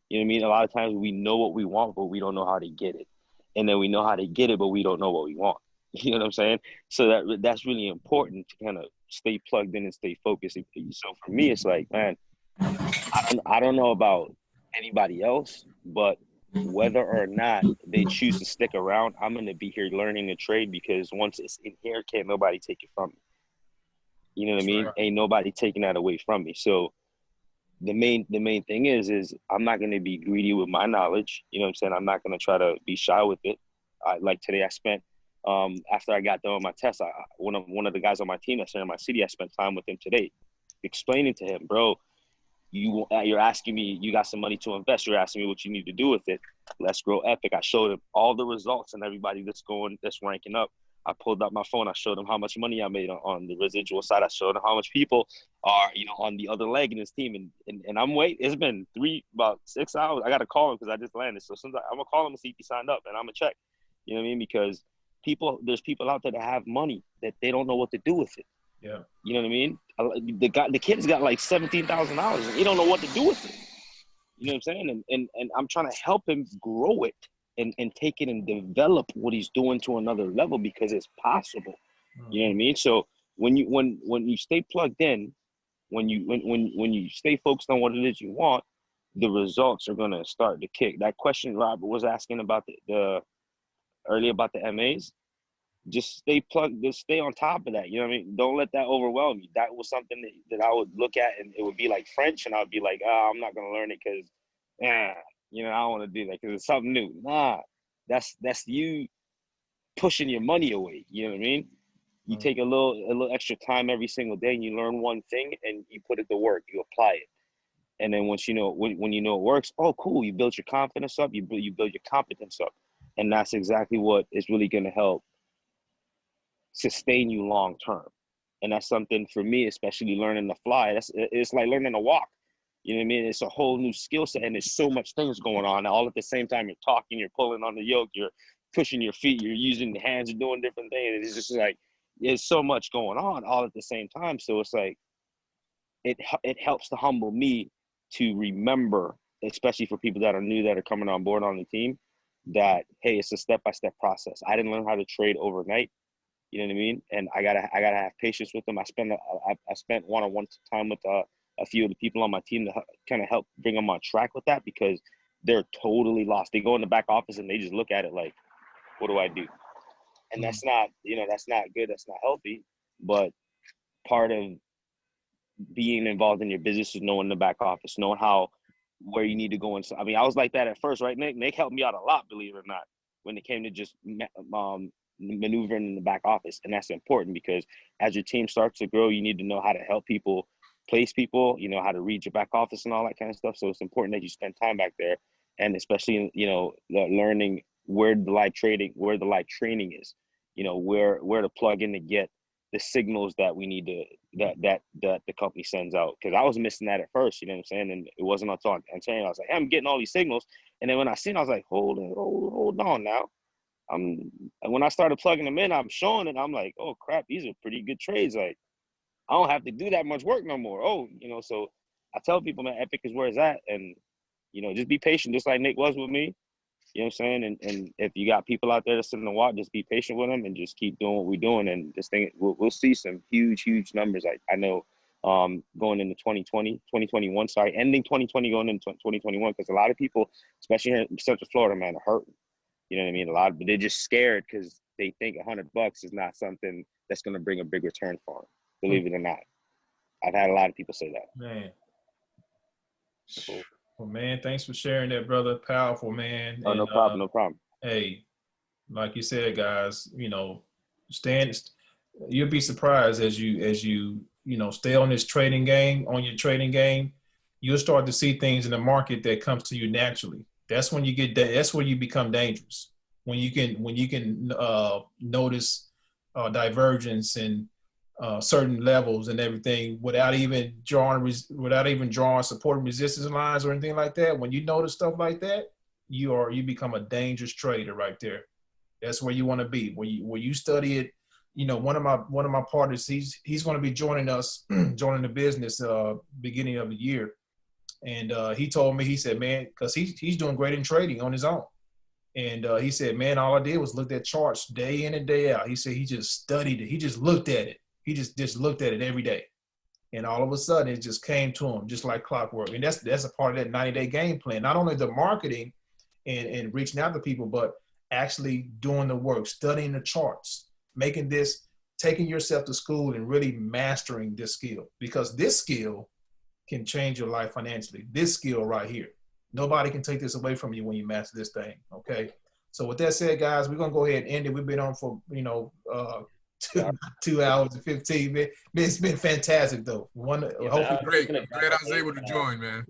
You know what I mean? A lot of times we know what we want, but we don't know how to get it. And then we know how to get it, but we don't know what we want. You know what I'm saying? So that's really important to kind of stay plugged in and stay focused. So for me, it's like, man, I don't know about anybody else, but whether or not they choose to stick around, I'm going to be here learning to trade, because once it's in here, can't nobody take it from me. You know what I mean? Right. Ain't nobody taking that away from me. So the main thing is I'm not going to be greedy with my knowledge. You know what I'm saying? I'm not going to try to be shy with it. Like today, I spent after I got done with my test, one of the guys on my team that's in my city, I spent time with him today, explaining to him, bro, you're asking me, you got some money to invest. You're asking me what you need to do with it. Let's grow Epic. I showed him all the results and everybody that's ranking up. I pulled out my phone. I showed him how much money I made on the residual side. I showed him how much people are, on the other leg in his team. And I'm waiting. It's been about 6 hours. I got to call him because I just landed. So sometimes I'm going to call him and see if he signed up, and I'm going to check. You know what I mean? Because there's people out there that have money that they don't know what to do with it. Yeah. You know what I mean? The kid's got like $17,000 and he don't know what to do with it. You know what I'm saying? And I'm trying to help him grow it and take it and develop what he's doing to another level, because it's possible. You know what I mean? So when you stay plugged in, when you stay focused on what it is you want, the results are gonna start to kick. That question Robert was asking about the earlier about the MAs, just stay plugged, just stay on top of that. You know what I mean? Don't let that overwhelm you. That was something that I would look at, and it would be like French, and I'd be like, I'm not gonna learn it because I don't want to do that because it's something new. Nah, that's you pushing your money away. You know what I mean? You take a little extra time every single day, and you learn one thing, and you put it to work. You apply it, and then once when you know it works, oh cool, you build your confidence up, you build your competence up, and that's exactly what is really going to help sustain you long term. And that's something for me, especially learning to fly. It's like learning to walk. You know what I mean? It's a whole new skill set, and there's so much things going on all at the same time. You're talking, you're pulling on the yoke, you're pushing your feet, you're using the hands, you're doing different things. It's just like there's so much going on all at the same time. So it's like, it helps to humble me to remember, especially for people that are new, that are coming on board on the team, that, hey, it's a step-by-step process. I didn't learn how to trade overnight. You know what I mean? And I gotta have patience with them. I spent one-on-one time with a few of the people on my team to kind of help bring them on track with that, because they're totally lost. They go in the back office and they just look at it like, what do I do? And that's not, that's not good. That's not healthy. But part of being involved in your business is knowing the back office, knowing where you need to go. I mean, I was like that at first, right, Nick? Nick helped me out a lot, believe it or not, when it came to just maneuvering in the back office. And that's important, because as your team starts to grow, you need to know how to help people, place people, how to read your back office and all that kind of stuff. So it's important that you spend time back there, and especially, learning where the live training is, where to plug in to get the signals that we need to, that the company sends out. Because I was missing that at first, you know what I'm saying? And it wasn't until I'm saying, I was like, hey, I'm getting all these signals. And then when I seen, I was like, hold on now. When I started plugging them in, I'm showing it. I'm like, oh crap, these are pretty good trades. Like, I don't have to do that much work no more. So I tell people, man, Epic is where it's at. And, just be patient, just like Nick was with me. You know what I'm saying? And if you got people out there that's sitting and watch, just be patient with them and just keep doing what we're doing. And this thing, we'll see some huge numbers. I know going into 2021, ending 2020, going into 2021, because a lot of people, especially here in Central Florida, man, are hurting. You know what I mean? They're just scared because they think $100 is not something that's going to bring a big return for them. Believe it or not. I've had a lot of people say that. Man. Cool. Well, man, thanks for sharing that, brother. Powerful, man. Oh, no problem. Hey, like you said, guys, you'll be surprised as you stay on this trading game, you'll start to see things in the market that comes to you naturally. That's when that's where you become dangerous. When you can notice divergence and certain levels and everything without even drawing support and resistance lines or anything like that. When you notice stuff like that, you become a dangerous trader right there. That's where you want to be. Where you study it. One of my partners, he's going to be joining us, joining the business beginning of the year. And he told me, he said, man, because he's doing great in trading on his own. And he said, man, all I did was look at charts day in and day out. He said he just studied it. He just looked at it. He just looked at it every day. And all of a sudden, it just came to him just like clockwork. And that's a part of that 90-day game plan. Not only the marketing and reaching out to people, but actually doing the work, studying the charts, taking yourself to school and really mastering this skill. Because this skill can change your life financially. This skill right here. Nobody can take this away from you when you master this thing, okay? So with that said, guys, we're going to go ahead and end it. We've been on for, 2 hours and 15 minutes. It's been fantastic, though. Hopefully great. Glad I was able to join, man.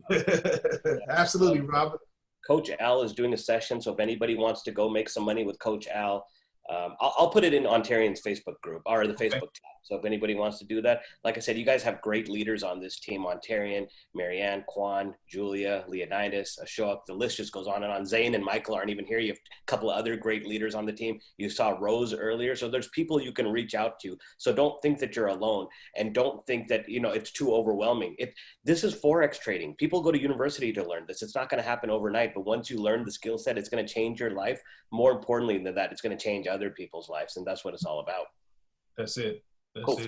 Absolutely, Robert. Coach Al is doing a session, so if anybody wants to go make some money with Coach Al, I'll put it in Ontarian's Facebook group or the Facebook tab. So if anybody wants to do that, like I said, you guys have great leaders on this team: Ontarian, Marianne, Kwan, Julia, Leonidas, Ashok. The list just goes on and on. Zane and Michael aren't even here. You have a couple of other great leaders on the team. You saw Rose earlier. So there's people you can reach out to. So don't think that you're alone, and don't think that, it's too overwhelming. This is forex trading. People go to university to learn this. It's not going to happen overnight, but once you learn the skill set, it's going to change your life. More importantly than that, it's going to change other people's lives, and that's what it's all about. That's it. Cool.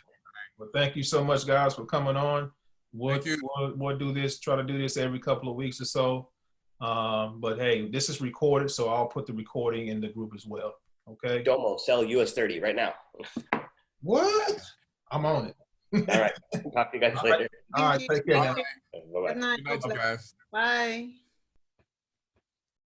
Well, thank you so much, guys, for coming on. We'll do this, try to do this every couple of weeks or so. But hey, this is recorded, so I'll put the recording in the group as well. Okay. Domo, sell US30 right now. What? I'm on it. All right. Talk to you guys later. All right. Take care now. Good night, guys. Good night, you guys. Bye.